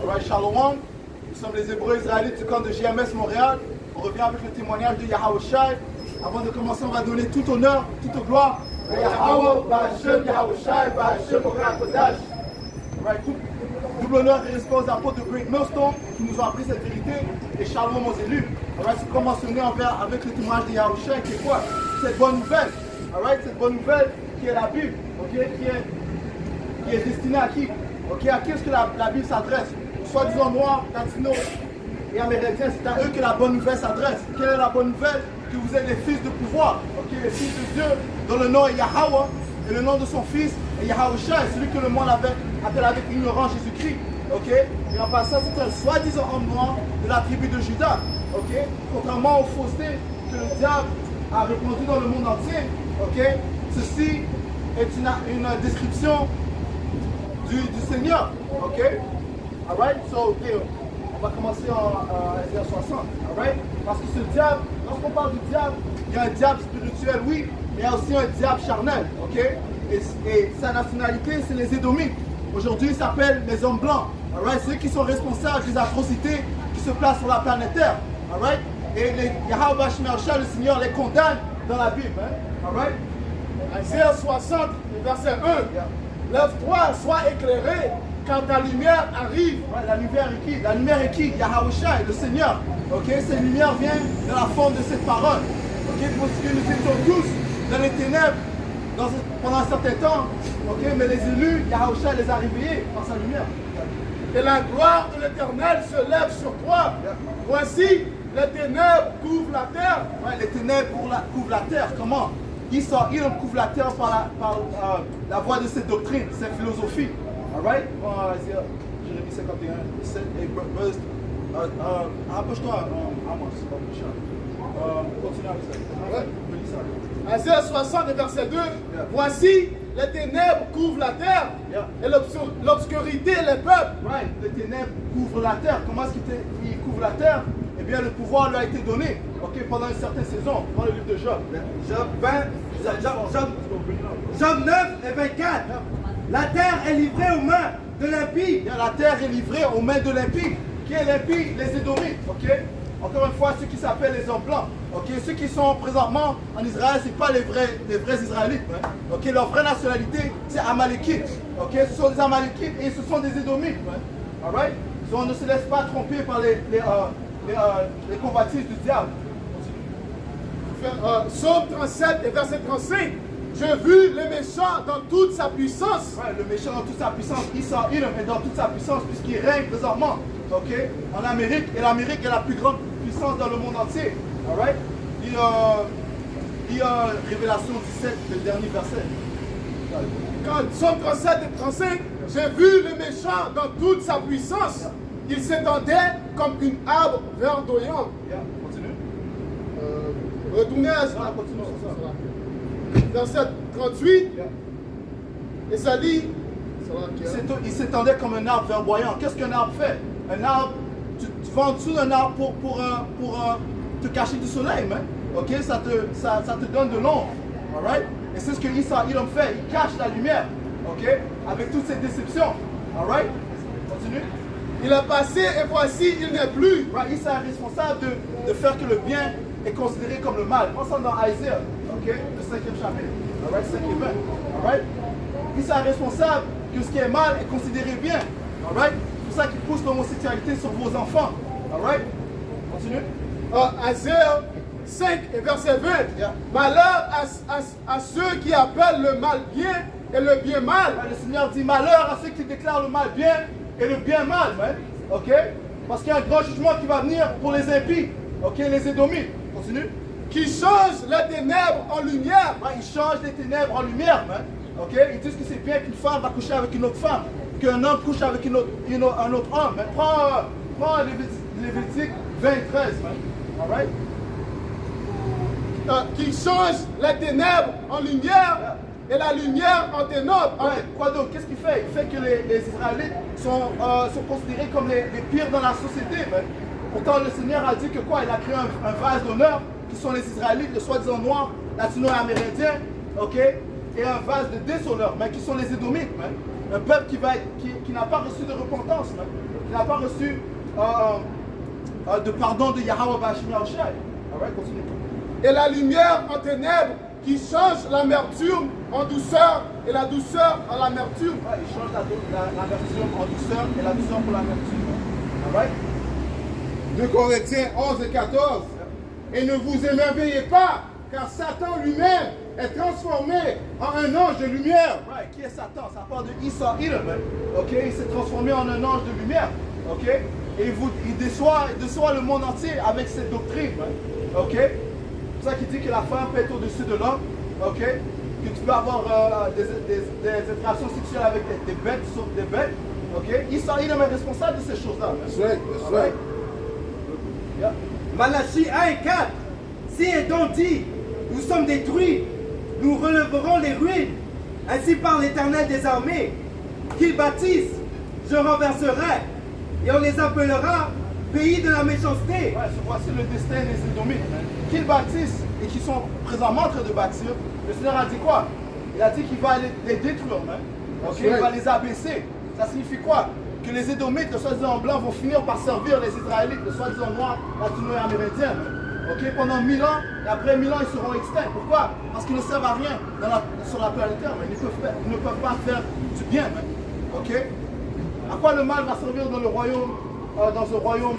Alright, Shalom. Nous sommes les Hébreux israélites du camp de JMS Montréal. On revient avec le témoignage de Yahawashi. Avant de commencer, on va donner tout honneur, toute gloire à Yahawah, Ba'Hashem, Yahawashi, Ba'Hashem, Kodash. Alright, double honneur et respect aux apôtres de Great Millstone qui nous ont appris cette vérité. Et Shalom aux élus. Alright, c'est comment mentionner avec le témoignage de Yahawashi qui est quoi? Cette bonne nouvelle. Alright, cette bonne nouvelle qui est la Bible. Ok, qui est destinée à qui? Ok, à qui est-ce que la Bible s'adresse? Soi-disant noirs, latinos et amérindiens, c'est à eux que la bonne nouvelle s'adresse. Quelle est la bonne nouvelle? Que vous êtes les fils de pouvoir, ok, les fils de Dieu, dont le nom est Yahawah, et le nom de son fils est Yahawashi, celui que le monde appelle avec ignorance Jésus-Christ, ok. Et en passant, c'est un soi-disant homme noir de la tribu de Juda, ok. Contrairement aux faussetés que le diable a répandues dans le monde entier, ok. Ceci est une description du Seigneur, ok. Alright, so on va commencer en Isaiah 60, alright? Parce que ce diable, lorsqu'on parle du diable, il y a un diable spirituel, oui, mais il y a aussi un diable charnel, ok? Et sa nationalité, c'est les Édomites. Aujourd'hui, ils s'appellent les hommes blancs, alright? Ceux qui sont responsables des atrocités qui se placent sur la planète Terre, alright? Et Yahawah le Seigneur les condamne dans la Bible, hein? Alright? Isaiah 60, verset 1. Yeah. Lève-toi, sois éclairé, quand ta lumière arrive. Ouais, la lumière est qui? La lumière est qui? Yahawashi, le Seigneur. Ok, cette lumière vient de la forme de cette parole. Ok, parce que nous étions tous dans les ténèbres pendant un certain temps. Ok, mais les élus, Yahawashi les a réveillés par sa lumière. Et la gloire de l'Éternel se lève sur toi. Yeah. Voici, les ténèbres couvrent la terre. Ouais, les ténèbres couvrent la terre. Comment? Il couvre la terre par la voie de cette doctrine, cette philosophie. Alright? Jérémie 51, 17. Rapproche-toi, Amos. Continue avec ça. Ouais. Isaiah 60, verset 2. Yeah. Voici, les ténèbres couvrent la terre. Yeah. Et l'obscurité les peuples. Right. Les ténèbres couvrent la terre. Comment est-ce qu'il couvre la terre? Eh bien, le pouvoir lui a été donné, ok, pendant une certaine saison, dans le livre de Job. Job 9 et 24. La terre est livrée aux mains de l'impie. La terre est livrée aux mains de l'impie. Qui est l'impie? Les Édomites, ok. Encore une fois, ceux qui s'appellent les hommes blancs, ok. Ceux qui sont présentement en Israël, c'est pas les vrais Israélites, hein? Ok. Leur vraie nationalité, c'est Amalekite, ok. Ce sont des Amalekites et ce sont des Édomites, hein? Alright. Donc, on ne se laisse pas tromper par les convoitises du diable. Psaume 37 et verset 35. J'ai vu le méchant dans toute sa puissance. Ouais, le méchant dans toute sa puissance, Esau est dans toute sa puissance puisqu'il règne présentement, ok, en Amérique. Et l'Amérique est la plus grande puissance dans le monde entier. Alright? Il y a Révélation 17, le dernier verset. Quand Psaume 37 et 35, j'ai vu le méchant dans toute sa puissance. Il s'étendait comme une arbre verdoyant. Yeah. Continue. Retournez à ça. Verset 38. Yeah. Et ça dit. Il s'étendait comme un arbre verdoyant. Qu'est-ce qu'un arbre fait? Un arbre, tu vas en dessous d'un arbre pour te cacher du soleil, man. Ok, ça te donne de l'ombre. Alright? Et c'est ce que Esau fait. Il cache la lumière. Ok? Avec toutes ces déceptions. Alright? Continue. Il est passé et voici, il n'est plus. Right. Esau est responsable de faire que le bien est considéré comme le mal. Pensons dans Isaiah, ok, le 5e chapitre. Alright, 5 et 20. Alright? Esau est responsable que ce qui est mal est considéré bien. Alright? C'est pour ça qu'il pousse l'homosexualité sur vos enfants. Alright? Continue. Isaiah 5 et verset 20. Yeah. Malheur à ceux qui appellent le mal bien et le bien mal. Le Seigneur dit malheur à ceux qui déclarent le mal bien et le bien mal, man. Ok? Parce qu'il y a un grand jugement qui va venir pour les impies. Ok, les Édomites. Continue. Qui change les ténèbres en lumière. Ouais, ils changent les ténèbres en lumière, man. Ok? Ils disent que c'est bien qu'une femme va coucher avec une autre femme, qu'un homme couche avec un autre homme. Man. Prends Lévitique 20, 13, man. Alright? Qui change les ténèbres en lumière et la lumière en ténèbres. Ouais, quoi donc? Qu'est-ce qu'il fait? Il fait que les Israélites sont considérés comme les pires dans la société, man. Pourtant, le Seigneur a dit que quoi? Il a créé un vase d'honneur qui sont les Israélites, les soi-disant noirs, latinos et amérindiens, ok? et un vase de déshonneur, mais qui sont les Édomites, man. Un peuple qui n'a pas reçu de repentance, man. Qui n'a pas reçu de pardon de Yahweh Bashmi Al-Shai. Alright, continue. Et la lumière en ténèbres qui change l'amertume en douceur et la douceur en l'amertume. Ouais, il change l'amertume en douceur et la douceur pour l'amertume. Alright? 2 Corinthiens 11 et 14. Et ne vous émerveillez pas, car Satan lui-même est transformé en un ange de lumière. Right. Qui est Satan? Ça part de Issa Edom. Ok? Il s'est transformé en un ange de lumière. Ok? Et il déçoit le monde entier avec cette doctrine. Ok? C'est pour ça qu'il dit que la femme peut être au-dessus de l'homme. Ok? Que tu peux avoir des interactions sexuelles avec des bêtes, sauf des bêtes. Ok? Issa Edom est responsable de ces choses-là. That's right, that's right. Yeah. Malachie 1 et 4. Si Édom dit, nous sommes détruits, nous relèverons les ruines. Ainsi parle l'Éternel des armées. Qu'ils bâtissent, je renverserai. Et on les appellera pays de la méchanceté. Ouais, voici le destin des Édomites. Qu'ils bâtissent et qui sont présentement en train de bâtir. Le Seigneur a dit quoi? Il a dit qu'il va les détruire. Okay? Il va les abaisser. Ça signifie quoi? Que les Édomites, le soi-disant blanc, vont finir par servir les Israélites, le soi-disant noir, latino et amérindien. Okay? Pendant 1000 ans, et après 1000 ans, ils seront extincts. Pourquoi? Parce qu'ils ne servent à rien sur la planète Terre. Ils ne peuvent pas faire du bien. Okay? À quoi le mal va servir dans le royaume, dans un royaume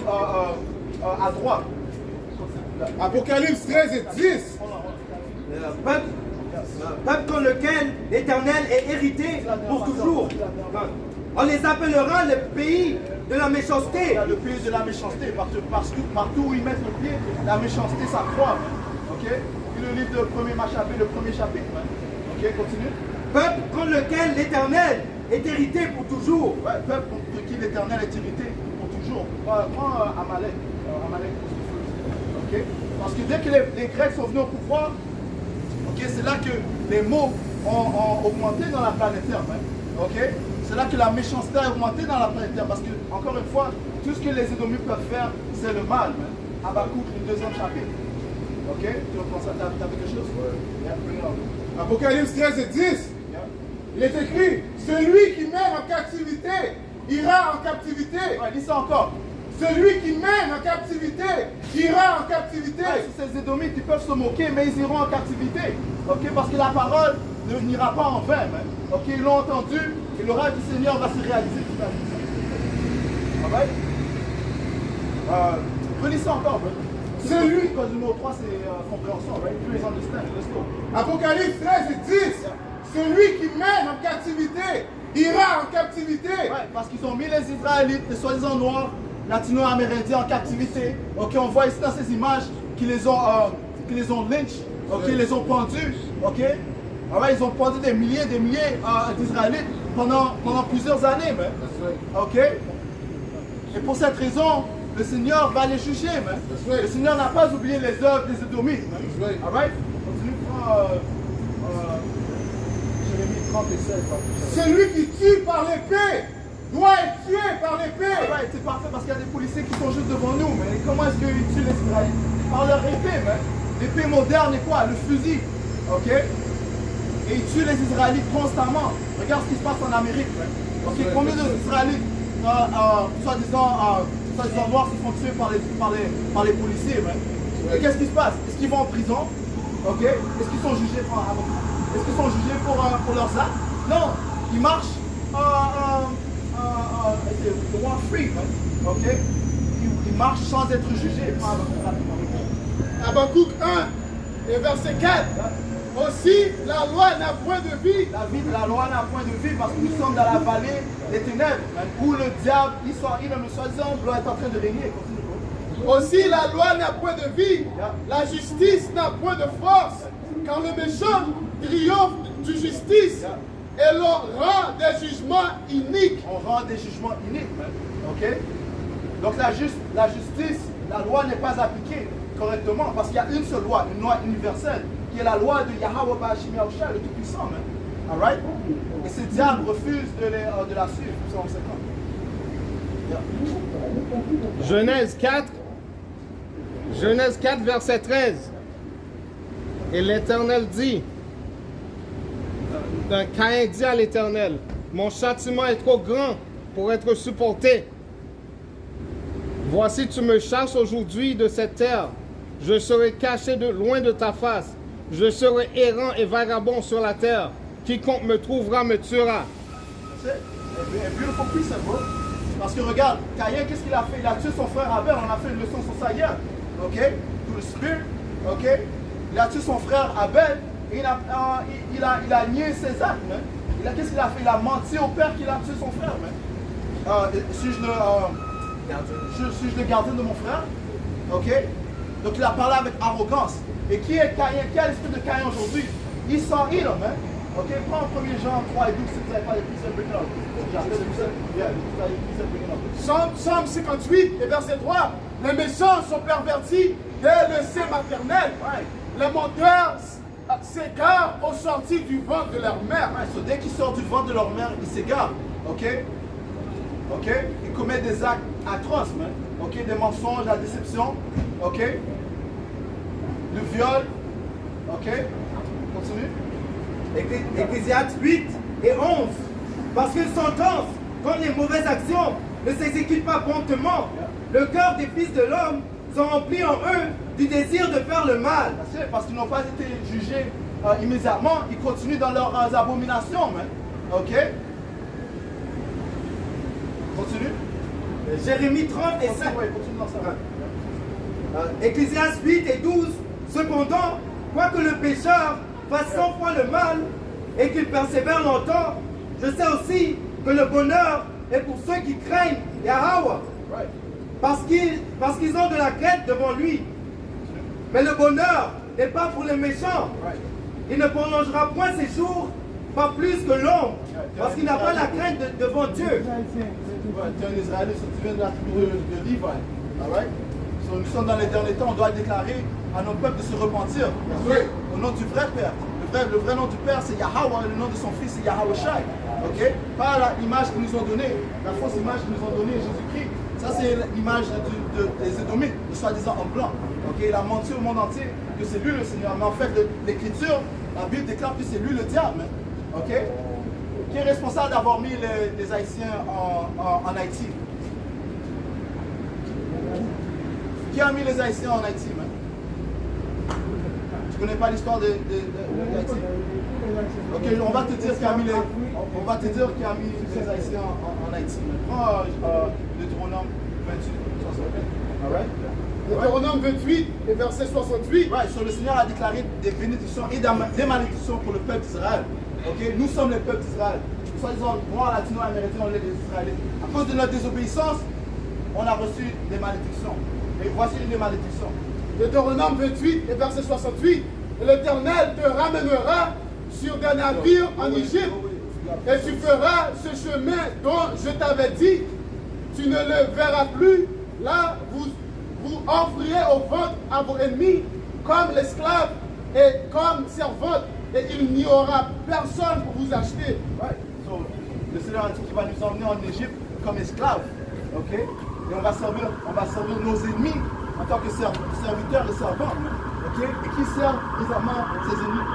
à droite? Apocalypse 13 et 10. Peuple contre lequel l'Éternel est hérité pour toujours. On les appellera le pays de la méchanceté. Le pays de la méchanceté, parce que partout où ils mettent le pied, la méchanceté s'accroît. Ok? Puis le livre de le premier chapitre. Ok, continue. Peuple contre lequel l'Éternel est hérité pour toujours. Ouais, peuple contre qui l'Éternel est hérité pour toujours. Prends Amalek. Amalek, ok? Parce que dès que les Grecs sont venus au pouvoir, ok, c'est là que les maux ont augmenté dans la planète Terre. Ok? C'est là que la méchanceté a augmenté dans la planète Terre. Parce que, encore une fois, tout ce que les Édomites peuvent faire, c'est le mal. Habakkuk, le 2e chapitre. Ok? Tu veux penser à quelque chose? Yeah, bring it on. Apocalypse 13 et 10. Il est écrit, celui qui mène en captivité ira en captivité. Ouais, lis ça encore. Celui qui mène en captivité ira en captivité. Ouais, sur ces Édomites, ils peuvent se moquer, mais ils iront en captivité. Ok? Parce que la parole n'ira pas en vain. Ok? Ils l'ont entendu et l'orage du Seigneur va se réaliser tout à fait. Alright? Relis ça encore. Celui. Cause numéro 3, c'est compréhension. Right? Please understand. Let's go. Apocalypse 13 et 10. Celui qui mène en captivité ira en captivité. Ouais, parce qu'ils ont mis les Israélites, les soi-disant noirs, latino-amérindiens en captivité. Ok, on voit ici dans ces images qu'ils les ont lynch, ok, ils les ont pendus, ok. Alors, ils ont pendu des milliers d'Israélites pendant plusieurs années, ok. Et pour cette raison, le Seigneur va les juger, Le Seigneur n'a pas oublié les œuvres des Édomites, Alright? Continue, prends Jérémie 30 et 16. Celui qui tue par l'épée doit être tué par l'épée. Ouais, c'est parfait parce qu'il y a des policiers qui sont juste devant nous, mais comment est-ce qu'ils tuent les Israélites? Par leur épée, L'épée moderne est quoi? Le fusil, ok? Et ils tuent les Israélites constamment. Regarde ce qui se passe en Amérique, Ok, combien d'Israélites, soi-disant noirs, se font tuer par les policiers, Et qu'est-ce qui se passe? Est-ce qu'ils vont en prison? Ok? Est-ce qu'ils sont jugés pour leurs actes? Non, ils marchent free, ok? Ils marchent sans être jugés. Habakkuk 1 et verset 4. Aussi, la loi n'a point de vie. La loi n'a point de vie parce que nous sommes dans la vallée des ténèbres où le diable, le soi-disant, est en train de régner. Aussi, la loi n'a point de vie. La justice n'a point de force. Quand le méchant triomphe du justice et l'on rend des jugements iniques. On rend des jugements iniques. Ok? Donc la justice, la loi n'est pas appliquée correctement parce qu'il y a une seule loi, une loi universelle, qui est la loi de Yahweh Bashmi Al-Shai, le Tout-Puissant. Alright? Et ce diable refuse de la suivre. Psaume 50. Genèse 4, verset 13. Et l'Éternel dit, Caïn dit à l'Éternel, mon châtiment est trop grand pour être supporté. Voici, tu me chasses aujourd'hui de cette terre. Je serai caché de loin de ta face. Je serai errant et vagabond sur la terre. Quiconque me trouvera me tuera. C'est un beautiful precept, bro. Parce que regarde, Caïn, qu'est-ce qu'il a fait? Il a tué son frère Abel. On a fait une leçon sur ça hier. Ok? To the spirit. Ok? Il a tué son frère Abel. Et il a nié ses actes, man. Qu'est-ce qu'il a fait? Il a menti au père qu'il a tué son frère, man. Suis-je le gardien de mon frère? Ok? Donc il a parlé avec arrogance. Et qui est Caïn? Qui a l'esprit de Caïn aujourd'hui? Il s'en est là, man. Ok? Prends 1 Jean 3 et 12 si vous n'avez pas les precepts, bring it up. J'appelle les precepts. Yeah, les precepts, bring it up. Psaume 58 et verset 3. Les méchants sont pervertis dès le sein maternel. Ouais. Les menteurs s'égarent au sortir du ventre de leur mère. Ouais, so dès qu'ils sortent du ventre de leur mère, ils s'égarent. Ok? Ok? Ils commettent des actes atroces, man. Ok? Des mensonges, la déception. Ok? Le viol. Ok? Continue. Ecclésiaste 8 et 11. Parce qu'une sentence contre les mauvaises actions ne s'exécute pas promptement. Le cœur des fils de l'homme sont remplis en eux du désir de faire le mal. Parce qu'ils n'ont pas été jugés immédiatement, ils continuent dans leurs abominations, man. Ok? Continue. Jérémie 30 et 5. Ouais, continue dans ça. Ecclésiaste 8 et 12. Cependant, quoique le pécheur fasse 100 fois le mal et qu'il persévère longtemps, je sais aussi que le bonheur est pour ceux qui craignent Yahweh, Right. parce qu'ils ont de la crainte devant lui. Mais le bonheur n'est pas pour les méchants. Right. Il ne prolongera point ses jours, pas plus que l'ombre, parce qu'il n'a pas la crainte devant Dieu. Ouais, tu es un Israélite, tu viens de la tribu de Levi. Alright? So, nous sommes dans les derniers temps, on doit déclarer à nos peuples de se repentir. Okay? Au nom du vrai Père. Le vrai nom du Père, c'est Yahweh, le nom de son Fils, c'est Yahweh Shai. Ok? Pas l'image qu'ils nous ont donnée, la fausse image qu'ils nous ont donnée, Jésus-Christ. Ça, c'est l'image des Édomites, de soi-disant en blanc. Ok? Il a menti au monde entier que c'est lui le Seigneur. Mais en fait, l'Écriture, la Bible déclare que c'est lui le diable. Ok? Qui est responsable d'avoir mis les Haïtiens en Haïti? Qui a mis les Haïtiens en Haïti, man? Tu connais pas l'histoire de Haïti? Ok, on va te dire qui a mis les Haïtiens en Haïti. Prends Deutéronome 28, 68. Alright? Deutéronome 28 et verset 68. Right, so le Seigneur a déclaré des bénédictions et des malédictions pour le peuple d'Israël. Ok, nous sommes le peuple d'Israël. Soit-disant, noirs, latino-américains, on est des Israélites. À cause de notre désobéissance, on a reçu des malédictions. Et voici une des malédictions. Deutéronome 28 et verset 68. L'Éternel te ramènera sur des navires en Égypte et tu feras ce chemin dont je t'avais dit. Tu ne le verras plus. Là, vous offrirez au ventre à vos ennemis comme l'esclave et comme servante, et il n'y aura personne pour vous acheter. Right. So, le Seigneur a dit qu'il va nous emmener en Égypte comme esclaves. Ok? Et on va servir nos ennemis en tant que serviteurs et servants. Ok? Et qui servent bizarrement nos ennemis?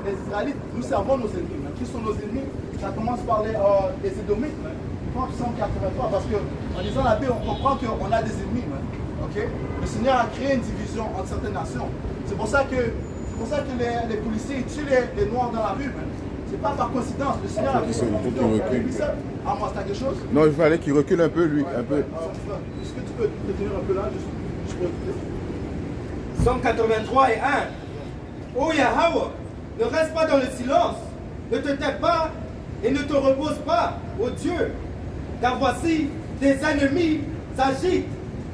Les Israélites, nous servons nos ennemis. Qui sont nos ennemis? Ça commence par les Édomites. Prends Psaume 83, parce qu'en lisant la Bible, on comprend qu'on a des ennemis. Ok? Le Seigneur a créé une division entre certaines nations. C'est pour ça que les policiers tuent les Noirs dans la rue. C'est pas par coïncidence. Le Seigneur a créé une division. Ah, moi, c'est quelque chose? Non, il fallait qu'il recule un peu, lui. Un peu. Est-ce que tu peux te tenir un peu là? Je peux écouter. Psaume 83 et 1. Ô Yahweh, ne reste pas dans le silence, ne te tais pas et ne te repose pas, ô Dieu, car voici tes ennemis s'agitent,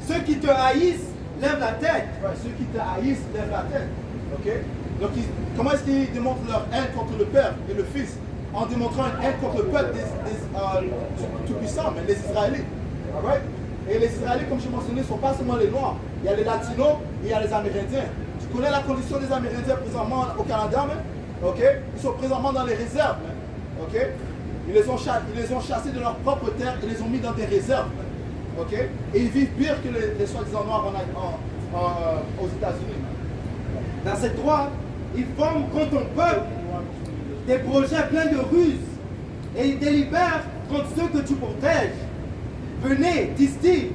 ceux qui te haïssent lèvent la tête. Ouais, ceux qui te haïssent lèvent la tête. Ok? Donc, comment est-ce qu'ils démontrent leur haine contre le Père et le Fils? En démontrant une haine contre le peuple du Tout-Puissant, mais les Israélites. Alright? Et les Israélites, comme je mentionné, ne sont pas seulement les Noirs. Il y a les Latinos et il y a les Amérindiens. Tu connais la condition des Amérindiens présentement au Canada, man? Ok? Ils sont présentement dans les réserves. Man. Ok? Ils les ont chassés de leur propre terre et les ont mis dans des réserves. Man. Ok? Et ils vivent pire que les soi-disant Noirs aux États-Unis. Verset 3. Ils forment contre ton peuple des projets pleins de ruses et ils délibèrent contre ceux que tu protèges. Venez, disent-ils,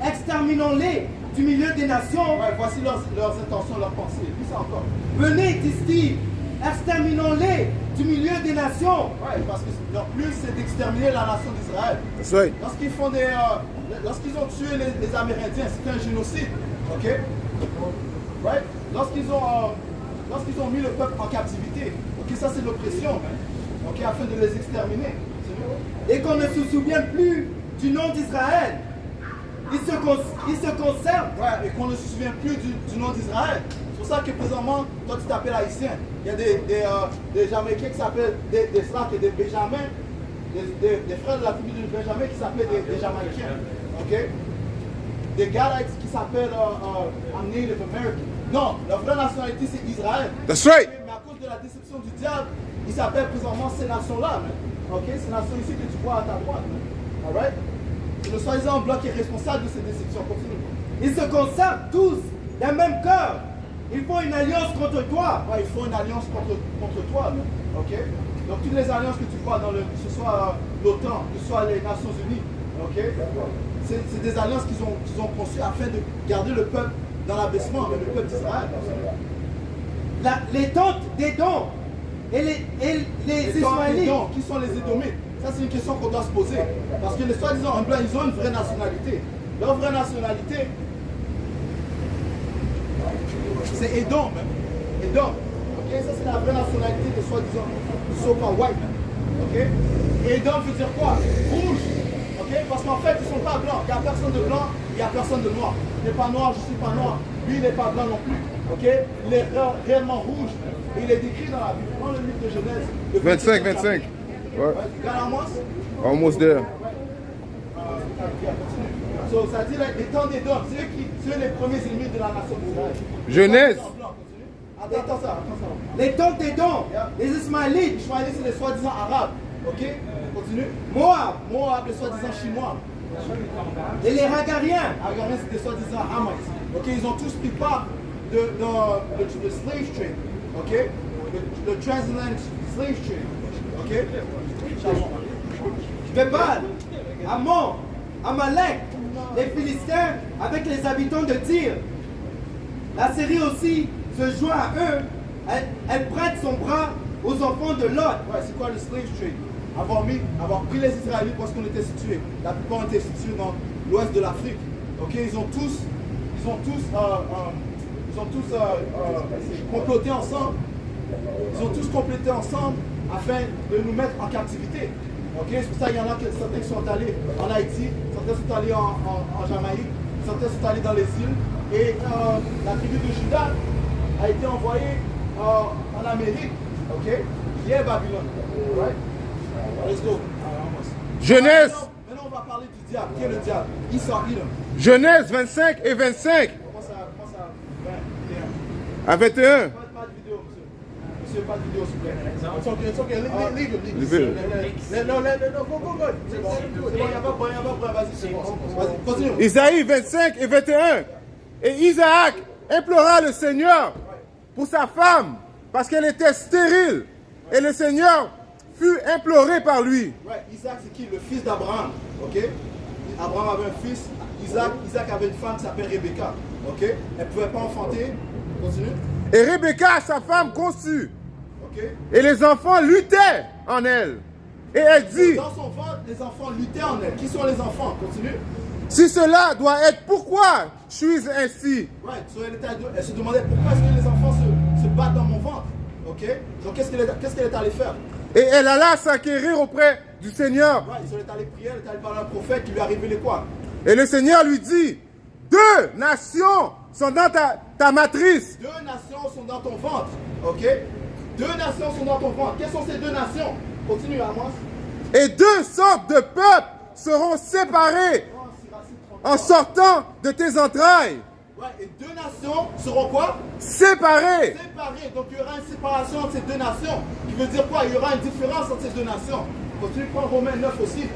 exterminons-les du milieu des nations. Ouais, voici leurs intentions, leurs pensées. Puis ça encore. Venez, disent-ils, exterminons-les du milieu des nations. Ouais, parce que leur but, c'est d'exterminer la nation d'Israël. That's right. Lorsqu'ils ont tué les Amérindiens, c'était un génocide. OK? Right? Lorsqu'ils ont mis le peuple en captivité, OK, ça c'est l'oppression. OK, afin de les exterminer. Et qu'on ne se souvienne plus du nom d'Israël. Ils se conservent. Ouais, et qu'on ne se souvient plus du nom d'Israël. C'est pour ça que présentement, toi tu t'appelles haïtien. Il y a des Jamaïcains qui s'appellent des Slaves et des Benjamins, des frères de la tribu de Benjamin qui s'appellent des Jamaïcains. OK? Des Gadites qui s'appellent I'm Native American. Non, la vraie nationalité c'est Israël. That's right. Mais à cause de la déception du diable, ils s'appellent présentement ces nations-là. OK? Ces nations ici que tu vois à ta droite. Alright? C'est le soi-disant bloc qui est responsable de ces déceptions. Continue. Ils se conservent tous d'un même cœur. Ils font une alliance contre toi. Ouais, il faut une alliance contre toi. OK? Donc toutes les alliances que tu vois, que ce soit l'OTAN, que ce soit les Nations Unies, OK? C'est des alliances qu'ils ont conçues afin de garder le peuple dans l'abaissement, le peuple d'Israël. Les tentes des dons et les Ismaélites. Qui sont les Édomites? Ça, c'est une question qu'on doit se poser. Parce que les soi-disant en blanc, ils ont une vraie nationalité. Leur vraie nationalité, c'est Édom. Édom. OK? Ça, c'est la vraie nationalité des soi-disant so-called white men. OK? Et Édom veut dire quoi? Rouge. OK? Parce qu'en fait, ils ne sont pas blancs. Il n'y a personne de blanc, il n'y a personne de noir. Il n'est pas noir, je ne suis pas noir. Lui, il n'est pas blanc non plus. OK? Il est réellement rouge. Et il est décrit dans la Bible. Dans le livre de Genèse. 25. Ouais, tu gagnes en moi? Almost there. So, ça dit les temps des dons, c'est les premiers ennemis de la nation d'Israël. Genèse. Attends ça. Les tentes des dons, les Ismaélites. Ishmaélites, c'est les soi-disant arabes. Ok? Continue. Moab, les soi-disant chinois. et les Hagariens. Hagariens, c'est des soi-disant Hamites. Ok? Ils ont tous pris part dans le slave trade. Ok? Le transatlantic slave trade. Ok? Bébal, Ammon, Amalek, les Philistins avec les habitants de Tyr. La Syrie aussi se joint à eux. Elle prête son bras aux enfants de Lot. Ouais, c'est quoi le slave trade? Avoir pris les Israélites parce qu'on était situés. La plupart étaient situés dans l'ouest de l'Afrique. Ok, ils ont tous comploté ensemble. Ils ont tous complété ensemble afin de nous mettre en captivité. Ok, c'est pour ça qu'il y en a certains qui sont allés en Haïti, certains sont allés en Jamaïque, certains sont allés dans les îles. Et la tribu de Juda a été envoyée en Amérique, ok, qui est Babylone. Right? Let's go. Genèse. Maintenant, on va parler du diable. Qui est le diable? Esau, Edom. Genèse 25 et 25 Comment ça 21. à 21. Pas de vidéo, monsieur. Monsieur, pas de vidéo, s'il vous plaît. It's okay. Leave it. No, go. C'est bon, il n'y a pas de problème. Vas-y, c'est bon. Vas-y, continue. Isaïe 25 et 21. Et Isaac implora le Seigneur pour sa femme parce qu'elle était stérile. Et le Seigneur fut imploré par lui. Ouais, Isaac, c'est qui? Le fils d'Abraham. Ok? Abraham avait un fils. Isaac avait une femme qui s'appelle Rebecca. Ok? Elle ne pouvait pas enfanter. Continue. Et Rebecca, sa femme, conçut. Ok? Et les enfants luttaient en elle. Et elle dit, Dans son ventre, les enfants luttaient en elle. Qui sont les enfants? Continue. si cela doit être, pourquoi suis-je ainsi? Ouais, so elle se demandait pourquoi est-ce que les enfants se battent dans mon ventre. Ok? Donc qu'est-ce qu'elle est allée faire? Et elle alla s'acquérir auprès du Seigneur. Ouais, ils sont allés prier, elle est allée parler à un prophète qui lui a révélé quoi? Et le Seigneur lui dit, 2 nations sont dans ta matrice. 2 nations sont dans ton ventre. Ok? 2 nations sont dans ton ventre. Quelles sont ces 2 nations? Continue, Amos. Et 2 sortes de peuples seront séparés en sortant de tes entrailles. Ouais, et 2 nations seront quoi? Séparés. Séparées. Donc il y aura une séparation entre ces 2 nations. Qui veut dire quoi? Il y aura une différence entre ces 2 nations. Continue, prends Romains 9 aussi.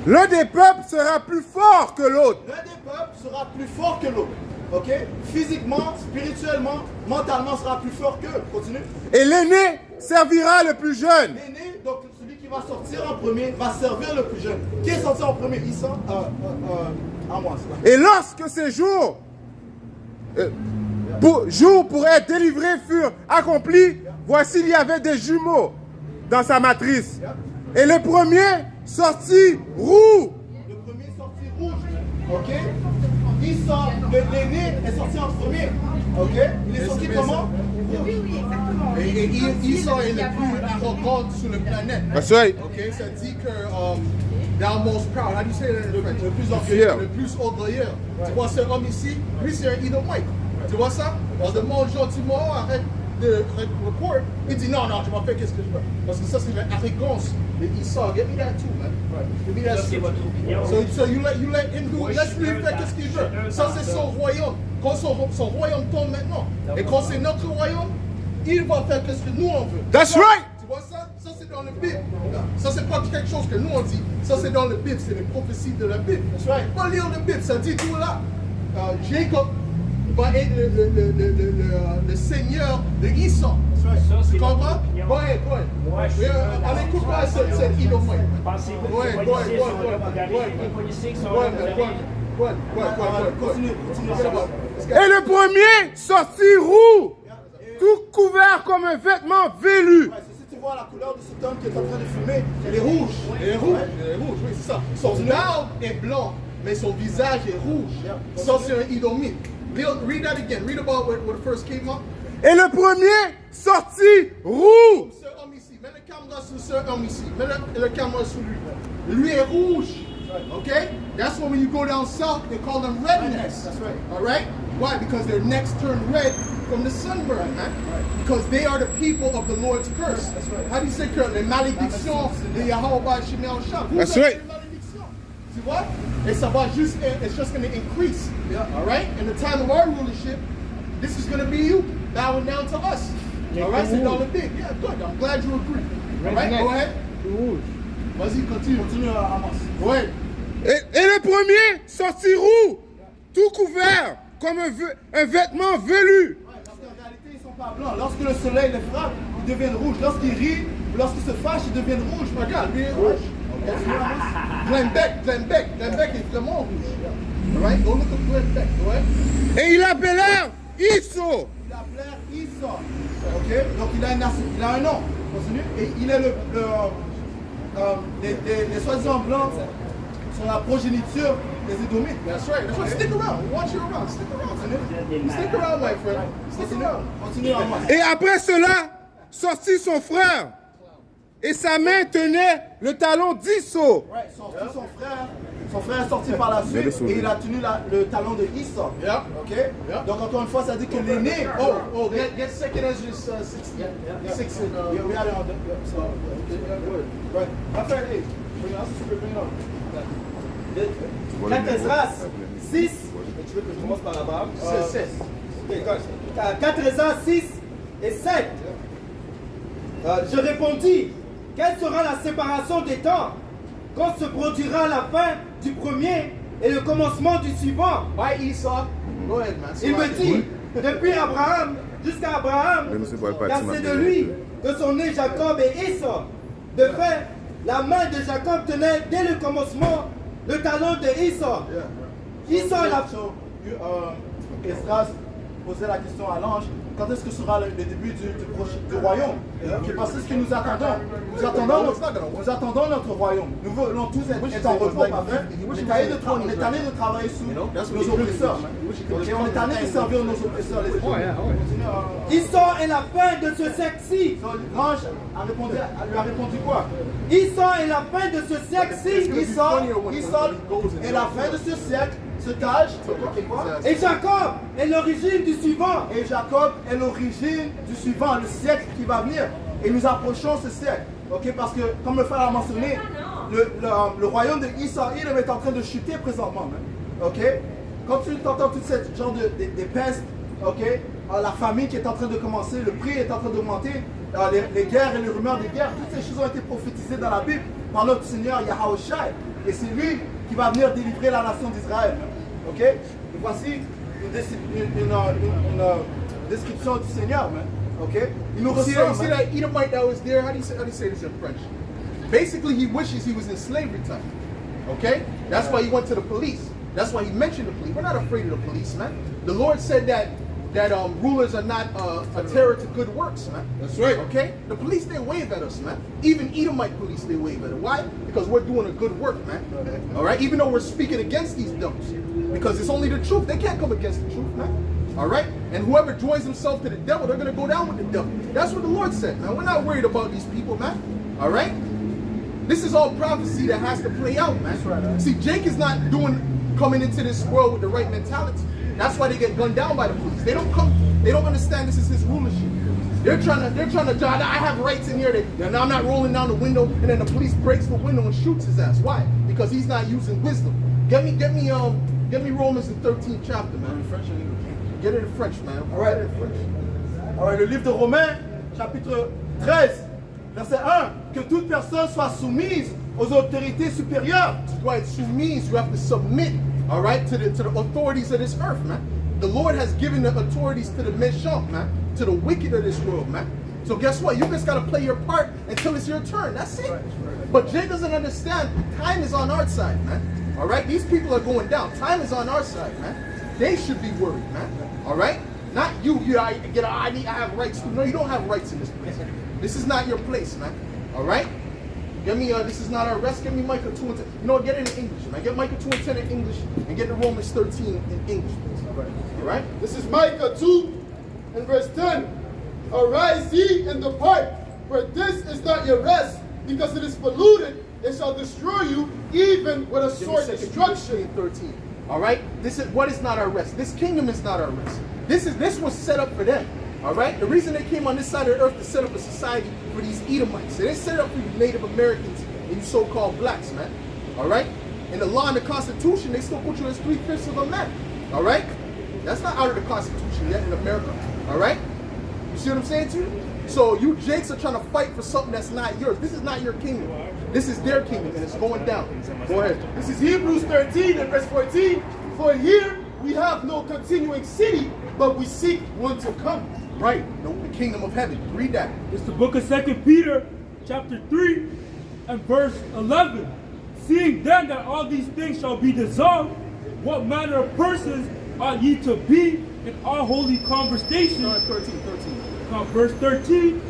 L'un des peuples sera plus fort que l'autre. L'un des peuples sera plus fort que l'autre. Ok? Physiquement, spirituellement, mentalement sera plus fort qu'eux. Continue. Et l'aîné servira le plus jeune. L'aîné, donc celui qui va sortir en premier, va servir le plus jeune. Qui est sorti en premier? Issa? Amos. Et lorsque ces jours, jours pour être délivrés furent accomplis, voici il y avait des jumeaux dans sa matrice. Et le premier sortit roux. Le premier sorti rouge. Ok? Issa, l'aîné, est sorti en premier. Ok? Il est sorti comment? Oui, exactement. Et Esau est le plus arrogant sur la planète. That's right. Ok, ça dit que thou most proud. How do you say that in French? Le plus Fier. Le plus orgueilleux. Tu vois ce homme ici? Lui, c'est un Édomite. Tu vois ça? On demande gentiment, arrête de record. Il dit non, tu vas faire qu'est-ce que je veux. Parce que ça, c'est l'arrogance de Esau. Give me that too, man. Give me that too. So you let him do, laisse-lui faire qu'est-ce qu'il veut. Ça, c'est son royaume. Quand son royaume tombe maintenant, et quand c'est notre royaume, il va faire qu'est-ce que nous on veut. That's right. Tu vois ça? Ça c'est dans le Bible. Ça c'est pas quelque chose que nous on dit. Ça c'est dans le Bible, c'est les prophéties de la Bible. Pas lire le Bible, ça dit tout là. Jacob va être le seigneur de Esau. Tu comprends? Go ahead. On écoute pas cette Édomite. Continue. Et le premier sortit roux, tout couvert comme un vêtement velu. Ouais, si tu vois la couleur de cet homme qui est en train de fumer, elle est rouge. Il est rouge, oui, c'est ça. Son barbe est blanc, mais son visage est rouge. Ça, c'est un Édomite. Read that again. Read about what first came up. Et le premier sortit roux. Ce homme ici, mets le caméra sur ce homme ici. Mets le caméra sur lui. Lui est rouge. Okay? That's why when you go down south, they call them rednecks. That's right. All right? Why? Because their necks turn red from the sunburn, man. Because they are the people of the Lord's curse. That's right. How do you say curse? Les malédictions de Yahweh Shemel Shah. That's right. Les malédictions. Tu vois? Et ça va juste, it's just going to increase. Yeah. All right? In the time of our rulership, this is going to be you bowing down to us. All right? C'est dans le big. Yeah, good. I'm glad you agree. All right? Go ahead. Vas-y, continue. Amos. Go ahead. Et le premier sortit roux, tout couvert comme un vêtement velu. Ouais, parce qu'en réalité, ils ne sont pas blancs. Lorsque le soleil les frappe, ils deviennent rouges. Lorsqu'ils rient, ou lorsqu'ils se fâchent, ils deviennent rouges. Regarde, lui est rouge. Glenn Beck est vraiment rouge. All right? Go look at Glenn Beck, all right? Et ils l'appelèrent Isso. Il appelait Issa. Ok? Donc il a un nom. Continue. Et il est les soi-disant blancs sont la progéniture des Édomites. That's right. That's right. Stick around. We want you around. Stick around. Stick around, my friend. Stick around. Continue Amos. Et après cela, sortit son frère. Et sa main tenait le talon d'Isso. Ouais, son frère est sorti par la suite et il a tenu le talon de Issa. Yeah. Ok? Yeah. Donc encore une fois, ça dit que l'aîné. Get second as just 16. Six and, We are on the. Ouais. Raphaël, hey, regarde si tu peux venir là. 4 Esdras 6. Tu veux que je commence par là-bas? 4 Esdras 6 et 7. Je répondis, quelle sera la séparation des temps quand se produira la fin du premier et le commencement du suivant? By Esau. Go ahead, man. Il me dit, depuis Abraham jusqu'à Abraham, car c'est de lui que sont nés Jacob et Esau. De fait, la main de Jacob tenait dès le commencement le talon de Esau. Esau est la... Esdras posait la question à l'ange, quand est-ce que sera le début du royaume? Parce que c'est ce que nous attendons. Nous attendons notre royaume. Nous voulons tous être en repos, pas vrai? On est allé de travailler sous nos oppresseurs. On est allé de servir nos oppresseurs. Esau est la fin de ce siècle-ci. L'ange lui a répondu quoi? Esau est la fin de ce siècle-ci. Esau est la fin de ce siècle, cet âge. Et Jacob est l'origine du suivant. Et Jacob est l'origine du suivant, le siècle qui va venir. Et nous approchons ce siècle. Ok, parce que, comme le frère a mentionné, le royaume de Esau est en train de chuter présentement. Ok? Quand tu entends tout ce genre des pestes, ok, la famine qui est en train de commencer, le prix est en train d'augmenter, les guerres et les rumeurs des guerres, toutes ces choses ont été prophétisées dans la Bible par notre Seigneur Yahweh Shai. Et c'est lui qui va venir délivrer la nation d'Israël. Ok? Et voici une description du Seigneur. Ok? Il nous You see, ressemble. that Edomite that was there? How do you say this in French? Basically, he wishes he was in slavery time. Okay? That's why he went to the police. That's why he mentioned the police. We're not afraid of the police, man. The Lord said that rulers are not a terror to good works, man. That's right. Okay? The police, they wave at us, man. Even Edomite police, they wave at us. Why? Because we're doing a good work, man. All right? Even though we're speaking against these devils. Because it's only the truth. They can't come against the truth, man. All right? And whoever joins himself to the devil, they're going to go down with the devil. That's what the Lord said, man. We're not worried about these people, man. All right? This is all prophecy that has to play out, man. That's right, man. See, Jake is not coming into this world with the right mentality. That's why they get gunned down by the police. They don't understand this is his rulership. They're trying to, I have rights in here. I'm not rolling down the window, and then the police breaks the window and shoots his ass. Why? Because he's not using wisdom. Get me Romans the 13th chapter, man. Get it in French, man. All right. Get it in French. All right, le livre de Romains, chapitre 13, verset 1. Que toute personne soit soumise aux autorités supérieures. Right, soumise, you have to submit, all right, to the authorities of this earth, man. The Lord has given the authorities to the méchant, man, to the wicked of this world, man. So guess what? You just got to play your part until it's your turn. That's it. But Jay doesn't understand. Time is on our side, man. All right? These people are going down. Time is on our side, man. They should be worried, man. All right? Not you. I have rights too. No, you don't have rights in this place. This is not your place, man. All right? Get me, this is not our rest. Get me Micah 2 and 10. You know what? Get it in English, man. Get Micah 2 and 10 in English and get the Romans 13 in English, please. All right? This is Micah 2 and verse 10. Arise ye and depart, for this is not your rest, because it is polluted, it shall destroy you, even with a sword destruction. 13. All right? This is what is not our rest. This kingdom is not our rest. This was set up for them. All right? The reason they came on this side of the earth to set up a society for these Edomites. They didn't set it up for you Native Americans and you so-called blacks, man. All right? In the law and the Constitution, they still put you as 3/5 of a man. All right? That's not out of the Constitution yet in America. All right? You see what I'm saying to you? So you Jakes are trying to fight for something that's not yours. This is not your kingdom. This is their kingdom, and it's going down. Go ahead. This is Hebrews 13 and verse 14. For here we have no continuing city, but we seek one to come. Right. No, the kingdom of heaven. Read that. It's the book of 2 Peter, chapter 3, and verse 11. Seeing then that all these things shall be dissolved, what manner of persons ought ye to be in all holy conversation? 13. Verse 13.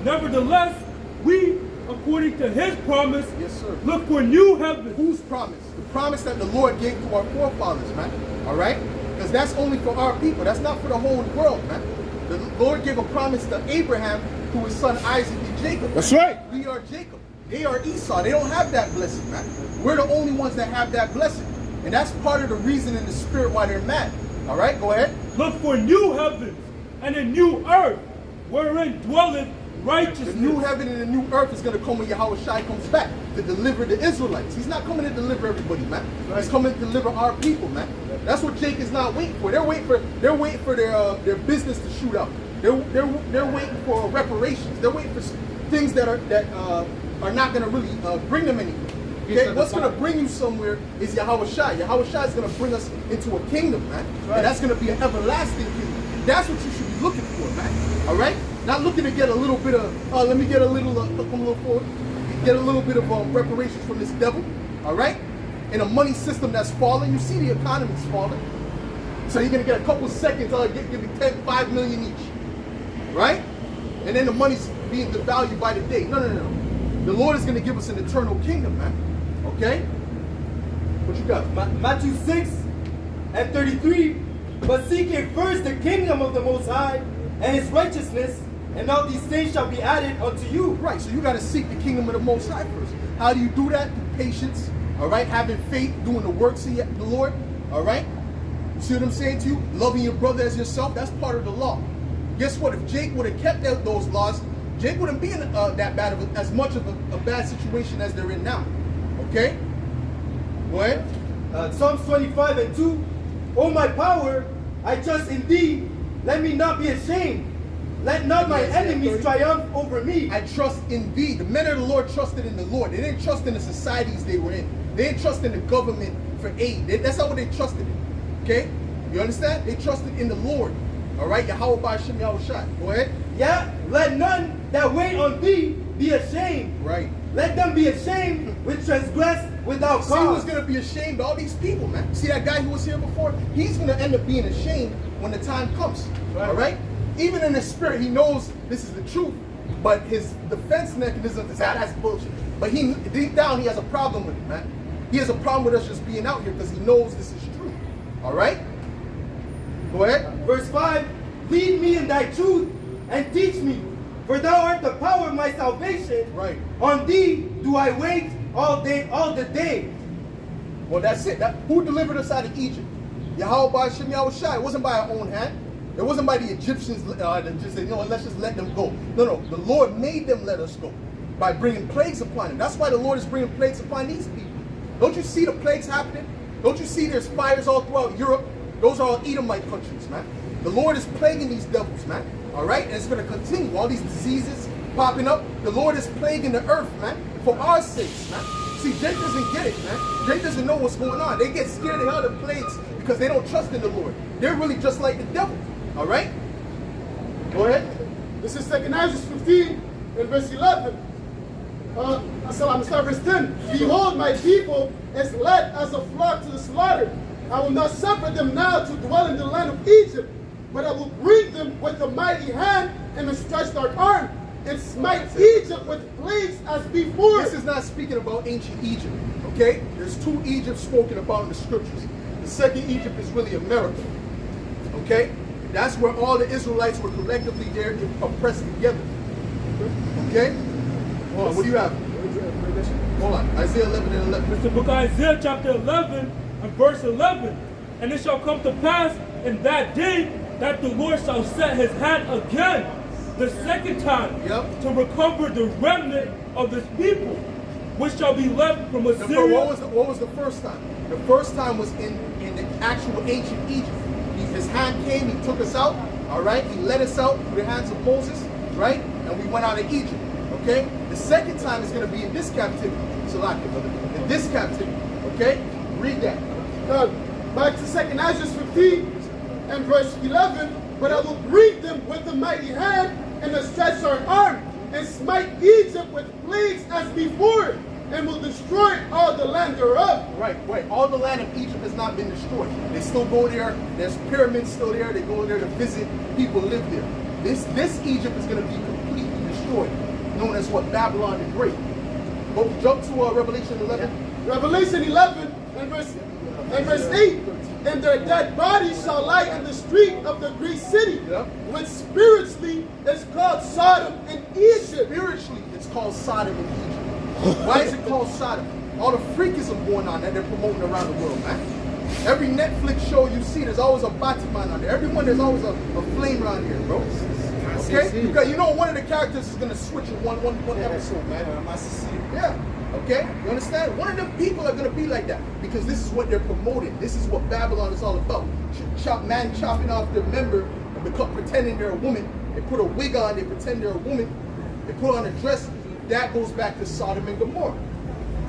Nevertheless, we, according to his promise, Yes, sir. look for new heaven. Whose promise? The promise that the Lord gave to our forefathers, man. All right? Because that's only for our people. That's not for the whole world, man. The Lord gave a promise to Abraham, to his son Isaac and Jacob. That's right. We are Jacob. They are Esau. They don't have that blessing, man. We're the only ones that have that blessing. And that's part of the reason in the spirit why they're mad. All right? Go ahead. Look for new heavens and a new earth, wherein dwelleth The righteousness. new heaven and the new earth is going to come when Yahweh Shai comes back to deliver the Israelites. He's not coming to deliver everybody, man. He's coming to deliver our people, man. That's what Jake is not waiting for. They're waiting for their business to shoot up. They're waiting for reparations. They're waiting for things that are not going to really bring them anywhere. Okay? What's going to bring you somewhere is Yahweh Shai. Yahweh Shai is going to bring us into a kingdom, man. And that's going to be an everlasting kingdom. That's what you should be looking for, man. All right? Not looking to get a little bit of, let me get a little, come a little forward, get a little bit of reparations from this devil, all right? In a money system that's falling, you see the economy's falling. So you're going to get a couple seconds, give me 5 million each, right? And then the money's being devalued by the day. No. The Lord is going to give us an eternal kingdom, man. Okay? What you got? Matthew 6 and 33. But seek ye first the kingdom of the Most High and his righteousness, and all these things shall be added unto you. Right, so you got to seek the kingdom of the Most High first. How do you do that? Through patience, all right? Having faith, doing the works of the Lord, all right? You see what I'm saying to you? Loving your brother as yourself, that's part of the law. Guess what? If Jake would have kept those laws, Jake wouldn't be in that bad of as much of a bad situation as they're in now. Okay? Go ahead. Psalms 25 and 2. O my power, I trust in thee. Let me not be ashamed. Let not my enemies triumph over me. I trust in thee. The men of the Lord trusted in the Lord. They didn't trust in the societies they were in. They didn't trust in the government for aid. That's not what they trusted in. Okay? You understand? They trusted in the Lord. All right? Yahweh Ba'ashem Yahweh Shai. Go ahead. Yeah? Let none that wait on thee be ashamed. Right. Let them be ashamed which transgress without See who's cause. going to be ashamed? All these people, man. See that guy who was here before? He's going to end up being ashamed when the time comes. All right? Even in his spirit, he knows this is the truth, but his defense mechanism is, that's bullshit. But he deep down, he has a problem with it, man. He has a problem with us just being out here because he knows this is true. All right? Go ahead. Verse 5, lead me in thy truth and teach me, for thou art the power of my salvation. Right. On thee do I wait all the day. Well, that's it. Who delivered us out of Egypt? Yahweh by Shem Yahushai. It wasn't by our own hand. It wasn't by the Egyptians that just said, let's just let them go. No. The Lord made them let us go by bringing plagues upon them. That's why the Lord is bringing plagues upon these people. Don't you see the plagues happening? Don't you see there's fires all throughout Europe? Those are all Edomite countries, man. The Lord is plaguing these devils, man. All right? And it's going to continue. All these diseases popping up. The Lord is plaguing the earth, man, for our sakes, man. See, Jake doesn't get it, man. Jake doesn't know what's going on. They get scared of all the plagues because they don't trust in the Lord. They're really just like the devil. All right? Go ahead. This is 2 Ezra 15 and verse 11. So I'm start verse 10. Behold, my people is led as a flock to the slaughter. I will not suffer them now to dwell in the land of Egypt, but I will bring them with a mighty hand and a stretched out arm, and smite Egypt with plagues as before. This is not speaking about ancient Egypt, okay? There's two Egypts spoken about in the scriptures. The second Egypt is really America, okay? That's where all the Israelites were collectively there oppressed together, okay? Hold on, what do you have? Hold on, Isaiah 11 and 11. It's the book of Isaiah chapter 11 and verse 11. And it shall come to pass in that day that the Lord shall set his hand again, the second time, Yep. to recover the remnant of this people, which shall be left from Assyria. What was the first time? The first time was in the actual ancient Egypt. His hand came, he took us out, all right? He led us out through the hands of Moses, right? And we went out of Egypt, okay? The second time is going to be in this captivity. Salaki, brother. In this captivity, okay? Read that. Back to 2 Ezra 15 and verse 11. But I will bring them with a mighty hand and a stretched out arm, and smite Egypt with plagues as before, and will destroy all the land thereof. Right. All the land of Egypt has not been destroyed. They still go there. There's pyramids still there. They go there to visit. People live there. This Egypt is going to be completely destroyed, known as what? Babylon the Great. Go jump to Revelation 11. Revelation 11 and verse 8. And their dead bodies shall lie in the street of the great city, which spiritually is called Sodom and Egypt. Spiritually, it's called Sodom and Egypt. Why is it called Sodom? All the freakism going on that they're promoting around the world, man. Every Netflix show you see, there's always a Batman on there. Everyone, there's always a flame around here, bro. Okay? Because you know one of the characters is going to switch in one episode, man. Yeah. Okay? You understand? One of them people are going to be like that because this is what they're promoting. This is what Babylon is all about. Man chopping off their member and pretending they're a woman. They put a wig on, they pretend they're a woman. They put on a dress. That goes back to Sodom and Gomorrah.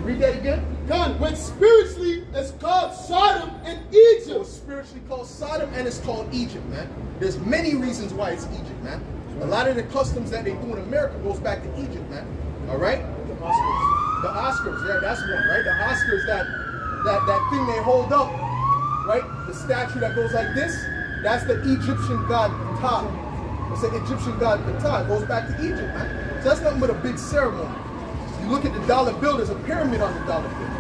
Read that again. God, which spiritually is called Sodom and Egypt. So it's spiritually called Sodom and it's called Egypt, man. There's many reasons why it's Egypt, man. A lot of the customs that they do in America goes back to Egypt, man. All right? The Oscars, yeah, that's one, right? The Oscars, that thing they hold up, right? The statue that goes like this, that's the Egyptian god Ptah. It's the Egyptian god Ptah. It goes back to Egypt, man. So that's nothing but a big ceremony. You look at the dollar bill, there's a pyramid on the dollar bill.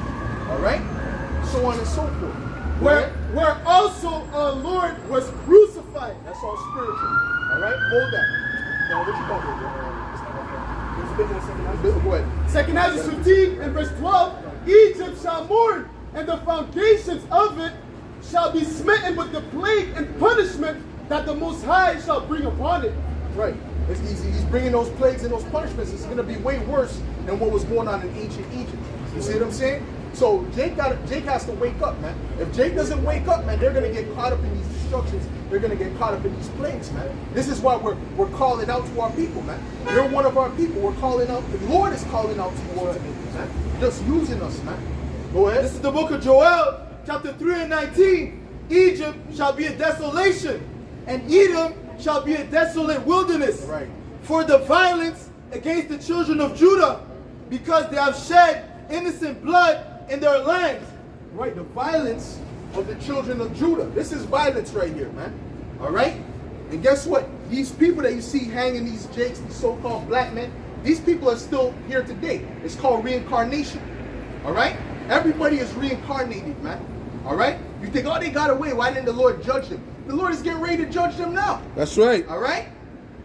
All right? So on and so forth. Where also our Lord was crucified. That's all spiritual. All right? Hold that. Now, what you got here? Go ahead. 2 Ezra 15 and verse 12. Egypt shall mourn, and the foundations of it shall be smitten with the plague and punishment that the Most High shall bring upon it. Right. He's bringing those plagues and those punishments. It's going to be way worse than what was going on in ancient Egypt. You see what I'm saying? So Jake has to wake up, man. If Jake doesn't wake up, man, they're going to get caught up in these destructions. They're going to get caught up in these plagues, man. This is why we're calling out to our people, man. You're one of our people. We're calling out. The Lord is calling out to you, man. Just using us, man. Go ahead. This is the book of Joel, chapter 3 and 19. Egypt shall be a desolation, and Edom shall be a desolate wilderness. Right. for the violence against the children of Judah, because they have shed innocent blood in their lands. Right, the violence of the children of Judah. This is violence right here, man. All right? And guess what? These people that you see hanging these jakes, these so-called black men, these people are still here today. It's called reincarnation. All right? Everybody is reincarnated, man. All right? You think, oh, they got away. Why didn't the Lord judge them? The Lord is getting ready to judge them now. That's right. All right?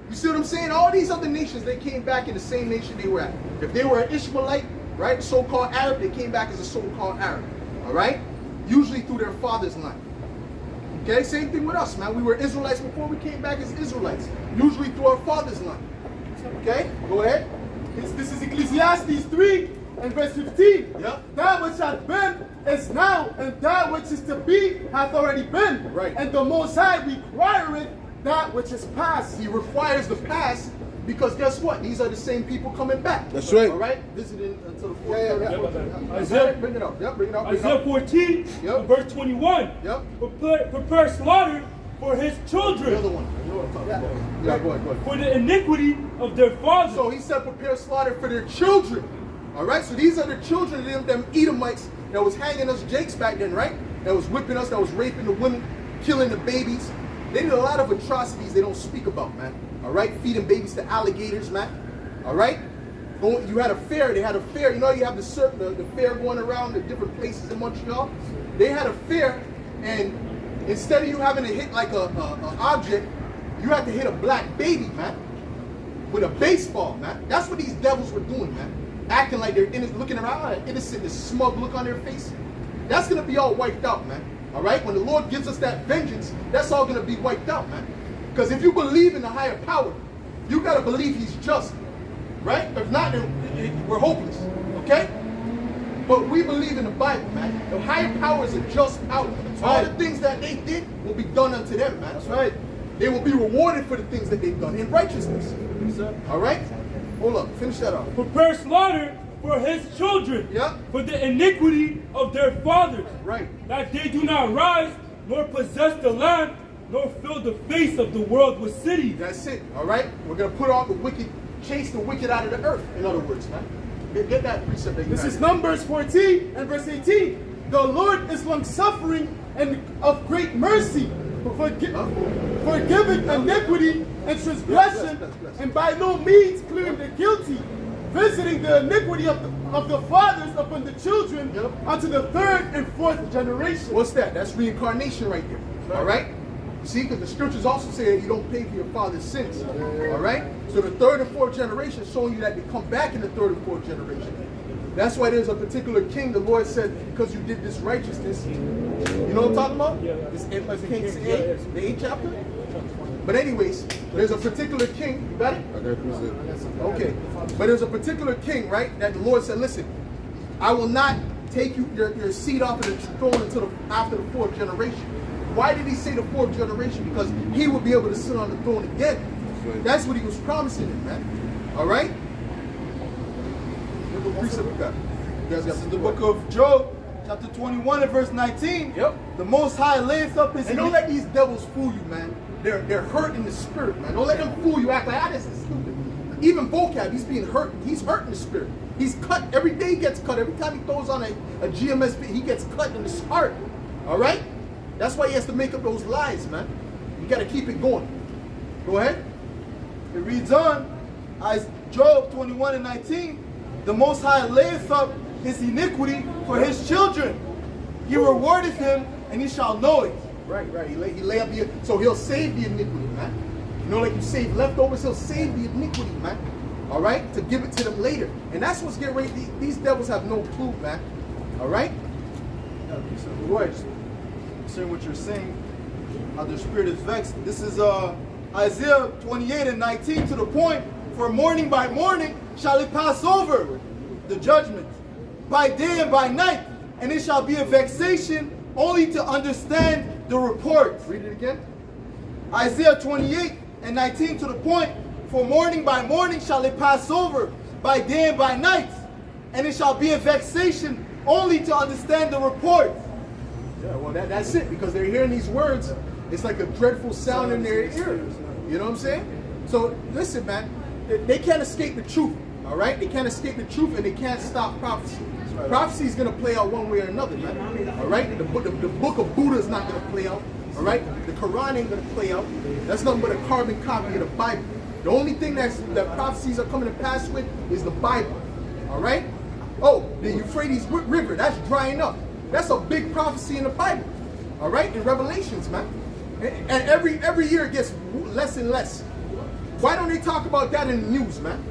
You see what I'm saying? All these other nations, they came back in the same nation they were at. If they were an Ishmaelite, right, so-called Arab, they came back as a so-called Arab. All right? Usually through their father's line. Okay? Same thing with us, man. We were Israelites before we came back as Israelites. Usually through our father's line. Okay? Go ahead. This is Ecclesiastes 3 and verse 15. Yep. That which hath been is now, and that which is to be hath already been. Right. And the Most High requireth that which is past. He requires the past because guess what? These are the same people coming back. That's right. All right? Visiting until the fourth. Isaiah, Bring it up. Yep, bring it up. Bring it Isaiah up. 14, Yep. verse 21. Yep. Prepare slaughter for his The other children, one. You know what I'm talking about. Yeah, go ahead, go ahead. for the iniquity of their fathers. So he said prepare slaughter for their children. All right? So these are the children of them Edomites that was hanging us jakes back then, right? That was whipping us, that was raping the women, killing the babies. They did a lot of atrocities they don't speak about, man. All right? Feeding babies to alligators, man. All right? You had a fair. They had a fair. You know, you have the fair going around the different places in Montreal. They had a fair, and instead of you having to hit like a object, you had to hit a black baby, man, with a baseball, man. That's what these devils were doing, man. Acting like they're innocent, looking around, innocent, this smug look on their face. That's gonna be all wiped out, man. All right? When the Lord gives us that vengeance, that's all gonna be wiped out, man. Because if you believe in the higher power, you gotta believe He's just, right? If not, then we're hopeless. Okay? But we believe in the Bible, man. The higher power is a just power. All the things that they did will be done unto them, man. That's right. They will be rewarded for the things that they've done in righteousness. All right? Hold up. Finish that off. Prepare slaughter for his children, Yeah. for the iniquity of their fathers, Right. that they do not rise, nor possess the land, nor fill the face of the world with cities. That's it. All right? We're going to put all the wicked, chase the wicked out of the earth, in other words, man. Get that precept that you This had. is Numbers 14 and verse 18. The Lord is long-suffering and of great mercy, forgiving iniquity and transgression, Yes. and by no means clearing the guilty, visiting the iniquity of the fathers upon the children Yep. unto the third and fourth generation. What's that? That's reincarnation right there. All right? You see, because the scriptures also say that you don't pay for your father's sins. All right? So the third and fourth generation is showing you that they come back in the third and fourth generation. That's why there's a particular king, the Lord said, because you did this righteousness. You know what I'm talking about? This Kings 8, the 8th chapter? But anyways, there's a particular king, you got it? Okay. But there's a particular king, right, that the Lord said, listen, I will not take your seed off of the throne until after the fourth generation. Why did he say the fourth generation? Because he would be able to sit on the throne again. That's what he was promising him, man. All right? What precept we got? You guys got This is the book of Job, chapter 21 and verse 19. Yep. The Most High layeth up his... And don't let these devils fool you, man. They're hurt in the spirit, man. Don't let them fool you. Act like, this is stupid. Even vocab, he's being hurt. He's hurt in the spirit. He's cut. Every day he gets cut. Every time he throws on a GMS, he gets cut in his heart. All right? That's why he has to make up those lies, man. You got to keep it going. Go ahead. It reads on, as Job 21 and 19, the Most High layeth up his iniquity for his children. He rewardeth him, and he shall know it. Right. He lay up the, so he'll save the iniquity, man. You know, like you save leftovers, he'll save the iniquity, man. All right? To give it to them later. And that's what's getting ready. These devils have no clue, man. All right? Go ahead. Concerning what you're saying, how the spirit is vexed. This is Isaiah 28 and 19 to the point, for morning by morning shall it pass over the judgment, by day and by night, and it shall be a vexation only to understand the report. Read it again. Isaiah 28 and 19 to the point, for morning by morning shall it pass over, by day and by night, and it shall be a vexation only to understand the report. Yeah, well, that's it, because they're hearing these words. It's like a dreadful sound in their ear. You know what I'm saying? So, listen, man. they can't escape the truth. All right, they can't escape the truth, and they can't stop prophecy. Prophecy is going to play out one way or another, man. All right, the book of Buddha is not going to play out. All right, the Quran ain't going to play out. That's nothing but a carbon copy of the Bible. The only thing that prophecies are coming to pass with is the Bible. All right. Oh, the Euphrates River, that's drying up. That's a big prophecy in the Bible. All right, in Revelations, man. And every year it gets less and less. Why don't they talk about that in the news, man?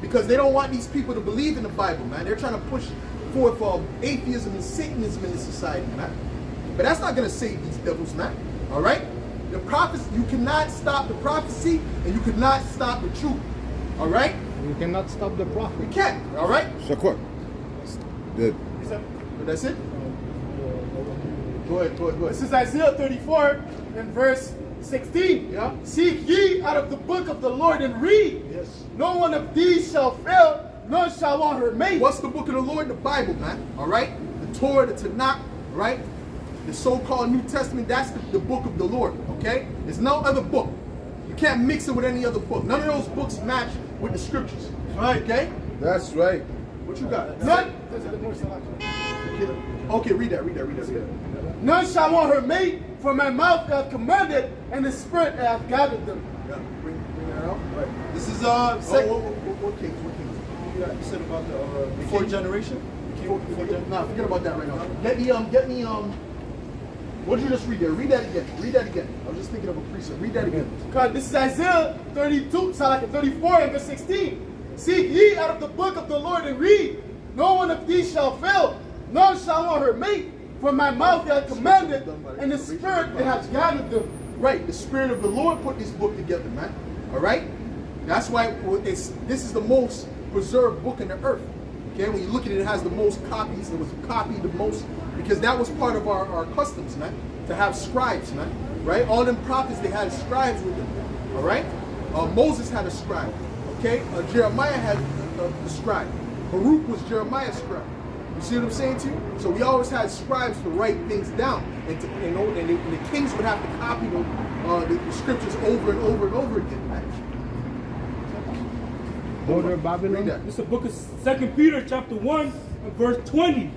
Because they don't want these people to believe in the Bible, man. They're trying to push forth atheism and Satanism in the society, man. But that's not going to save these devils, man. All right? The prophecy, you cannot stop the prophecy, and you cannot stop the truth. All right? You cannot stop the prophet. You can't. All right? C'est quoi? Good. But that's it. Go ahead. This is Isaiah 34 and verse 16. Yeah. Seek ye out of the book of the Lord and read. Yes. No one of these shall fail, none shall want her mate. What's the book of the Lord? The Bible, man. All right? The Torah, the Tanakh, right? The so-called New Testament, that's the book of the Lord, okay? There's no other book. You can't mix it with any other book. None of those books match with the scriptures. Right, okay? That's right. What you got? None, Okay, read that. none shall want her mate, for my mouth hath commanded, and the spirit hath gathered them. Yeah, bring that out. Right. This is What kings? you said about the fourth generation. Nah, forget about that right now. Get me, what did you just read there? Read that again. I was just thinking of a precept. Read that again. God, this is Isaiah 32, 34 and verse 16. Seek ye out of the book of the Lord and read. No one of these shall fail, none shall want her mate, for my mouth hath commanded, and the spirit hath gathered them. Right, the Spirit of the Lord put this book together, man. All right? That's why this is the most preserved book in the earth. Okay, when you look at it, it has the most copies. It was copied the most because that was part of our customs, man. To have scribes, man. Right? All them prophets, they had scribes with them. All right? Moses had a scribe. Okay? Jeremiah had a scribe. Baruch was Jeremiah's scribe. You see what I'm saying to you? So we always had scribes to write things down, and the kings would have to copy the scriptures over and over and over again. Right? Border Babylon. Read that. This is the book of 2 Peter chapter 1 and verse 20.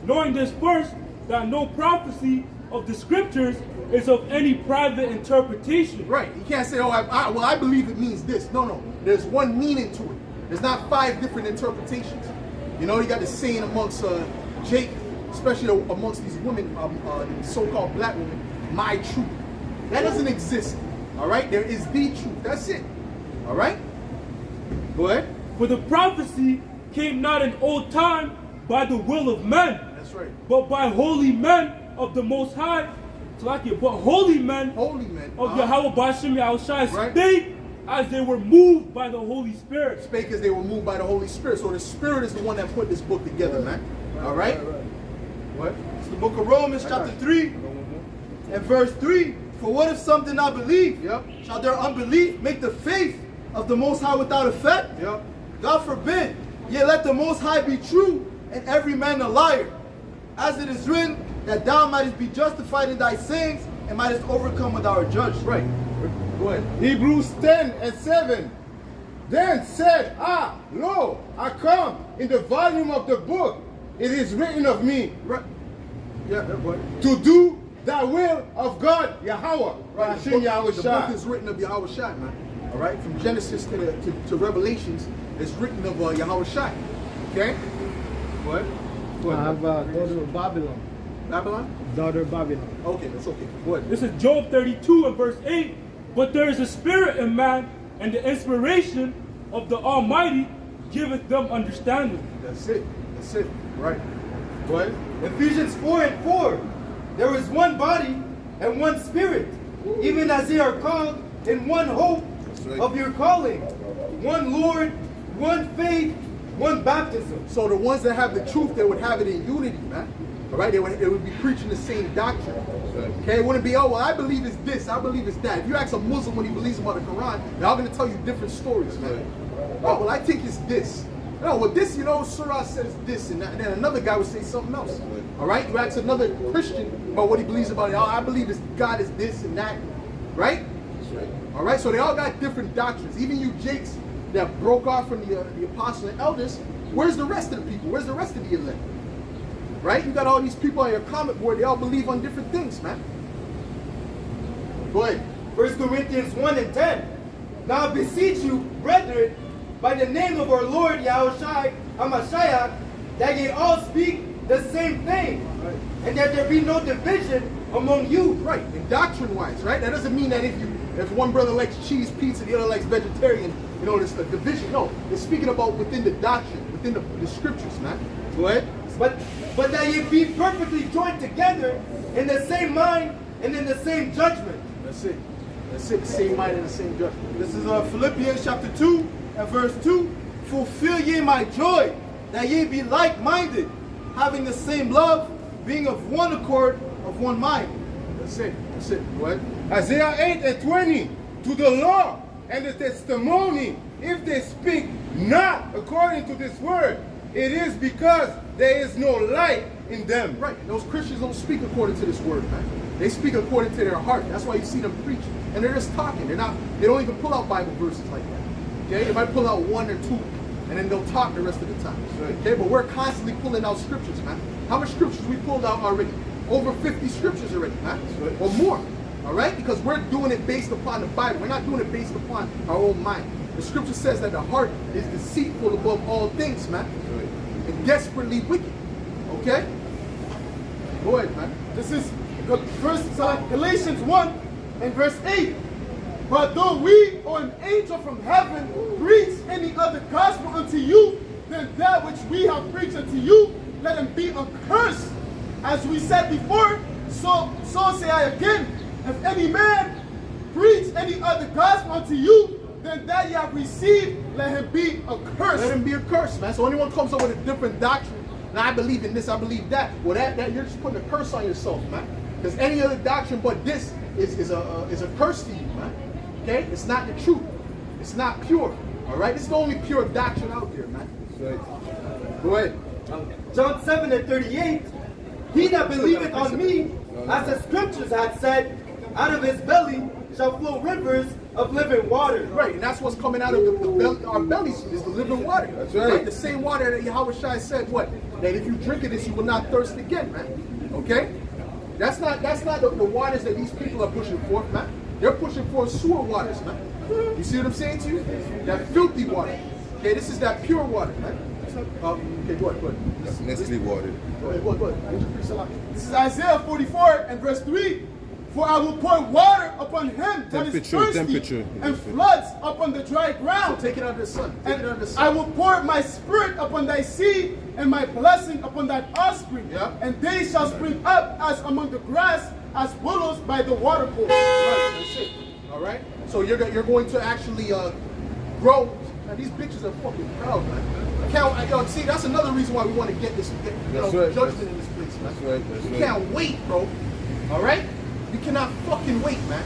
Knowing this first, that no prophecy of the scriptures is of any private interpretation. Right. You can't say, oh, I believe it means this. No. There's one meaning to it. There's not 5 different interpretations. You know, you got this saying amongst Jake, especially amongst these women, so-called black women, my truth. That doesn't exist. All right? There is the truth. That's it. All right? Go ahead. For the prophecy came not in old time by the will of men, That's right. but by holy men of the Most High. But holy men of Yahweh Bashim Yahushai Right. spake as they were moved by the Holy Spirit. Spake as they were moved by the Holy Spirit. So the Spirit is the one that put this book together, man. All right? What? It's the book of Romans, chapter 3, and verse 3. For what if some did not believe? Yep. Shall their unbelief make the faith of the Most High without effect? Yep. God forbid. Yet let the Most High be true, and every man a liar. As it is written, that thou mightest be justified in thy sayings, and mightest overcome with our judge. Right. Go ahead. Hebrews 10 and 7. Then said, lo, I come in the volume of the book. It is written of me Right. Yeah, what? to do the will of God, Yahweh. Right. Hashem The book Yahushua. is written of Yahweh Shai, man. All right. From Genesis to Revelations, it's written of Yahweh Shai. Okay. What? I have daughter of Babylon. Babylon. Daughter Babylon. Okay, that's okay. Go ahead. This is Job 32 and verse 8. But there is a spirit in man, and the inspiration of the Almighty giveth them understanding. That's it. That's it. Right. Go ahead. Ephesians 4 and 4. There is one body and one spirit, even as ye are called in one hope right. of your calling. One Lord, one faith, one baptism. So the ones that have the truth, they would have it in unity, man. All right, they would be preaching the same doctrine. Okay, it wouldn't be, oh, well, I believe it's this, I believe it's that. If you ask a Muslim what he believes about the Quran, they're all going to tell you different stories, man. Oh, well, I think it's this. No, well, this, you know, Surah says this, and then another guy would say something else. All right, you ask another Christian about what he believes about it. Oh, I believe God is this and that, right? All right, so they all got different doctrines. Even you Jakes, that broke off from the apostles and elders, where's the rest of the people? Where's the rest of the elect? Right? You got all these people on your comment board, they all believe on different things, man. Go ahead. 1 Corinthians 1 and 10. Now I beseech you, brethren, by the name of our Lord Yahushua HaMashiach, that ye all speak the same thing, and that there be no division among you. Right, and doctrine-wise, right? That doesn't mean that if one brother likes cheese pizza, the other likes vegetarian, you know, there's a division. No, it's speaking about within the doctrine, within the scriptures, man. Go ahead. But that ye be perfectly joined together in the same mind and in the same judgment. That's it. That's it, the same mind and the same judgment. This is Philippians chapter 2 and verse 2. Fulfill ye my joy, that ye be like-minded, having the same love, being of one accord, of one mind. That's it. That's it. Go ahead. Isaiah 8 and 20. To the law and the testimony, if they speak not according to this word, it is because there is no light in them. Right. Those Christians don't speak according to this word, man. They speak according to their heart. That's why you see them preach. And they're just talking. They don't even pull out Bible verses like that. Okay? They might pull out one or two, and then they'll talk the rest of the time. Okay? But we're constantly pulling out scriptures, man. How much scriptures we pulled out already? Over 50 scriptures already, man. Or more. All right? Because we're doing it based upon the Bible. We're not doing it based upon our own mind. The scripture says that the heart is deceitful above all things, man. And desperately wicked. Okay? Go ahead, man. This is Galatians 1 and verse 8. But though we or an angel from heaven preach any other gospel unto you than that which we have preached unto you, let him be accursed. As we said before, so say I again, if any man preach any other gospel unto you than that ye have received, let him be accursed. Let him be accursed, man. So anyone comes up with a different doctrine, now I believe in this, I believe that. Well, that you're just putting a curse on yourself, man. Because any other doctrine but this is a curse to you, man. Okay? It's not the truth. It's not pure. All right? This is the only pure doctrine out there, man. Go ahead. John 7 and 38. He that believeth on me, as the scriptures had said, out of his belly shall flow rivers of living water. Right, and that's what's coming out of the belly, our bellies is the living water. That's right. The same water that Yahushua said, what? That if you drink of this, you will not thirst again, man. Okay? That's not the waters that these people are pushing forth, man. They're pushing forth sewer waters, man. You see what I'm saying to you? That filthy water. Okay, this is that pure water, man. Okay, go ahead. That's Nestle water. Go ahead. This is Isaiah 44 and verse 3. For I will pour water upon him that is thirsty, and floods upon the dry ground. So take it under the sun. Take it under the sun. I will pour my spirit upon thy seed, and my blessing upon thy offspring. Yeah. And they shall spring up as among the grass, as willows by the watercourse. Right, that's it. All right. So you're going to actually grow. Now these bitches are fucking proud, man. See, that's another reason why we want to get this judgment in this place, man. That's right. You can't wait, bro. All right. You cannot fucking wait, man.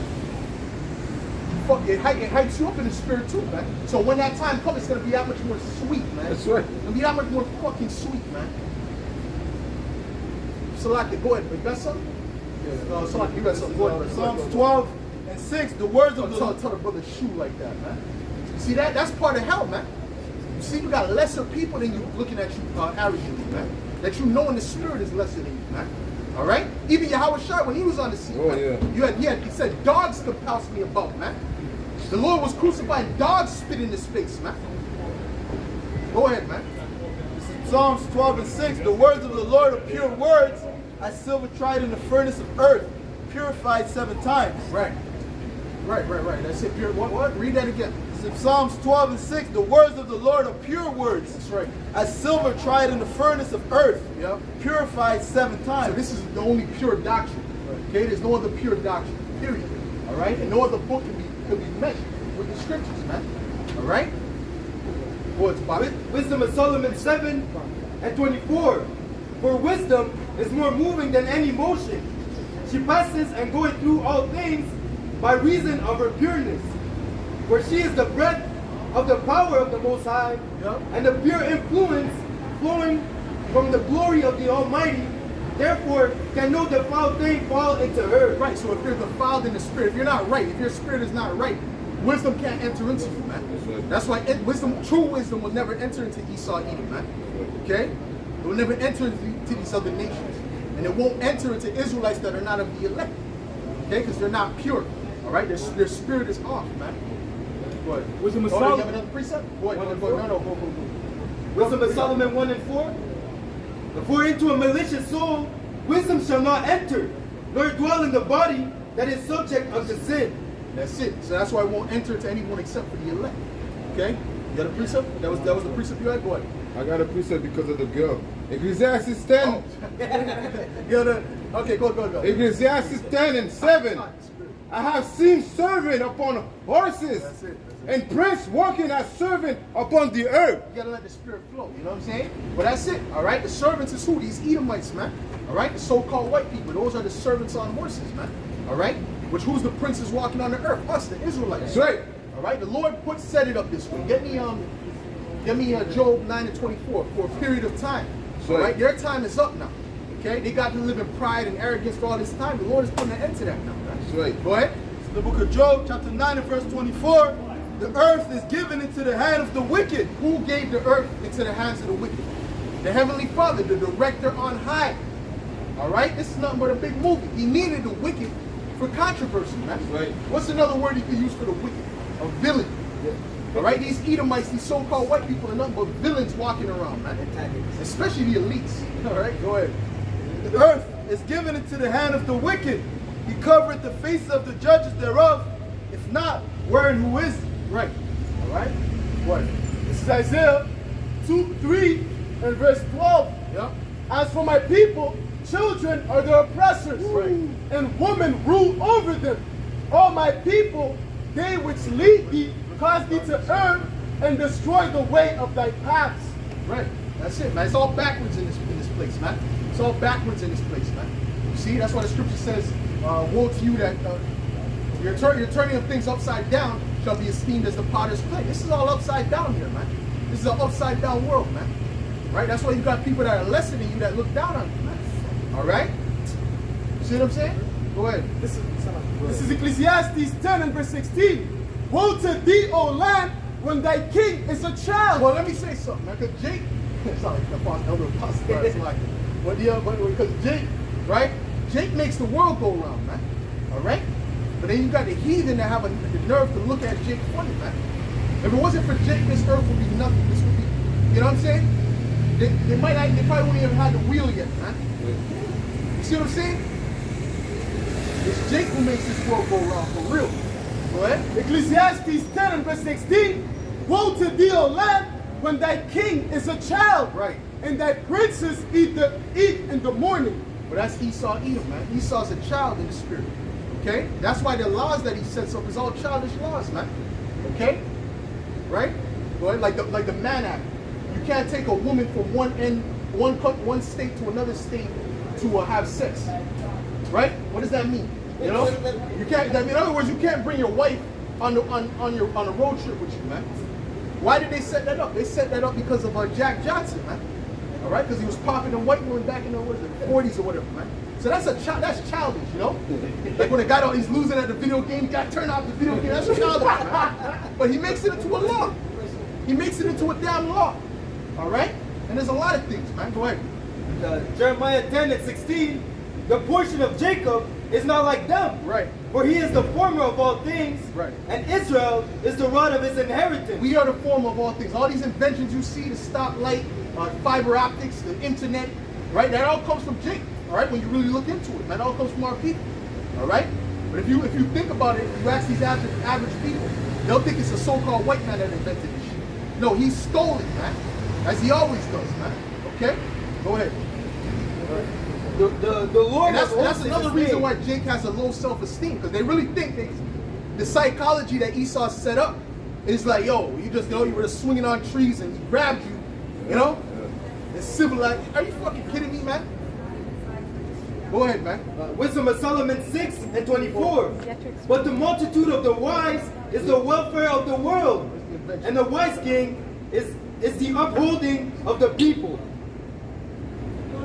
It hypes you up in the spirit too, man. So when that time comes, it's gonna be that much more sweet, man. That's right. It's gonna be that much more fucking sweet, man. Salaki, go ahead. You got something? Salaki, you got something. Go ahead. Psalms 12 and 6, the words of the Tell the brother shoe like that, man. See that's part of hell, man. You see, you got lesser people than you looking at you arrogantly, man. That you know in the spirit is lesser than you, man. All right? Even Yahushua, when he was on the scene, he said, dogs could pass me about, man. The Lord was crucified, dogs spit in his face, man. Go ahead, man. Psalms 12 and 6, the words of the Lord are pure words, as silver tried in the furnace of earth, purified 7 times. Right. That's it. Pure what? Read that again. Psalms 12 and 6, the words of the Lord are pure words. That's right. As silver tried in the furnace of earth, Yep. purified 7 times. So this is the only pure doctrine. Okay, there's no other pure doctrine. Period. All right, and no other book could be meshed with the scriptures, man. All right. What's Bobby? Wisdom of Solomon 7 and 24. For wisdom is more moving than any motion. She passes and goeth through all things by reason of her pureness. For she is the breath of the power of the Most High, and the pure influence flowing from the glory of the Almighty. Therefore, can no defiled thing fall into her. Right, so if you're defiled in the spirit, if you're not right, if your spirit is not right, wisdom can't enter into you, man. That's why true wisdom will never enter into Esau, Edom, man. Okay? It will never enter into these other nations. And it won't enter into Israelites that are not of the elect. Okay? Because they're not pure. All right? Their spirit is off, man. Go ahead. Wisdom of Oh, you Solomon. have another precept? Go ahead. Go. Wisdom of Solomon 1 and 4. For into a malicious soul wisdom shall not enter, nor dwell in the body that is subject unto sin. That's it. So that's why it won't enter to anyone except for the elect. Okay? You got a precept? That was the precept you had? Go ahead. I got a precept because of the girl. Ecclesiastes 10. Okay, go. Ecclesiastes 10 and 7. I have seen servant upon horses That's it. and prince walking as servant upon the earth. You gotta let the spirit flow, you know what I'm saying? But that's it, all right? The servants is who? These Edomites, man. All right? The so-called white people. Those are the servants on horses, man. All right? Which who's the princes walking on the earth? Us, the Israelites. That's right. All right? The Lord set it up this way. Get me Job 9 and 24 for a period of time. That's All right. right? Their time is up now. Okay? They got to live in pride and arrogance for all this time. The Lord is putting an end to that now. Right? That's right. Go ahead. The book of Job, chapter 9 and verse 24. The earth is given into the hand of the wicked. Who gave the earth into the hands of the wicked? The Heavenly Father, the director on high. All right? This is nothing but a big movie. He needed the wicked for controversy, man. Right. What's another word you could use for the wicked? A villain. All right? These Edomites, these so-called white people are nothing but villains walking around, man. Especially the elites. All right? Go ahead. The earth is given into the hand of the wicked. He covereth the faces of the judges thereof. If not, where and who is he? Right. All right? What? This is Isaiah 2:3 and verse 12. Yeah. As for my people, children are their oppressors, Right. and women rule over them. All my people, they which lead thee, cause thee to err, and destroy the way of thy paths. Right. That's it, man. It's all backwards in this place, man. It's all backwards in this place, man. You see, that's why the scripture says, woe to you that your turning of things upside down shall be esteemed as the potter's clay. This is all upside down here, man. This is an upside down world, man. Right? That's why you got people that are lesser than you that look down on you, man. All right? See what I'm saying? Go ahead. This is Ecclesiastes 10 and verse 16. Woe to thee, O land, when thy king is a child. Well, let me say something, man. Because Jake, sorry, elder apostle, it's like, because Jake, right? Jake makes the world go round, man. All right? But then you got the heathen that have the nerve to look at Jake funny, man. If it wasn't for Jake, this earth would be nothing. This would be, you know what I'm saying? They probably wouldn't even have the wheel yet, man. You see what I'm saying? It's Jake who makes this world go round for real. Go ahead. Ecclesiastes 10 and verse 16. Woe to thee, O land, when thy king is a child, Right. and thy princes eat in the morning. But that's Esau Edom, man. Esau's a child in the spirit. Okay? That's why the laws that he sets up is all childish laws, man. Okay? Right? Go ahead. Like the Mann Act. You can't take a woman from one state to another state to have sex. Right? What does that mean? You know? You can't. In other words, you can't bring your wife on a road trip with you, man. Why did they set that up? They set that up because of Jack Johnson, man. All right, because he was popping a white woman back in the 40s or whatever, man. So that's childish, you know. Like when a guy he's losing at the video game, he got turned off the video game. That's childish, man. But he makes it into a law. He makes it into a damn law. All right, and there's a lot of things, man. Go ahead. Jeremiah 10 and 16, the portion of Jacob is not like them. Right. For he is the former of all things, Right. and Israel is the rod of his inheritance. We are the form of all things. All these inventions you see, the stoplight, fiber optics, the internet, right? That all comes from Jake. All right, when you really look into it, that all comes from our people. All right, but if you think about it, you ask these average people, they'll think it's a so-called white man that invented this shit. No, he stole it, man, as he always does, man. Okay, go ahead. The Lord And that's has another reason why Jake has a low self-esteem, because they really think the psychology that Esau set up is like, yo, you were just swinging on trees and he grabbed you, you know? It's civilized. Are you fucking kidding me, man? Go ahead, man. Wisdom of Solomon 6 and 24. But the multitude of the wise is the welfare of the world, and the wise king is the upholding of the people.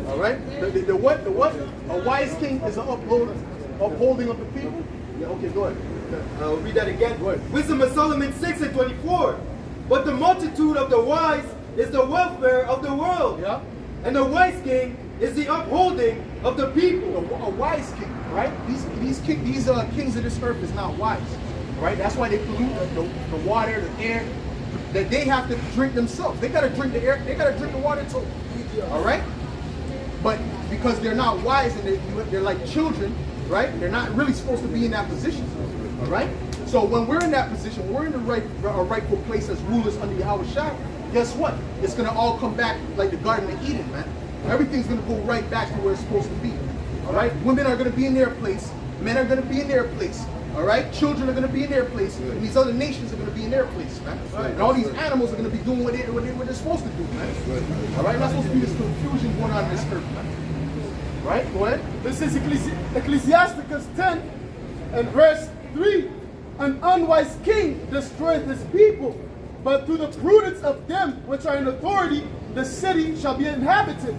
All right? The what? A wise king is an upholding of the people. Yeah, okay, go ahead. I'll read that again. Go ahead. Wisdom of Solomon 6:24. But the multitude of the wise is the welfare of the world. Yeah. And the wise king is the upholding of the people. A wise king, right? These kings of this earth is not wise, right? That's why they pollute the water, the air, that they have to drink themselves. They gotta drink the air, they gotta drink the water too. All right? But because they're not wise and they're like children, right? They're not really supposed to be in that position. All right? So when we're in that position, we're in the rightful place as rulers under Yahweh Shai, guess what? It's gonna all come back like the Garden of Eden, man. Everything's gonna go right back to where it's supposed to be. All right? Women are gonna be in their place. Men are gonna be in their place. All right? Children are gonna be in their place. And these other nations are gonna be in their place, man. And all these animals are gonna be doing what they're supposed to do, man. All right? Not supposed to be this confusion going on in this earth, man. Right? Go ahead. This is Ecclesiasticus 10 and verse 3. An unwise king destroyeth his people, but through the prudence of them which are in authority, the city shall be inhabited.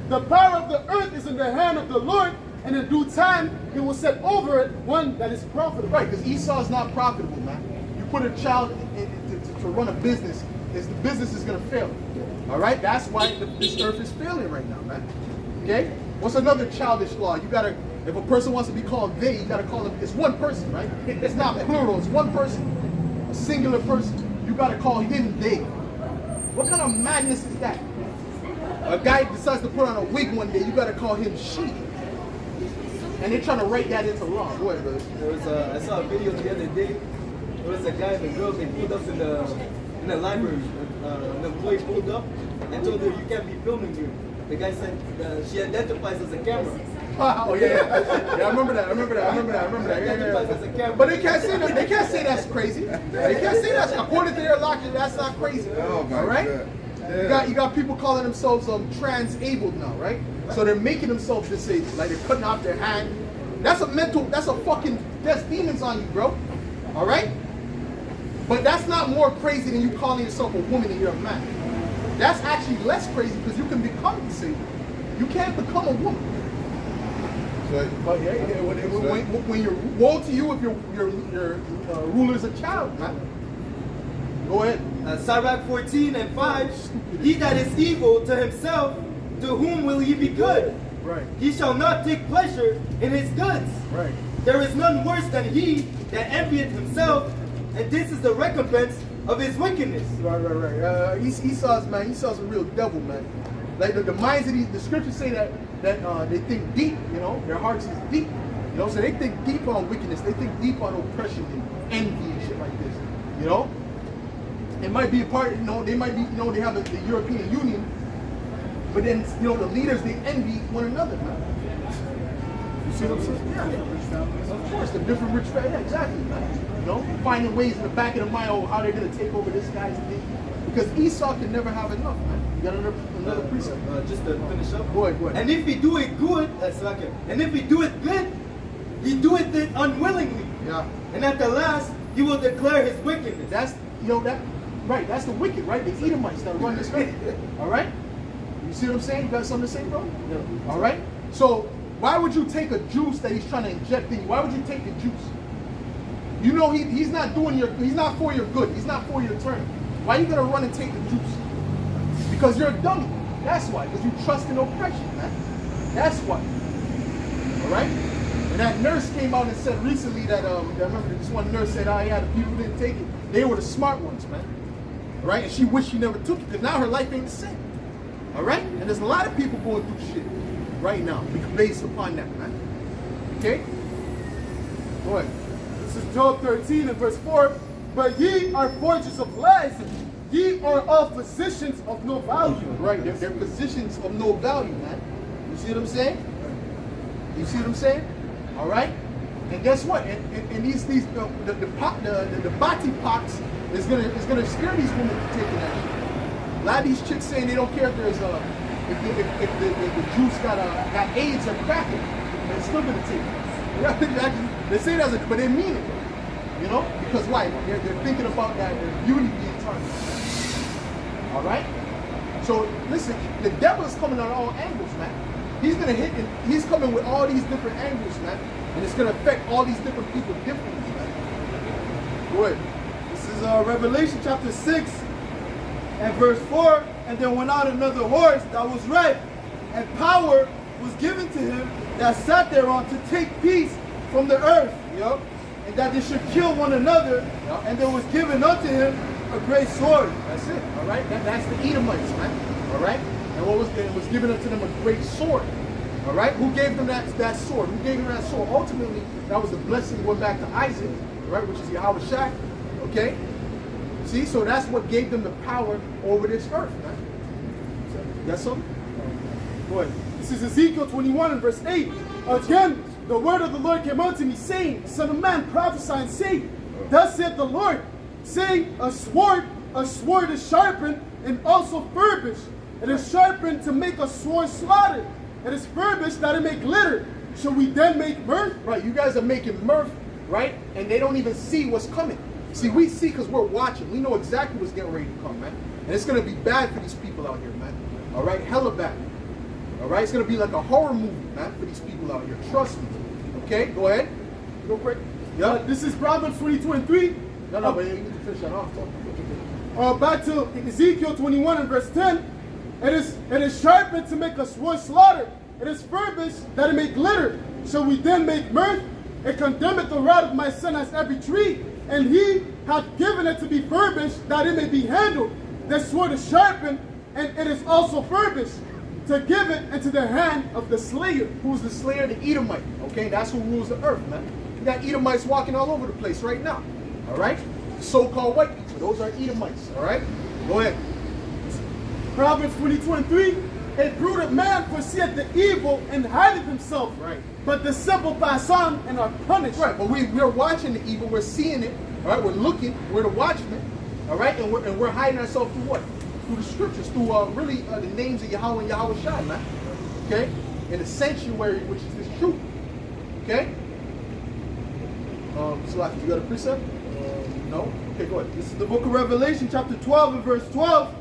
The power of the earth is in the hand of the Lord, and in due time he will set over it one that is profitable. Right, because Esau is not profitable, man. You put a child to run a business, the business is going to fail. All right? That's why this earth is failing right now, man. Okay? What's another childish law? You got to, if a person wants to be called they, you got to call them, it's one person, right? It's not plural, it's one person, a singular person. You got to call him they. What kind of madness is that? A guy decides to put on a wig one day, you got to call him she. And they're trying to write that into law. Go ahead, brother. I saw a video the other day. There was a guy and a girl getting pulled up in the library. The employee pulled up and told her, "You can't be filming here." The guy said she identifies as a camera. Oh yeah. I remember that. Yeah. But they can't say that. They can't say that's crazy. They can't say that's according to their logic. That's not crazy. Oh my all right. God. Yeah. You got people calling themselves trans-abled now, right? So they're making themselves disabled, like they're cutting off their hand. That's demons on you, bro. All right. But that's not more crazy than you calling yourself a woman and you're a man. That's actually less crazy because you can become disabled. You can't become a woman. But when you're woe to you if your ruler's a child, man. Go ahead. Sirach 14 and 5. He that is evil to himself, to whom will he be good? Right. He shall not take pleasure in his goods. Right. There is none worse than he that envieth himself, and this is the recompense of his wickedness. Right. Esau's a real devil, man. Like the minds of the scriptures say that they think deep, you know, their hearts is deep. You know, so they think deep on wickedness, they think deep on oppression and envy and shit like this. You know? It might be a part, you know, they might be, you know, they have the European Union, but then, you know, the leaders, they envy one another, man. You see what I'm saying? Yeah. Of course, the different rich families, yeah, exactly, man. You know, finding ways in the back of the mind how they're going to take over this guy's thing. Because Esau can never have enough, man. You got another precept. Just to finish up. Go ahead. And if he do it good, and if he do it good, he doeth it unwillingly. Yeah. And at the last, he will declare his wickedness. That's, you know, right, that's the wicked, right? The Edomites that run this earth. All right? You see what I'm saying? You got something to say, bro? Yeah. All right? So, why would you take a juice that he's trying to inject in you? Why would you take the juice? You know he's not for your good. He's not for your turn. Why are you gonna run and take the juice? Because you're a dummy. That's why. Because you trust in oppression, man. That's why. All right? And that nurse came out and said recently that I remember this one nurse said, "Oh yeah, the people who didn't take it, they were the smart ones, man." Right? And she wished she never took it because now her life ain't the same. All right? And there's a lot of people going through shit right now based upon that, man. Okay? Go ahead. This is Job 13 and verse 4. But ye are forgers of lies. Ye are all physicians of no value. Right, they're physicians of no value, man. You see what I'm saying? You see what I'm saying? All right? And guess what? And the bati pox is gonna scare these women from taking that shit. A lot of these chicks saying they don't care if there's if the juice got AIDS or cracking, they're still gonna take it. They say that, but they mean it. You know? Because why? They're thinking about that their beauty being tarnished. All right? So listen, the devil is coming on all angles, man. He's gonna hit, and he's coming with all these different angles, man. And it's gonna affect all these different people differently, man. Go ahead. This is Revelation chapter 6 and verse 4. And there went out another horse that was red, and power was given to him that sat thereon to take peace from the earth. Yep. And that they should kill one another. Yep. And there was given unto him a great sword. That's it. All right. That's the Edomites, man. All right. And what was it was given unto them a great sword. All right. Who gave them that sword? Who gave them that sword? Ultimately, that was the blessing going back to Isaac, right? Which is Yahweh Shai. Okay. See, so that's what gave them the power over this earth, man. So, you got something? Go ahead. This is Ezekiel 21 and verse 8. Again, the word of the Lord came unto me, saying, Son of man, prophesy and say, Thus saith the Lord, saying, a sword is sharpened and also furbished. It is sharpened to make a sword slaughter. It is furbished that it may glitter. Shall we then make mirth? Right, you guys are making mirth, right? And they don't even see what's coming. See, we see because we're watching. We know exactly what's getting ready to come, man. And it's going to be bad for these people out here, man. All right, hella bad. All right, it's going to be like a horror movie, man, for these people out here. Trust me. Okay, go ahead. Go quick. Yeah. This is Proverbs 22 and 3. No, but you need to finish that off. Back to Ezekiel 21 and verse 10. It is sharpened to make a sword slaughter. It is furbished that it may glitter. Shall we then make mirth? It condemneth the rod of my son as every tree, and he hath given it to be furbished that it may be handled. This sword is sharpened, and it is also furbished, to give it into the hand of the slayer. Who's the slayer? The Edomite. Okay, that's who rules the earth, man. You got Edomites walking all over the place right now. All right? So-called white people. Those are Edomites. All right? Go ahead. Proverbs 22 and 3. A prudent man foreseeth the evil and hideth himself. Right. But the simple pass on and are punished. Right, but we're watching the evil. We're seeing it. All right? We're looking. We're the watchmen. All right? And we're hiding ourselves through what? Through the scriptures. Through the names of Yahweh and Yahweh Shai, man. Okay? In the sanctuary, which is this truth. Okay? Salaki, you got a precept? No? Okay, go ahead. This is the book of Revelation, chapter 12 and verse 12.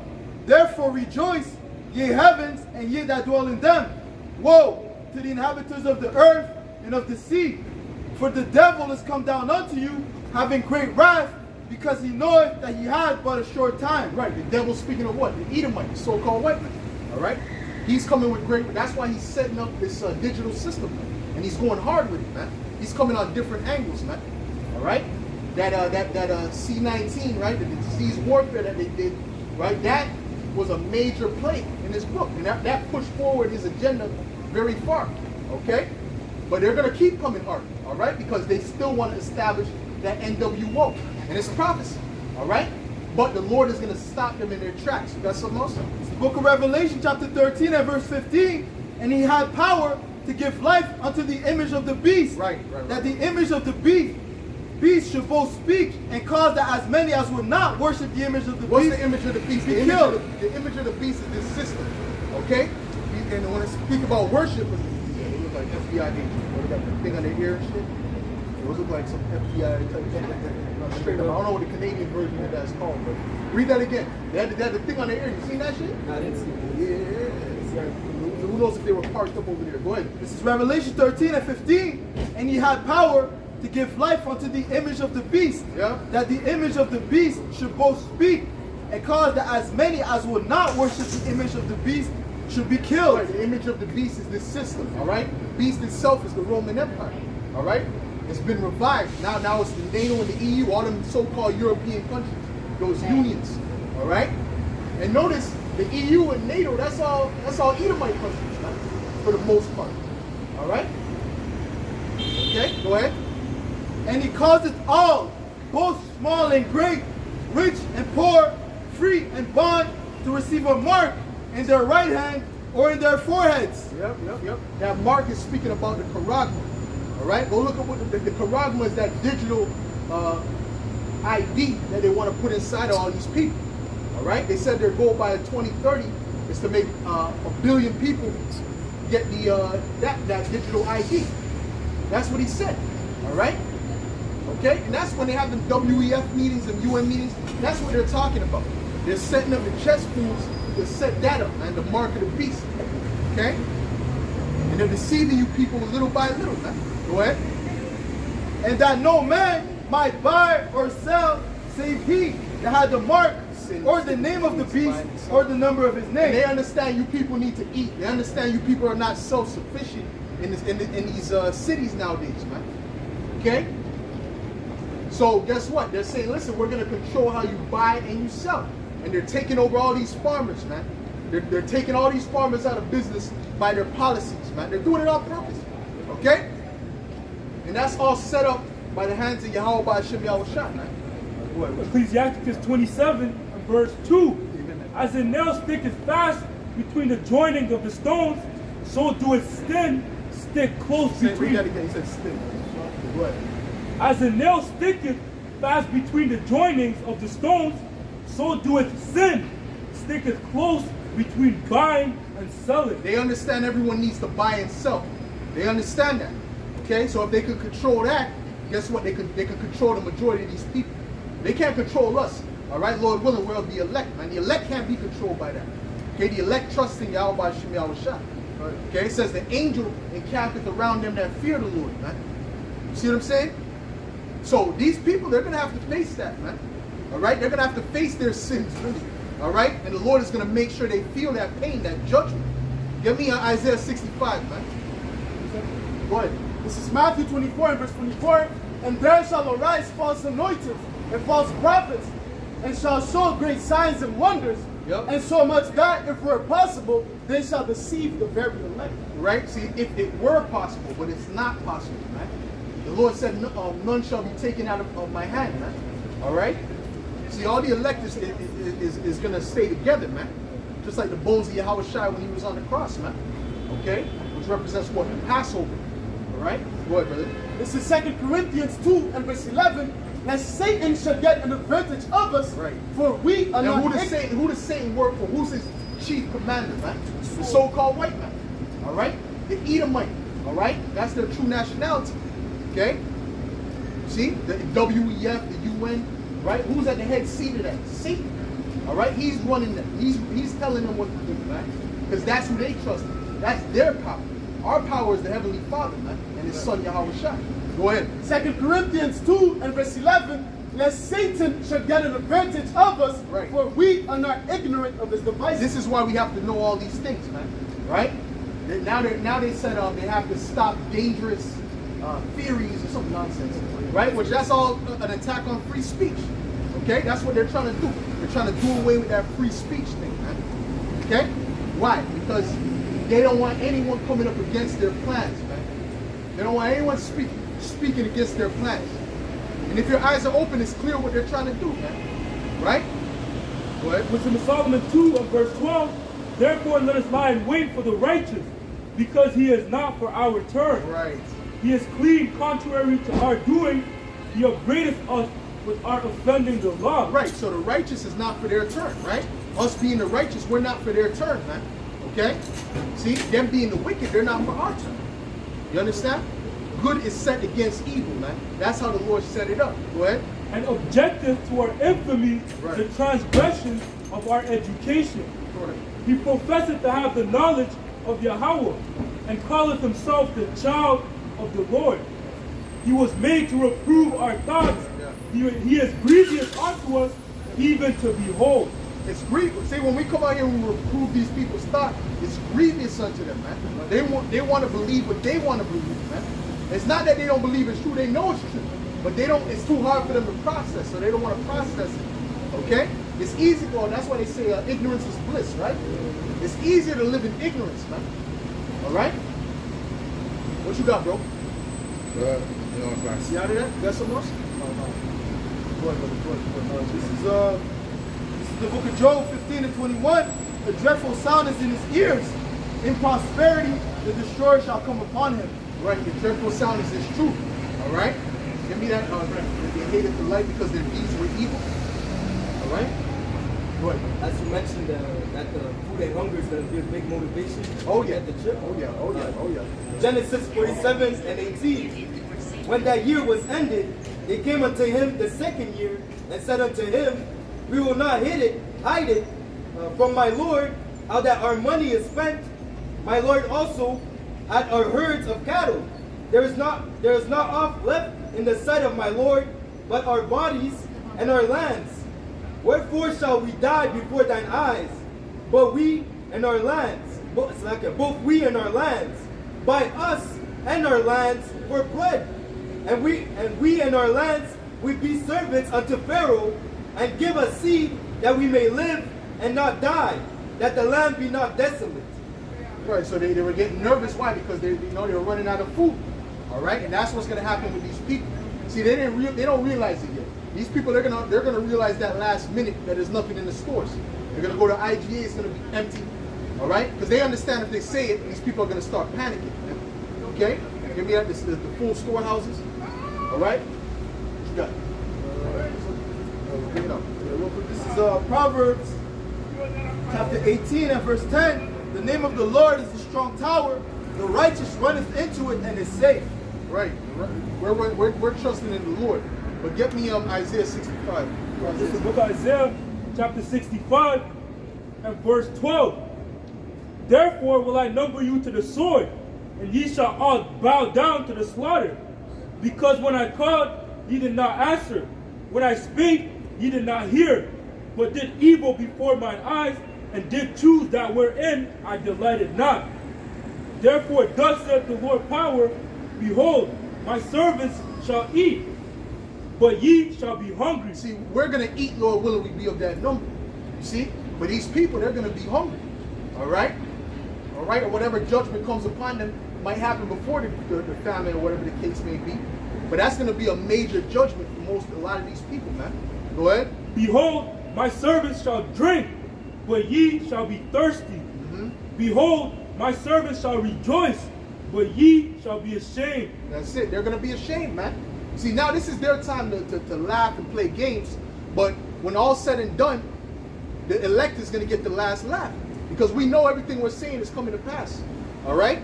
Therefore rejoice, ye heavens, and ye that dwell in them. Woe to the inhabitants of the earth and of the sea. For the devil is come down unto you, having great wrath, because he knoweth that he had but a short time. Right, the devil speaking of what? The Edomite, the so-called white man. All right? He's coming with great, that's why he's setting up this digital system, man. And he's going hard with it, man. He's coming on different angles, man. All right? That C-19, right? The disease warfare that they did, right? That was a major play in this book. And that pushed forward his agenda very far. Okay? But they're going to keep coming hard. All right? Because they still want to establish that NWO. And it's prophecy. All right? But the Lord is going to stop them in their tracks. You got something else? It's the book of Revelation, chapter 13 and verse 15. And he had power to give life unto the image of the beast. Right. That the image of the beast should both speak and cause that as many as would not worship the image of the What's beast. the image of the beast? Be The image killed. the image of the beast is this system. Okay? And when I speak about worship, it looks like FBI agents. They got the thing on their ear and shit. Those look like some FBI type thing. Straight up. I don't know what the Canadian version of that's called, but read that again. They had the thing on their ear. You seen that shit? I didn't see it. Yeah. Who knows if they were parked up over there? Go ahead. This is Revelation 13 and 15. And he had power to give life unto the image of the beast. Yeah. That the image of the beast should both speak and cause that as many as would not worship the image of the beast should be killed. Right, the image of the beast is this system, all right? The beast itself is the Roman Empire, all right? It's been revived. Now it's the NATO and the EU, all them so-called European countries, those unions, all right? And notice the EU and NATO, that's all Edomite countries, man, for the most part, all right? Okay, go ahead. And he causeth all, both small and great, rich and poor, free and bond, to receive a mark in their right hand or in their foreheads. Yep. That mark is speaking about the charagma. All right, go look at what the charagma is. That digital ID that they want to put inside of all these people. All right, they said their goal by 2030 is to make 1 billion people get the that digital ID. That's what he said. All right. Okay, and that's when they have the WEF meetings and UN meetings. That's what they're talking about. They're setting up the chess moves to set that up, man, the mark of the beast. Okay? And they're deceiving you people little by little, man. Go ahead. And that no man might buy or sell save he that had the mark or the name of the beast or the number of his And they name. understand you people need to eat. They understand you people are not self-sufficient in these cities nowadays, man. Okay? So guess what? They're saying, listen, we're going to control how you buy and you sell. And they're taking over all these farmers, man. They're taking all these farmers out of business by their policies, man. They're doing it on purpose. Okay? And that's all set up by the hands of Yahweh by Hashem Yahushua, man. Go ahead. Ecclesiasticus 27 and verse 2. As a nail sticketh fast between the joining of the stones, so doeth sin stick close Say it between. again. He said stick. Go ahead. As a nail sticketh fast between the joinings of the stones, so doeth sin sticketh close between buying and selling. They understand everyone needs to buy and sell. They understand that. Okay, so if they could control that, guess what? They could control the majority of these people. They can't control us. All right, Lord willing, we're the elect, man. The elect can't be controlled by that. Okay, the elect trust in Yahweh by Shem Yahushua. Okay, it says the angel encampeth around them that fear the Lord, man. You see what I'm saying? So these people, they're gonna have to face that, man. All right, they're gonna have to face their sins, really. All right, and the Lord is gonna make sure they feel that pain, that judgment. Give me Isaiah 65, man. Go ahead. This is Matthew 24 and verse 24. And there shall arise false anointings and false prophets, and shall show great signs and wonders, Yep. and so much that, if it were possible, they shall deceive the very elect. Right? See, if it were possible, but it's not possible, man. The Lord said, none shall be taken out of my hand, man. All right? See, all the elect is going to stay together, man. Just like the bones of Yahweh Shai when he was on the cross, man. Okay? Which represents what? The Passover. All right? Go ahead, brother. This is 2 Corinthians 2 and verse 11. Lest Satan should get an advantage of us, Right. for we are Now, not who does Satan work for? Who's his chief commander, man? The so-called white man. All right? The Edomite. All right? That's their true nationality. Okay? See? The WEF, the UN, right? Who's at the head seat of that? Satan. All right? He's running them. He's telling them what to do, man. Because that's who they trust. That's their power. Our power is the Heavenly Father, man, and His Son Yahweh Shai. Go ahead. 2 Corinthians 2 and verse 11. Lest Satan should get an advantage of us, Right. for we are not ignorant of his devices. This is why we have to know all these things, man. Right? Now they said they have to stop dangerous theories or some nonsense, right? Which that's all an attack on free speech. Okay, that's what they're trying to do. They're trying to do away with that free speech thing, man. Okay? Why? Because they don't want anyone coming up against their plans, man. They don't want anyone speaking against their plans. And if your eyes are open, it's clear what they're trying to do, man. Right? Go ahead. Which in Solomon 2 and verse 12, therefore let us lie in wait for the righteous, because he is not for our turn. Right. He is clean contrary to our doing. He upbraideth us with our offending the law. Right, so the righteous is not for their turn, right? Us being the righteous, we're not for their turn, man. Okay? See, them being the wicked, they're not for our turn. You understand? Good is set against evil, man. That's how the Lord set it up. Go ahead. And objective to our infamy, Right. the transgression of our education. Go ahead. He professeth to have the knowledge of Yahweh, and calleth himself the child of the Lord. He was made to reprove our thoughts. He is grievous unto us, even to behold. It's grievous. See, when we come out here and we reprove these people's thought, it's grievous unto them, man. They want to believe what they want to believe, man. It's not that they don't believe it's true, they know it's true. But they don't, it's too hard for them to process, so they don't want to process it. Okay? It's easy, well, that's why they say ignorance is bliss, right? It's easier to live in ignorance, man. Alright? What you got, bro? See out of that? You got something else? Go ahead, brother. Go ahead. This is the book of Job 15 and 21. A dreadful sound is in his ears. In prosperity, the destroyer shall come upon him. Right, the dreadful sound is his truth. Alright? Give me that. They hated the light because their deeds were evil. Alright? Go ahead. As you mentioned, that the food and hunger is going to be a big motivation. Oh yeah. At the trip. Oh yeah. Oh yeah. Oh yeah. Genesis 47 and 18. When that year was ended, they came unto him the second year and said unto him, we will not hide it from my Lord how that our money is spent, my Lord also at our herds of cattle. There is not aught left in the sight of my Lord, but our bodies and our lands. Wherefore shall we die before thine eyes? Both we and our lands, both we and our lands, by us and our lands for bread. And we and our lands we be servants unto Pharaoh, and give us seed that we may live and not die, that the land be not desolate. Right, so they were getting nervous. Why? Because they were running out of food. All right, and that's what's going to happen with these people. See, they don't realize it yet. These people, they're gonna realize that last minute that there's nothing in the stores. They're gonna go to IGA, it's gonna be empty. All right, because they understand if they say it, these people are gonna start panicking. Okay, give me that. This is the full storehouses. All right, what you got? Bring it up. This is Proverbs chapter 18 and verse 10. The name of the Lord is a strong tower. The righteous runneth into it and is safe. Right. We're trusting in the Lord. But get me Isaiah 65. This is the book of Isaiah, chapter 65, and verse 12. Therefore will I number you to the sword, and ye shall all bow down to the slaughter. Because when I called, ye did not answer. When I spake, ye did not hear, but did evil before mine eyes, and did choose that wherein I delighted not. Therefore thus saith the Lord power, behold, my servants shall eat, but ye shall be hungry. See, we're going to eat, Lord willing, we be of that number. You see? But these people, they're going to be hungry. All right? All right? Or whatever judgment comes upon them might happen before the famine or whatever the case may be. But that's going to be a major judgment for a lot of these people, man. Go ahead. Behold, my servants shall drink, but ye shall be thirsty. Behold, my servants shall rejoice, but ye shall be ashamed. That's it. They're going to be ashamed, man. See, now this is their time to laugh and play games. But when all's said and done, the elect is going to get the last laugh. Because we know everything we're saying is coming to pass. All right?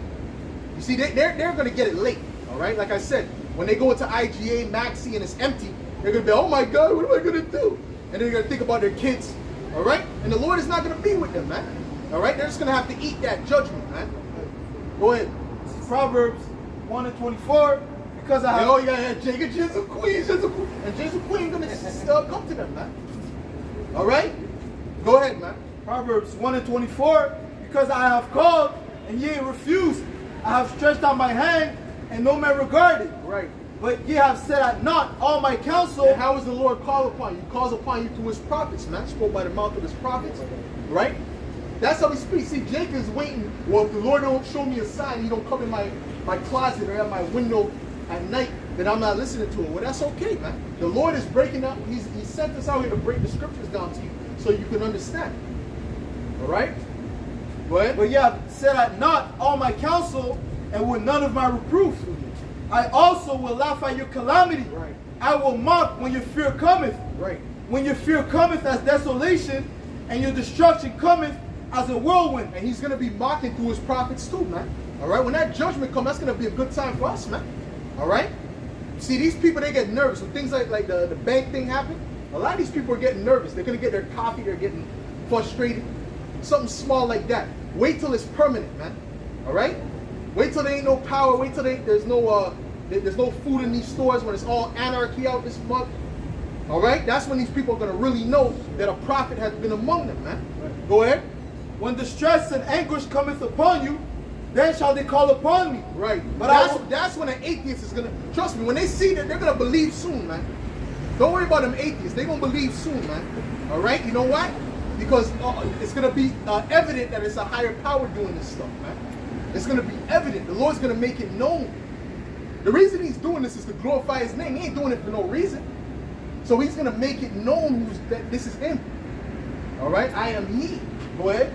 You see, they're going to get it late. All right? Like I said, when they go into IGA, Maxi, and it's empty, they're going to be, oh my God, what am I going to do? And they're going to think about their kids. All right? And the Lord is not going to be with them, man. All right? They're just going to have to eat that judgment, man. Go ahead. This is Proverbs 1 and 24. Because I have... Oh, yeah, Jacob, Jesus Queen. And Jesus Queen going to come to them, man. All right? Go ahead, man. Proverbs 1 and 24. Because I have called, and ye refused. I have stretched out my hand, and no man regarded. Right. But ye have set at naught all my counsel. And how is the Lord called upon you? He calls upon you through his prophets, man. Spoke by the mouth of his prophets. Right? That's how he speaks. See, Jacob is waiting. Well, if the Lord don't show me a sign, he don't come in my closet or at my window at night, then I'm not listening to him. Well, that's okay, man. The Lord is breaking up. He sent us out here to break the scriptures down to you so you can understand. All right? Go ahead. But ye have set at naught all my counsel, and with none of my reproof. I also will laugh at your calamity. Right. I will mock when your fear cometh. Right. When your fear cometh as desolation, and your destruction cometh as a whirlwind. And he's going to be mocking through his prophets too, man. All right? When that judgment comes, that's going to be a good time for us, man. All right? See, these people, they get nervous. When things like the bank thing happen, a lot of these people are getting nervous. They're going to get their coffee. They're getting frustrated. Something small like that. Wait till it's permanent, man. All right? Wait till there ain't no power. Wait till there's no food in these stores, when it's all anarchy out this month. All right? That's when these people are going to really know that a prophet has been among them, man. Right. Go ahead. When distress and anguish cometh upon you, then shall they call upon me. Right. But that's when an atheist is going to, trust me, when they see that, they're going to believe soon, man. Don't worry about them atheists. They're going to believe soon, man. All right? You know why? Because it's going to be evident that it's a higher power doing this stuff, man. It's going to be evident. The Lord's going to make it known. The reason he's doing this is to glorify his name. He ain't doing it for no reason. So he's going to make it known that this is him. All right? I am he. Go ahead.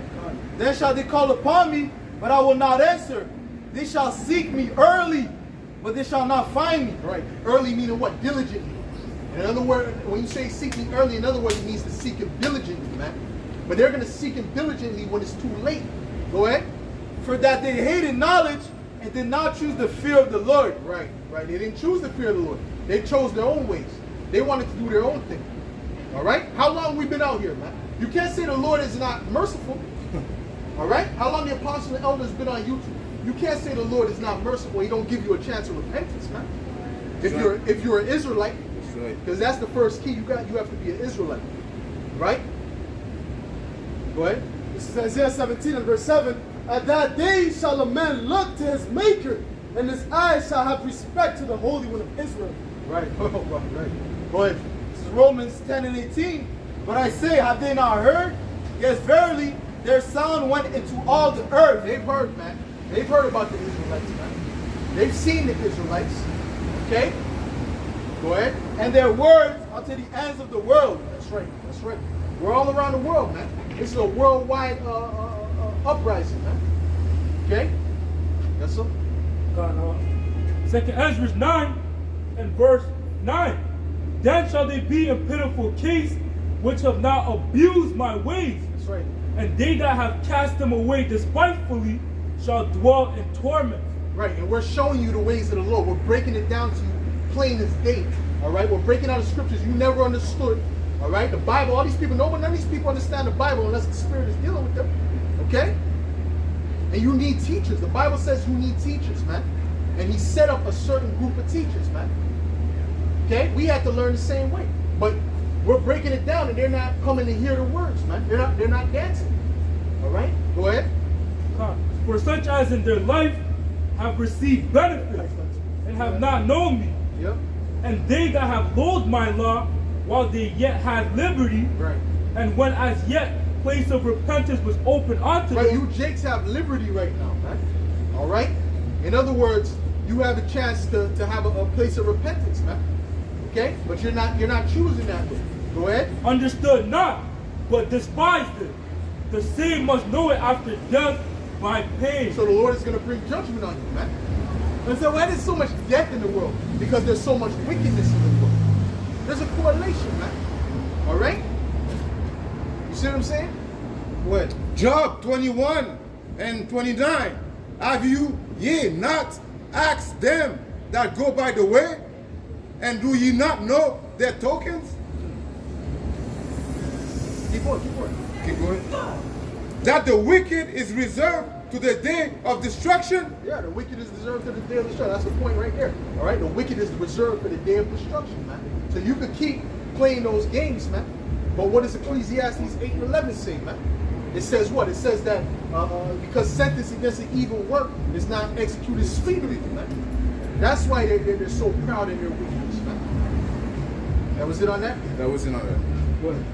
Then shall they call upon me, but I will not answer. They shall seek me early, but they shall not find me. Right. Early meaning what? Diligently. In other words, when you say seek me early, in other words, it means to seek him diligently, man. But they're going to seek him diligently when it's too late. Go ahead. For that they hated knowledge and did not choose the fear of the Lord. Right, right. They didn't choose the fear of the Lord. They chose their own ways. They wanted to do their own thing. All right? How long we been out here, man? You can't say the Lord is not merciful. All right? How long the apostle and elders been on YouTube? You can't say the Lord is not merciful. He don't give you a chance of repentance, man. If you're an Israelite, because that's the first key you got. You have to be an Israelite, right? Go ahead. This is Isaiah 17 and verse 7. At that day shall a man look to his maker, and his eyes shall have respect to the Holy One of Israel. Right. Right. Go ahead. This is Romans 10 and 18. But I say, have they not heard? Yes, verily, their sound went into all the earth. They've heard, man. They've heard about the Israelites, man. They've seen the Israelites. Okay? Go ahead. And their words unto the ends of the world. That's right. That's right. We're all around the world, man. This is a worldwide uprising, man. Okay? Yes, sir. Second Ezra 9 and verse 9. Then shall they be in pitiful case which have not abused my ways. That's right. And they that have cast them away despitefully shall dwell in torment. Right, and we're showing you the ways of the Lord. We're breaking it down to you plain as day. All right, we're breaking out the scriptures you never understood. All right, the Bible, all these people, none of these people understand the Bible unless the Spirit is dealing with them. Okay? And you need teachers. The Bible says you need teachers, man. And He set up a certain group of teachers, man. Okay? We had to learn the same way. But we're breaking it down and they're not coming to hear the words, man. They're not dancing. All right? Go ahead. For such as in their life have received benefits and have not known me. Yep. And they that have loathed my law while they yet had liberty, Right. and when as yet place of repentance was open unto Right, them. you Jakes have liberty right now, man. All right? In other words, you have a chance to have a place of repentance, man. Okay? But you're not choosing that way. Go ahead. Understood not, but despised it. The same must know it after death by pain. So the Lord is going to bring judgment on you, man. And so why there's so much death in the world? Because there's so much wickedness in the world. There's a correlation, man. All right? You see what I'm saying? Go ahead. Job 21 and 29. Have you ye not asked them that go by the way? And do ye not know their tokens? Keep going. Keep going. That the wicked is reserved to the day of destruction. Yeah, the wicked is reserved to the day of destruction. That's the point right there. All right? The wicked is reserved for the day of destruction, man. So you could keep playing those games, man. But what does Ecclesiastes 8 and 11 say, man? It says what? It says that because sentence against an evil work is not executed speedily, man. That's why they're so proud in their wickedness, man. That was it on that? That was in order. Go ahead.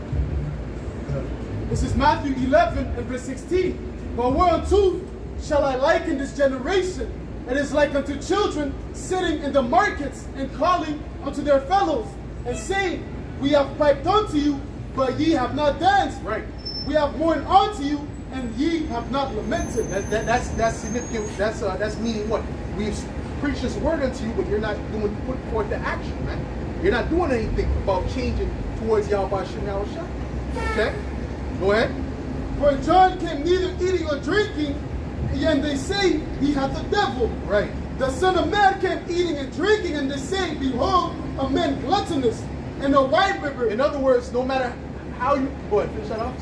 This is Matthew 11 and verse 16. For whereunto shall I liken this generation? It is like unto children sitting in the markets and calling unto their fellows and saying, we have piped unto you, but ye have not danced. Right. We have mourned unto you, and ye have not lamented. That's significant. That's meaning what? We've preached this word unto you, but you're not putting forth the action, man. You're not doing anything about changing towards Yahweh Shem Yahushua. Okay? Go ahead. For John came neither eating or drinking, and they say he hath the devil. Right. The Son of Man came eating and drinking, and they say, behold, a man gluttonous, and a wine-bibber. In other words, no matter how you... Go ahead, finish that off.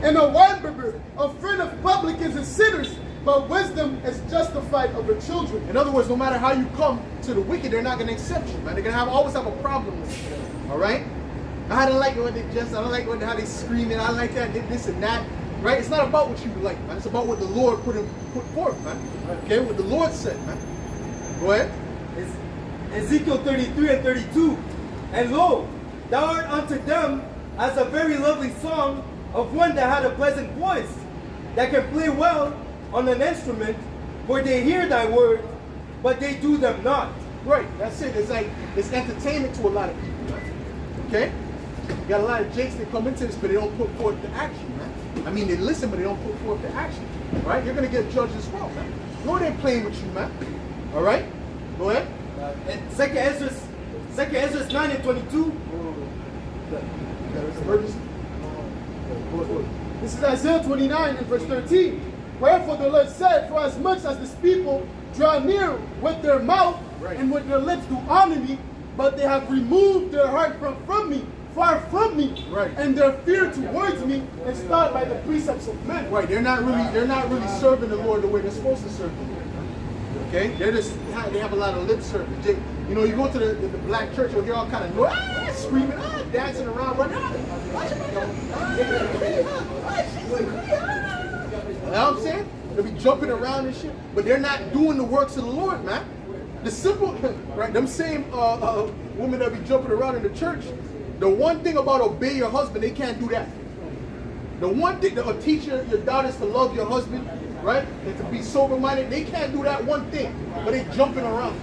And a wine-bibber, a friend of publicans and sinners, but wisdom is justified of the children. In other words, no matter how you come to the wicked, they're not going to accept you, man. They're going to always have a problem with you. All right? I don't like what they just, I don't like how they screaming, I don't like that, this and that. Right? It's not about what you like, man. It's about what the Lord put forth, man. Okay? What the Lord said, man. Go ahead. It's Ezekiel 33 and 32. And lo, thou art unto them as a very lovely song of one that had a pleasant voice, that can play well on an instrument, for they hear thy words, but they do them not. Right, that's it. It's like, it's entertainment to a lot of people, man. Okay? You got a lot of jakes that come into this, but they don't put forth the action, man. I mean, they listen, but they don't put forth the action. Right? You're going to get judged as well, man. Lord ain't playing with you, man. All right? Go ahead. And 2 Ezra 9 and 22. This is Isaiah 29 and verse 13. Wherefore the Lord said, for as much as this people draw near with their mouth and with their lips to honor me, but they have removed their heart from me, far from me, Right. and their fear towards me is taught by the precepts of men. Right, they're not really serving the Lord the way they're supposed to serve the Lord. Okay, they have a lot of lip service. You know, you go to the black church, you'll hear all kind of screaming, dancing around, running. You know what I'm saying? They'll be jumping around and shit, but they're not doing the works of the Lord, man. The simple, right? Them same women that be jumping around in the church. The one thing about obey your husband, they can't do that. The one thing that teach your daughters to love your husband, right, and to be sober-minded, they can't do that one thing, but they jumping around.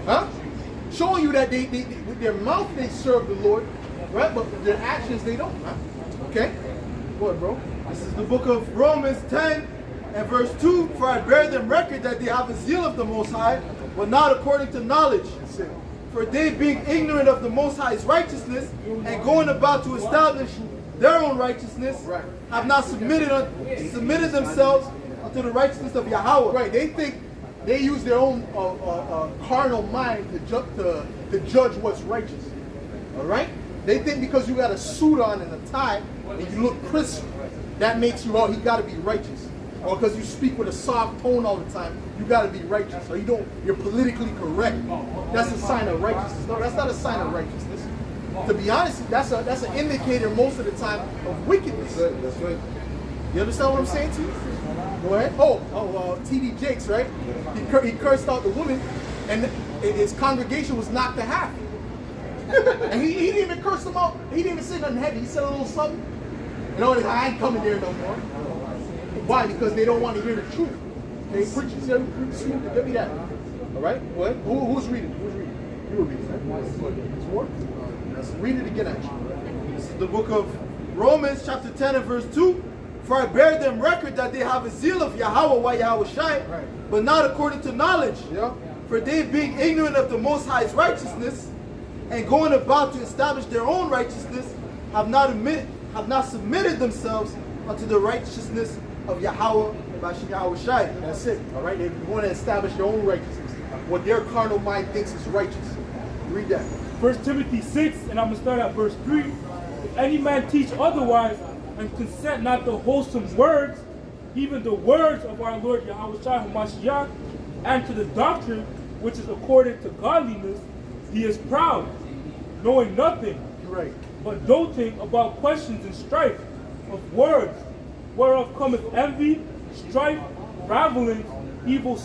Huh? Showing you that they with their mouth they serve the Lord, right? But with their actions they don't. Huh? Okay? Go ahead, bro. This is the book of Romans 10 and verse 2. For I bear them record that they have a zeal of the Most High, but not according to knowledge. That's it. For they, being ignorant of the Most High's righteousness and going about to establish their own righteousness, Right. have not submitted themselves unto the righteousness of Yahweh. Right, they think they use their own carnal mind to judge what's righteous. All right? They think because you got a suit on and a tie and you look crisp, that makes you, he got to be righteous. Or because you speak with a soft tone all the time, you got to be righteous. Or you're politically correct. That's a sign of righteousness. No, that's not a sign of righteousness. To be honest, that's an indicator most of the time of wickedness. That's right. You understand what I'm saying to you? Go ahead. T.D. Jakes, right? He cursed out the woman, and his congregation was knocked to half. And he didn't even curse them out. He didn't even say nothing heavy. He said a little something. You know, I ain't coming there no more. Why? Because they don't want to hear the truth. They preach it. Give me that. All right? What? Who's reading? Who's reading? You were reading. Right? It's more? Let's read it again, actually. This is the book of Romans chapter 10 and verse 2. For I bear them record that they have a zeal of Yahweh, Yahweh Shai, Right. but not according to knowledge. Yeah. For they, being ignorant of the Most High's righteousness and going about to establish their own righteousness, have not submitted themselves unto the righteousness of Yahweh, Yahweh Shai. That's it. All right? They want to establish their own righteousness. What their carnal mind thinks is righteous. Read that. 1 Timothy 6, and I'm going to start at verse 3. If any man teach otherwise, and consent not to wholesome words, even the words of our Lord Yahweh Shai HaMashiach, and to the doctrine which is according to godliness, he is proud, knowing nothing, You're right. but doting about questions and strife of words, whereof cometh envy, strife, ravelings, evil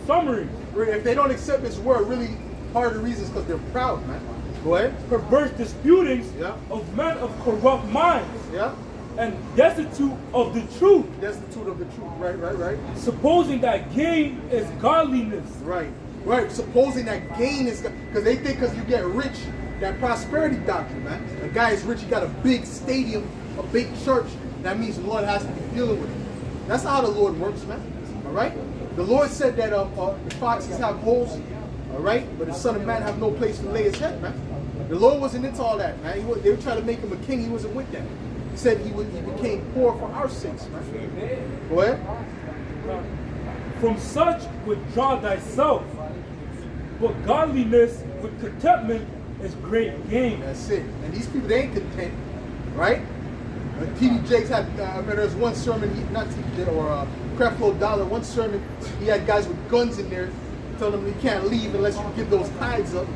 summaries, If they don't accept this word, really part of the reason is because they're proud, man. Go ahead. perverse disputings Yeah. of men of corrupt minds, Yeah? and destitute of the truth, Destitute of the truth. Right. supposing that gain is godliness. Right. Supposing that gain is, because they think because you get rich, that prosperity doctrine, man. A guy is rich, he got a big stadium, a big church. That means the Lord has to be dealing with him. That's not how the Lord works, man. All right? The Lord said that the foxes have holes, all right? But the Son of Man have no place to lay his head, man. The Lord wasn't into all that, man. They were trying to make him a king. He wasn't with that. He said he became poor for our sakes, man. Go ahead. From such withdraw thyself, but godliness with contentment is great gain. That's it. And these people, they ain't content, right? T.D. Jakes had, I remember there was one sermon, not T.D. or Creflo Dollar, one sermon, he had guys with guns in there telling them you can't leave unless you give those tithes up,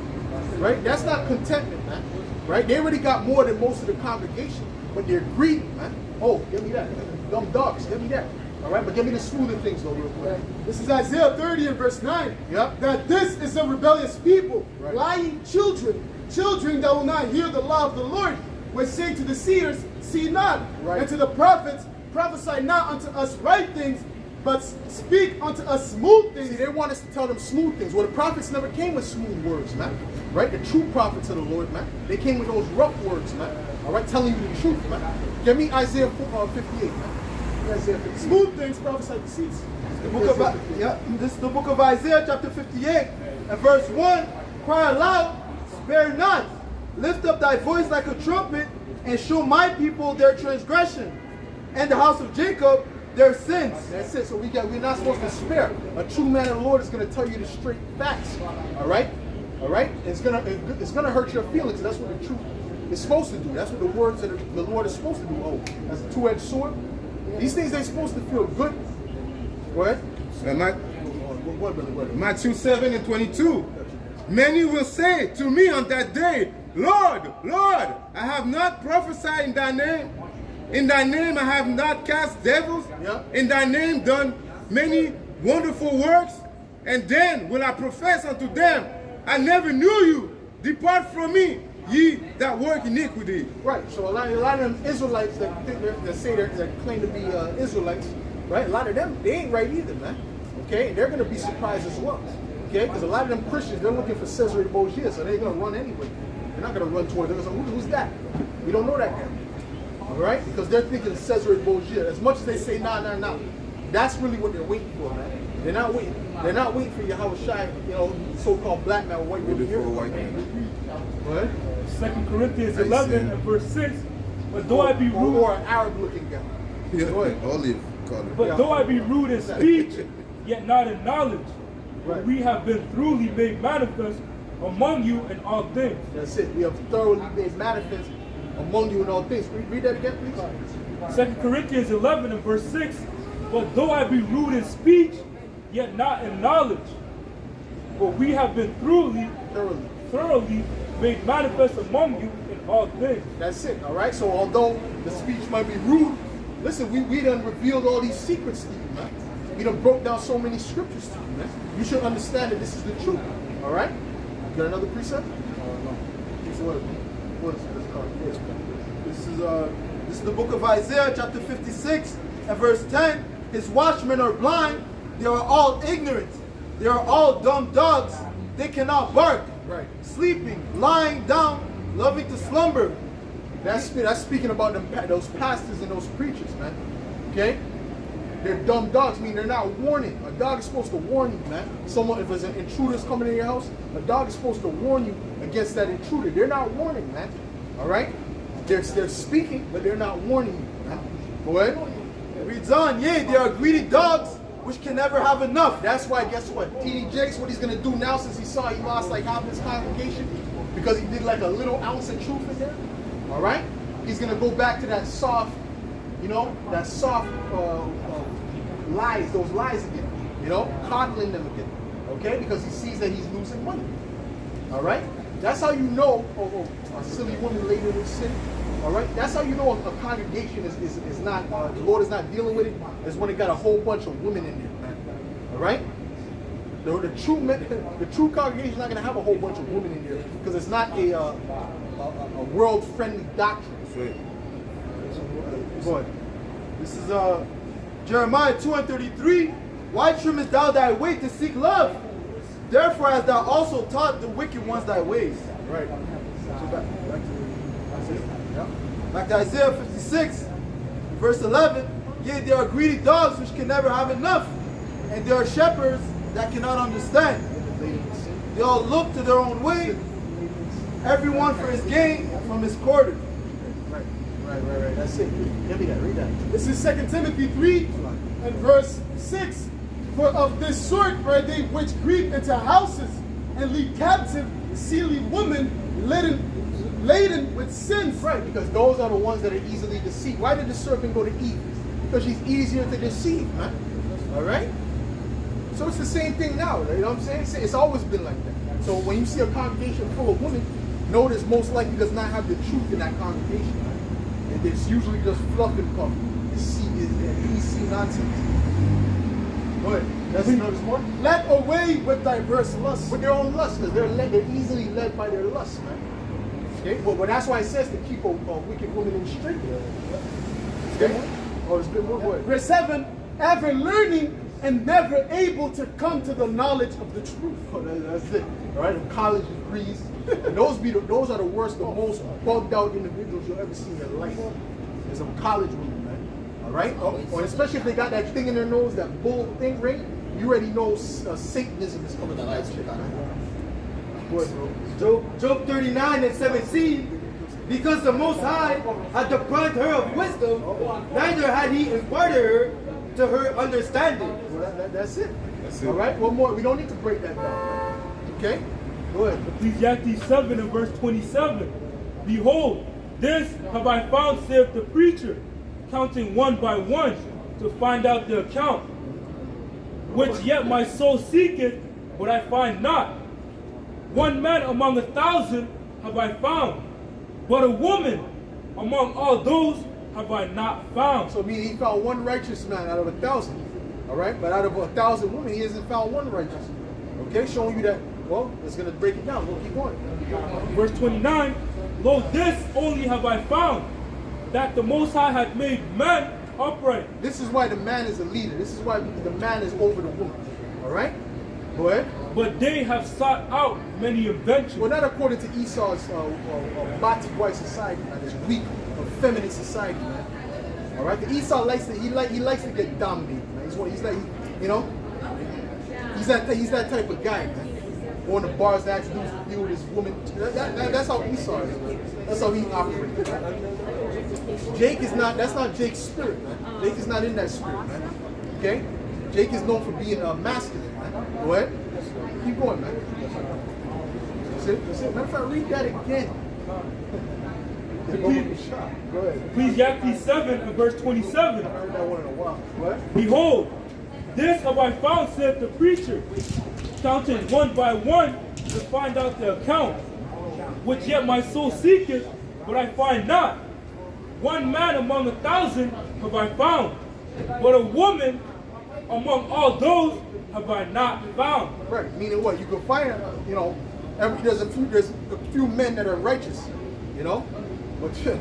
right? That's not contentment, man, right? They already got more than most of the congregation, but they're greedy, man. Oh, give me that. Dumb dogs, give me that. All right, but give me the smoother things though, real quick. This is Isaiah 30 and verse 9. Yep. That this is a rebellious people, Right. lying children that will not hear the law of the Lord, which say to the seers, see not, Right. and to the prophets, prophesy not unto us right things, but speak unto us smooth See, things. they want us to tell them smooth things. Well, the prophets never came with smooth words, man. Right? The true prophets of the Lord, man. They came with those rough words, man. All right? Telling you the truth, man. Give me Isaiah 58, man. Isaiah 58. Smooth things prophesy deceits. The book of, this is the book of Isaiah chapter 58 and verse 1. Cry aloud, spare not. Lift up thy voice like a trumpet and show my people their transgression and the house of Jacob their sins. That's it. So we're not supposed to spare. A true man of the Lord is going to tell you the straight facts. All right? All right? It's gonna hurt your feelings. That's what the truth is supposed to do. That's what the words of the Lord is supposed to do. Oh, that's a two-edged sword. These things ain't supposed to feel good. What? Matthew 7:22. Many will say to me on that day, Lord, Lord, I have not prophesied in thy name. In thy name I have not cast devils. Yeah. In thy name done many wonderful works. And then will I profess unto them, I never knew you. Depart from me, ye that work iniquity. Right. So a lot of them Israelites that think that claim to be Israelites, right? A lot of them, they ain't right either, man. Okay, and they're going to be surprised as well. Okay, because a lot of them Christians, they're looking for Cesare Borgia, so they're going to run anyway. They're not going to run toward them. So who's that? We don't know that guy. All right, because they're thinking of Cesare Borgia. As much as they say nah, that's really what they're waiting for, man. They're not waiting. They're not waiting for Yahushua, so-called black man or white man. What? 2 Corinthians 11 and verse 6. But though I be rude, or an Arab-looking guy. Olive color. but though I be rude in speech, yet not in knowledge, but we have been thoroughly made manifest among you in all things. That's it. We have thoroughly made manifest among you in all things. Read that again, please. 2 Corinthians 11 and verse 6. But though I be rude in speech, yet not in knowledge, but we have been thoroughly made manifest among you in all things. That's it, all right? So although the speech might be rude, listen, we done revealed all these secrets to you, man. We done broke down so many scriptures to you, man. You should understand that this is the truth, all right? You got another precept? What is this? This is the book of Isaiah, chapter 56, and verse 10. His watchmen are blind, they are all ignorant, they are all dumb dogs, they cannot bark. Right. Sleeping, lying down, loving to slumber. That's speaking about those pastors and those preachers, man. Okay? They're dumb dogs, meaning they're not warning. A dog is supposed to warn you, man. If there's an intruder's coming in your house, a dog is supposed to warn you against that intruder. They're not warning, man. All right? They're speaking, but they're not warning you, man. Go ahead. It reads on, yea, they are greedy dogs, which can never have enough. That's why, guess what? T.D. Jakes, what he's going to do now, since he saw he lost like half his congregation, because he did like a little ounce of truth in there, all right? He's going to go back to that soft, that soft lies, those lies again, coddling them again, okay? Because he sees that he's losing money, all right? That's how you know, a silly woman laden with sin, all right? That's how you know a congregation is not, the Lord is not dealing with it, is when it got a whole bunch of women in there, man, all right? The true congregation is not going to have a whole bunch of women in there because it's not a world-friendly doctrine. That's right. Go ahead. This is Jeremiah 2:33. Why trimmest thou thy way to seek love? Therefore hast thou also taught the wicked ones thy ways. Right. Back to Isaiah 56, verse 11. Yea, they are greedy dogs which can never have enough, and they are shepherds that cannot understand. They all look to their own way, everyone for his gain from his quarter. Right. That's it. Give me that. Read that. This is 2 Timothy 3 and verse 6. For of this sort are they which creep into houses and lead captive silly women laden with sins. Right, because those are the ones that are easily deceived. Why did the serpent go to Eve? Because she's easier to deceive, man. All right? So it's the same thing now, you know what I'm saying? It's always been like that. So when you see a congregation full of women, notice most likely does not have the truth in that congregation. Right? And it's usually just fluff and puff. It's PC nonsense. Go ahead. Let's notice more. Led away with diverse lusts. With their own lust, because they're easily led by their lust, man. Okay? Well, that's why it says to keep a wicked woman in straight. Okay? Oh, there's a bit more. Go ahead. Verse 7, ever learning and never able to come to the knowledge of the truth. Oh, that's it. All right, college degrees. And those are the worst, the most bugged out individuals you'll ever see in your life. There's some college women, man. All right? Or especially if they got that thing in their nose, that bull thing ring, you already know Satanism is coming to that shit. Go ahead, bro. Job 39 and 17. Because the Most High had deprived her of wisdom, neither had he imparted her to her understanding. Well, that's it. That's it. All right? One more. We don't need to break that down. Okay? Go ahead. Ecclesiastes 7 and verse 27. Behold, this have I found, saith the preacher, counting one by one to find out the account, which yet my soul seeketh, but I find not. One man among 1,000 have I found, but a woman among all those have I not found. So meaning he found one righteous man out of 1,000. All right, but out of 1,000 women, he hasn't found one righteous. Okay, showing you that. Well, it's gonna break it down. We'll keep going. Verse 29. Lo, this only have I found, that the Most High hath made man upright. This is why the man is a leader. This is why the man is over the woman. All right, go ahead. But they have sought out many inventions. Well, not according to Esau's Bati white society, man. It's weak, effeminate society, man. All right, the Esau likes to he likes to get dominated, man. He's like, you know, he's that type of guy, man. Going to bars to actually deal with his woman. That's how Esau is. That's how he operates. Man. Jake is not. That's not Jake's spirit, man. Jake is not in that spirit, man. Okay, Jake is known for being masculine, man. Go ahead. Keep going, man. That's it. Matter of fact, read that again. Go ahead. Ecclesiastes 7 and verse 27. I heard that one in a while. What? Behold, this have I found, said the preacher, counting one by one to find out the account, which yet my soul seeketh, but I find not. One man among 1,000 have I found, but a woman among all those have I not found. Right, meaning what? You can find, you know, there's a few men that are righteous, you know, but you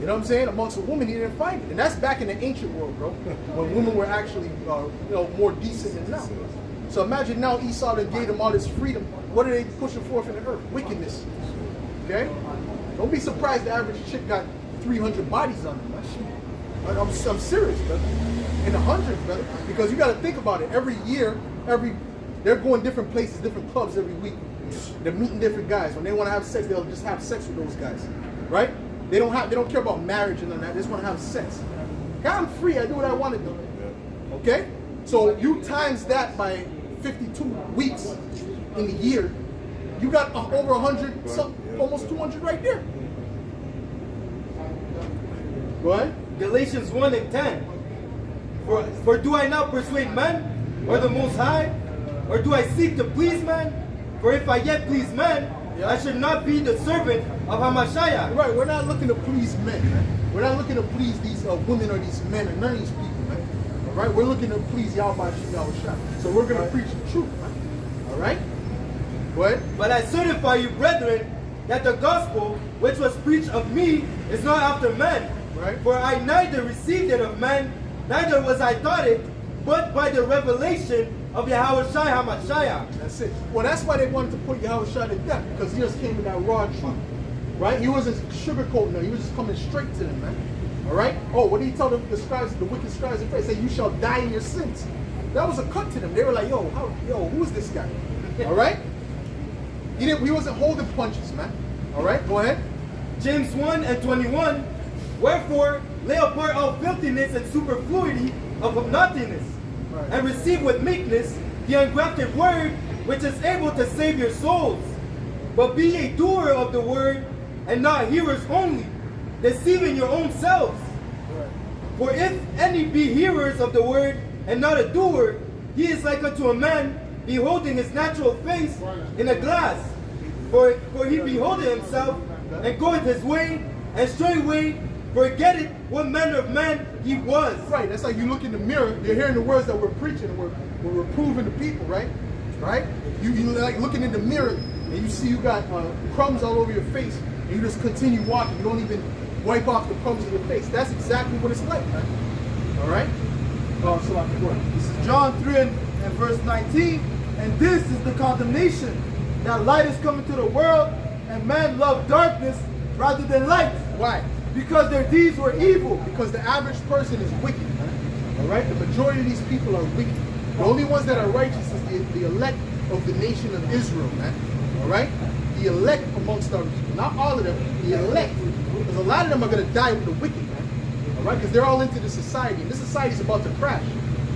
know what I'm saying? Amongst a woman, he didn't find it, and that's back in the ancient world, bro, when women were actually, you know, more decent than now. So imagine now Esau that gave them all this freedom. What are they pushing forth in the earth? Wickedness. Okay? Don't be surprised the average chick got 300 bodies on them. I'm serious, brother. In the hundreds, brother. Because you got to think about it. Every year, they're going different places, different clubs every week. They're meeting different guys. When they want to have sex, they'll just have sex with those guys, right? They don't care about marriage and all that. They just want to have sex. God, I'm free. I do what I want to do. Okay? So you times that by 52 weeks in the year, you got over 100, almost 200 right there. Go ahead. Galatians 1 and 10. For do I now persuade men, or the Most High? Or do I seek to please men? For if I yet please men, I should not be the servant of Hamashiach. Right, we're not looking to please men, man. We're not looking to please these women or these men or none of these people, man. All right, we're looking to please Yahweh Shah. So we're going to preach the truth, man. All right? Go ahead. But I certify you, brethren, that the gospel which was preached of me is not after men. Right. For I neither received it of men, neither was I taught it, but by the revelation of Yahweh Shai HaMashiach. That's it. Well, that's why they wanted to put Yahweh Shai to death, because he just came with that raw truth. Right? He wasn't sugarcoating them. He was just coming straight to them, man. All right? Oh, what did he tell the scribes, the wicked scribes in faith? Say, you shall die in your sins. That was a cut to them. They were like, yo, who is this guy? All right? He wasn't holding punches, man. All right? Go ahead. James 1 and 21. Wherefore, lay apart all filthiness and superfluity of nothingness, Right. and receive with meekness the engrafted word, which is able to save your souls. But be a doer of the word, and not hearers only, deceiving your own selves. Right. For if any be hearers of the word, and not a doer, he is like unto a man beholding his natural face in a glass. For he beholdeth himself, and goeth his way, and straightway forgetteth what manner of man he was. Right, that's like you look in the mirror, you're hearing the words that we're preaching, we're reproving the people, right? Right? You like looking in the mirror, and you see you got crumbs all over your face, and you just continue walking. You don't even wipe off the crumbs of your face. That's exactly what it's like, man. All right? This is John 3 and verse 19. And this is the condemnation, that light is coming to the world, and man loved darkness rather than light. Why? Because their deeds were evil. Because the average person is wicked, man. All right? The majority of these people are wicked. The only ones that are righteous is the elect of the nation of Israel, man. All right? The elect amongst our people. Not all of them, the elect. Because a lot of them are going to die with the wicked, man. All right? Because they're all into the society. And this society is about to crash.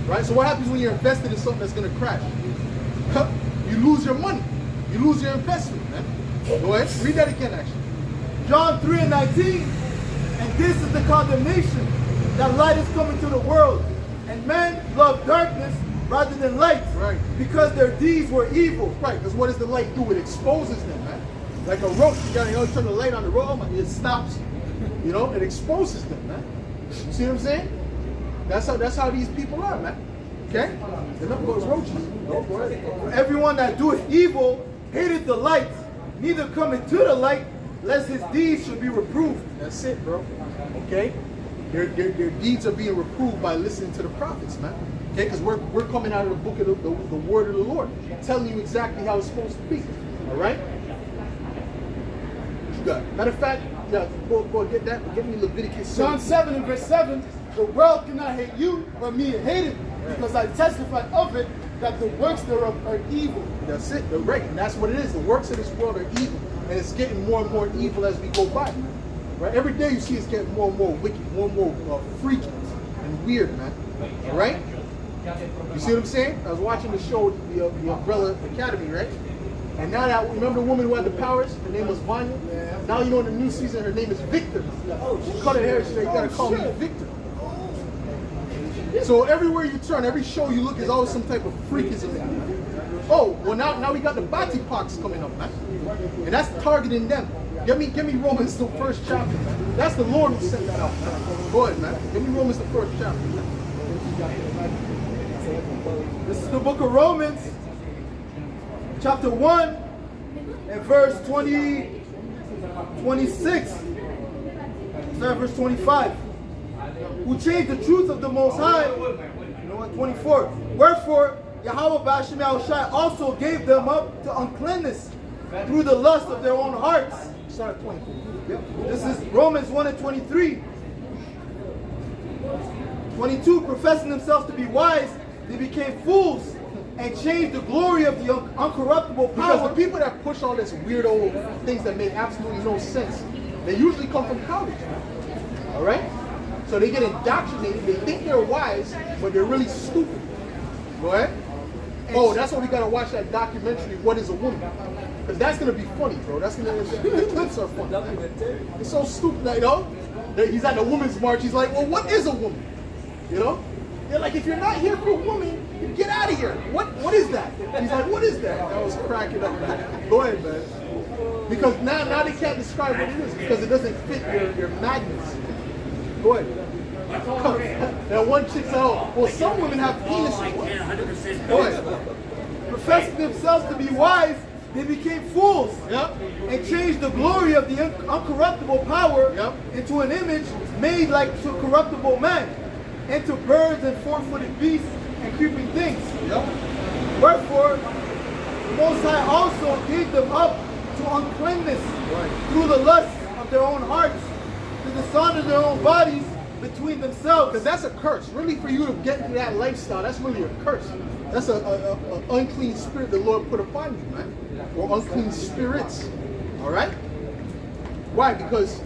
Right? So what happens when you're invested in something that's going to crash? You lose your money. You lose your investment, man. Go ahead. Read that again, actually. John 3:19, and this is the condemnation, that light is coming to the world, and men love darkness rather than light, Right. because their deeds were evil. Right, because what does the light do? It exposes them, man. Like a rope, you gotta turn the light on the rope, it stops. You know, it exposes them, man. You see what I'm saying? That's how these people are, man. Okay? They're not those roaches. No, go ahead. For everyone that doeth evil hated the light, neither cometh to the light, lest his deeds should be reproved. That's it, bro. Okay? Their deeds are being reproved by listening to the prophets, man. Okay? Because we're coming out of the book of the word of the Lord, telling you exactly how it's supposed to be. All right? What you got? Matter of fact, yeah, go get that. Get me Leviticus. John 7 and verse 7, the world cannot hate you, but me hate it, because I testify of it, that the works thereof are evil. That's it. They're right. And that's what it is. The works of this world are evil. And it's getting more and more evil as we go by. Right? Every day you see it's getting more and more wicked, more and more freaky and weird, man. All right? You see what I'm saying? I was watching the show, the Umbrella Academy, right? And now that, remember the woman who had the powers? Her name was Vanya? Now you know in the new season her name is Victor. She cut her hair straight, you gotta call me Victor. So everywhere you turn, every show you look, there's always some type of freakism in it. Oh, well now we got the Bati Pox coming up, man. And that's targeting them. Give me Romans the first chapter, man. That's the Lord who sent that out, man. Go ahead, man. Give me Romans the first chapter, man. This is the book of Romans, chapter 1, and verse 26. Start verse 25. Who changed the truth of the Most High. You know what? 24. Wherefore, Yahweh Ba'ashem Yahushai also gave them up to uncleanness through the lust of their own hearts. Start at 24. Yep. This is Romans 1 and 23. 22. Professing themselves to be wise, they became fools and changed the glory of the uncorruptible Because power. the people that push all this weirdo things that make absolutely no sense, they usually come from college, man. All right? So they get indoctrinated. They think they're wise, but they're really stupid. Go ahead. Oh, that's why we gotta watch that documentary, What is a Woman? Because that's gonna be funny, bro. The clips are funny. It's so stupid, you know? He's at the women's march, he's like, well, what is a woman? You know? They're like, if you're not here for a woman, you get out of here. What is that? He's like, what is that? I was cracking up, man. Go ahead, man. Because now they can't describe what it is because it doesn't fit your magnets. Go ahead. That one chick said, oh, well, some women have penises. Go ahead. Professing themselves to be wise, they became fools. Yep. And changed the glory of the uncorruptible power into an image made like to corruptible man, into birds and four-footed beasts and creeping things. Yep. Wherefore, the Most High also gave them up to uncleanness through the lust of their own hearts, to dishonor their own bodies between themselves. Because that's a curse. Really, for you to get into that lifestyle, that's really a curse. That's an unclean spirit the Lord put upon you, man. Or unclean spirits. All right? Why? Because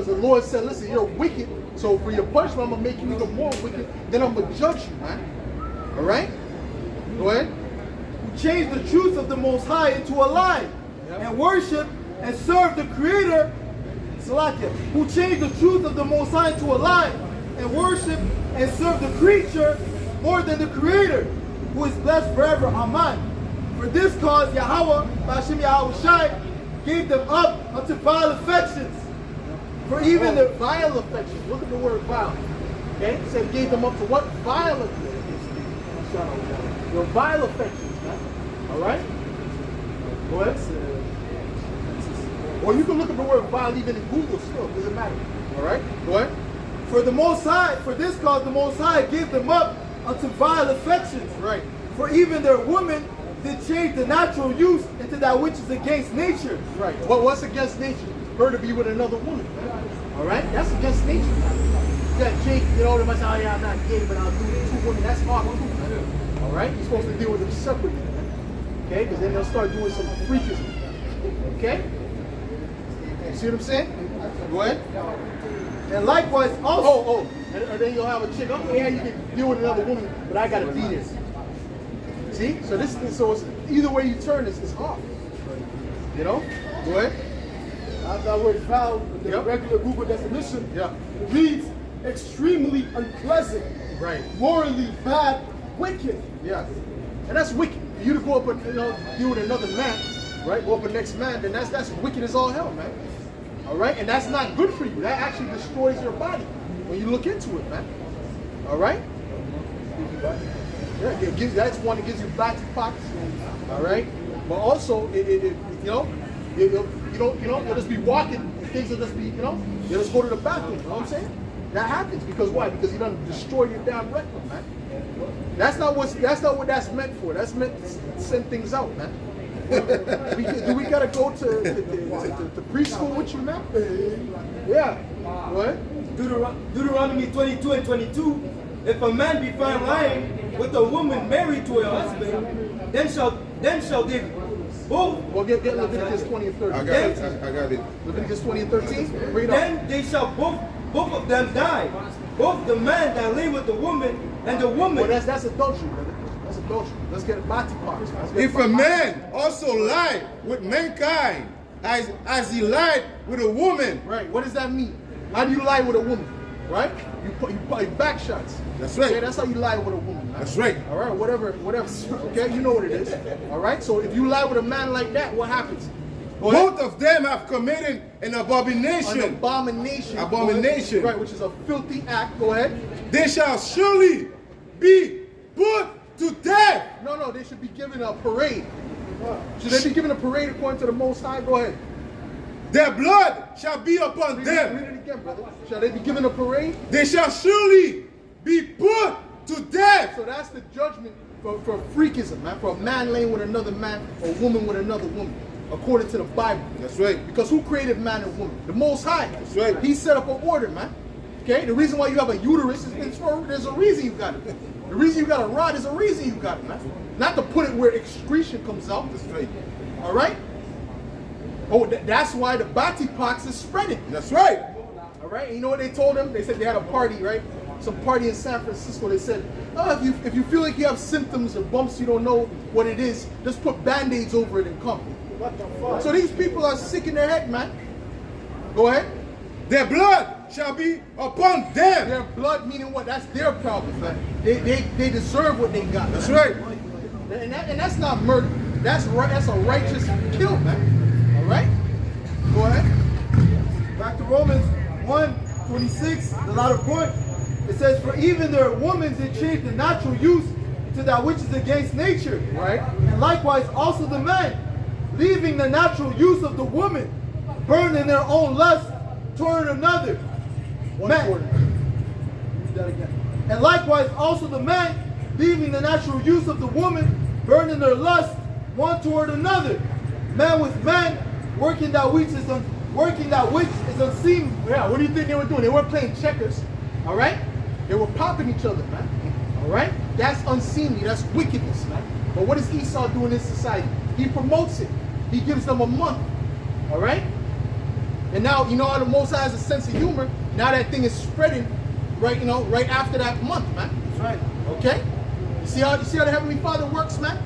the Lord said, listen, you're wicked. So for your punishment, I'm going to make you even more wicked. Then I'm going to judge you, man. All right? Go ahead. Who changed the truth of the Most High into a lie, and worship and serve the Creator, Salakia, who changed the truth of the Most High into a lie, and worship and serve the creature more than the Creator, who is blessed forever. Amen. For this cause, Yahweh, Ba'ashem Yahushai, gave them up unto vile affections. For even the vile affections. Look at the word vile. Okay? It said gave them up to what? Vile affections. Your vile affections, man. Alright? Go ahead. Or you can look at the word vile even in Google still. It doesn't matter. Alright? Go ahead. For the Most High, for this cause the Most High gave them up unto vile affections. Right. For even their women did change the natural use into that which is against nature. Right. What's against nature? Her to be with another woman. All right? That's against nature. You got Jake, you know, they might say, oh yeah, I'm not gay, but I'll do it with 2 women. That's off too. All right? You're supposed to deal with them separately. Okay? Because then they'll start doing some freakism. Okay? You see what I'm saying? Go ahead. And likewise also. And then you'll have a chick, oh yeah, you can deal with another woman, but I gotta be this. See? So so it's, either way you turn, it's off. You know? Go ahead. As that word foul, in the Yep. regular Google definition, Yeah. it reads extremely unpleasant, Right. morally bad, wicked. Yeah. And that's wicked. For you to go up and deal with another man, right? Go up with next man, then that's wicked as all hell, man. All right? And that's not good for you. That actually destroys your body when you look into it, man. All right? Yeah, that's one that gives you black spots. All right? But also, you'll just be walking, and things will just be, you'll just go to the bathroom. You know what I'm saying? That happens because why? Because you done destroyed your damn rectum, man. That's not what that's meant for. That's meant to send things out, man. Do we gotta go to preschool with you, man? Yeah. What? Deuteronomy 22 and 22, if a man be found lying with a woman married to a husband, then shall they both. Well, get Leviticus 20 and 30. I got it. Leviticus 20 and 13. Read on. Then they shall both of them die, both the man that lay with the woman and the woman. Well, that's adultery, brother. That's adultery. Let's get a bati parts. If a man also lied with mankind as he lied with a woman. Right. What does that mean? How do you lie with a woman? Right? You back shots. That's right. Okay, that's how you lie with a woman. Man. That's right. All right. Whatever. Okay, you know what it is. All right. So if you lie with a man like that, what happens? Both of them have committed an abomination. An abomination. Abomination. Right, which is a filthy act. Go ahead. They shall surely be put to death. No, they should be given a parade. Should they be given a parade according to the Most High? Go ahead. Their blood shall be upon Read them. it again, brother. Shall they be given a parade? They shall surely be put to death. So that's the judgment for freakism, man. For a man laying with another man, or a woman with another woman, according to the Bible. That's right. Because who created man and woman? The Most High. That's right. He set up an order, man. Okay? The reason why you have a uterus is there's a reason you got it. The reason you got a rod is a reason you got it, man. Not to put it where excretion comes out. That's right. All right? Oh, that's why the bati pox is spreading. That's right. All right? And you know what they told them? They said they had a party, right? Some party in San Francisco. They said, oh, if you feel like you have symptoms or bumps, you don't know what it is, just put Band-Aids over it and come. What the fuck? So these people are sick in their head, man. Go ahead. Their blood shall be upon them. Their blood meaning what? That's their problem, man. They deserve what they got. That's man. right. And that's not murder. That's right. That's a righteous kill, man. All right. Go ahead. Back to Romans 1:26, the latter point. It says, for even their women did change the natural use to that which is against nature. Right. And likewise also the men, leaving the natural use of the woman, burn in their own lust toward another. Men. Read that again. And likewise also the men, leaving the natural use of the woman, burn in their lust one toward another. Man with man, working that which is unseemly. Yeah, what do you think they were doing? They weren't playing checkers. All right? They were popping each other, man. All right? That's unseemly. That's wickedness, man. But what does Esau do in this society? He promotes it. He gives them a month. All right? And now, you know how the Most High has a sense of humor? Now that thing is spreading right after that month, man. That's right. Okay? You see how the Heavenly Father works, man?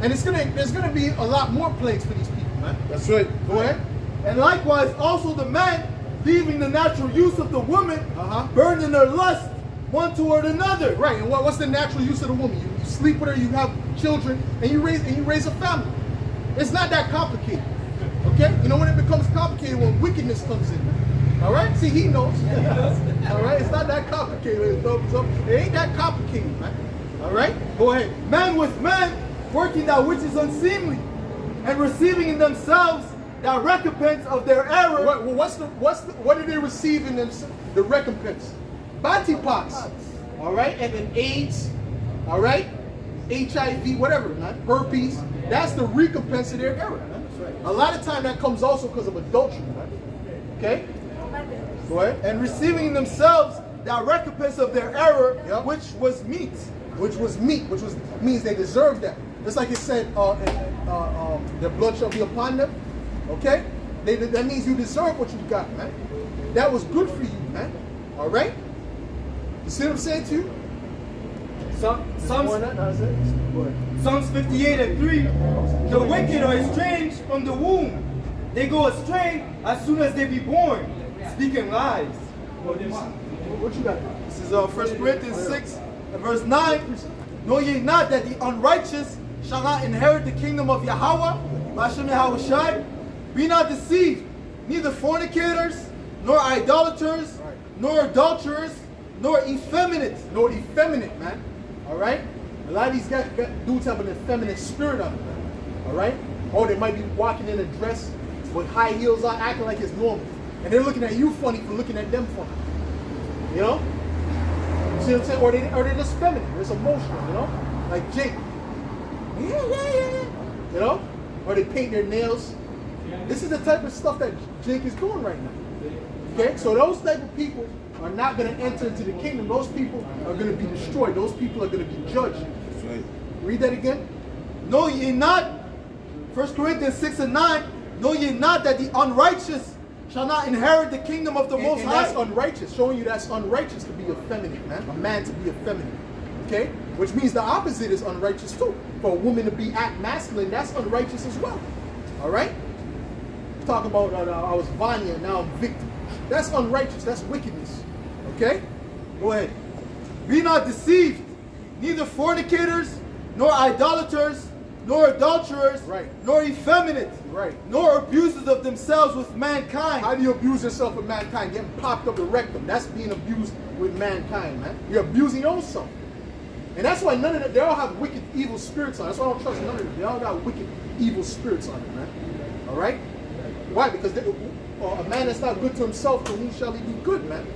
And there's gonna be a lot more plagues for these people, man. That's right. Go ahead. And likewise also the men, leaving the natural use of the woman, Uh-huh. burn in their lust one toward another. Right, and what's the natural use of the woman? You sleep with her, you have children, and you raise a family. It's not that complicated. Okay? You know when it becomes complicated? When wickedness comes in. All right? See, he knows. All right? It's not that complicated. It ain't that complicated, man. All right? Go ahead. Man with man, working that which is unseemly, and receiving in themselves that recompense of their error. What did they receive in the recompense? Bati pox. All right? And then AIDS. All right? HIV, whatever, man. Herpes. That's the recompense of their error, man. A lot of time that comes also because of adultery, man. Okay? Go ahead. And receiving in themselves that recompense of their error, Yep. which was meat. Which means they deserve that. Just like it said, their blood shall be upon them. Okay? That means you deserve what you got, man. That was good for you, man. All right? You see what I'm saying to you? Psalms 58 and 3. The wicked are estranged from the womb. They go astray as soon as they be born, speaking lies. What you got? This is 1 Corinthians 6 and verse 9. Know ye not that the unrighteous shall not inherit the kingdom of Yahweh? Hashem Yahushai. Be not deceived, neither fornicators, nor idolaters, nor adulterers, nor effeminate. Nor effeminate, man. All right? A lot of these guys, dudes have an effeminate spirit on them, man. All right? Or they might be walking in a dress with high heels on, acting like it's normal. And they're looking at you funny for looking at them funny. You know? You see what I'm saying? Or they're just feminine. It's emotional, you know? Like Jake. You know? Or they paint their nails. This is the type of stuff that Jake is doing right now. Okay? So those type of people are not going to enter into the kingdom. Those people are going to be destroyed. Those people are going to be judged. Right. Read that again. Know ye not, 1 Corinthians 6 and 9, know ye not that the unrighteous shall not inherit the kingdom of the Most And High? that's unrighteous. Showing you that's unrighteous to be effeminate, man. A man to be effeminate. Okay? Which means the opposite is unrighteous too. For a woman to be act masculine, that's unrighteous as well. Alright? Talk about I was Vanya, now I'm Victor. That's unrighteous. That's wickedness. Okay? Go ahead. Be not deceived, neither fornicators, nor idolaters, nor adulterers, Right. nor effeminate, Right. nor abusers of themselves with mankind. How do you abuse yourself with mankind? Getting popped up the rectum. That's being abused with mankind, man. You're abusing yourself. And that's why none of them, they all have wicked, evil spirits on. That's why I don't trust none of them. They all got wicked, evil spirits on them, man. All right? Why? Because a man that's not good to himself, to whom shall he be good, man?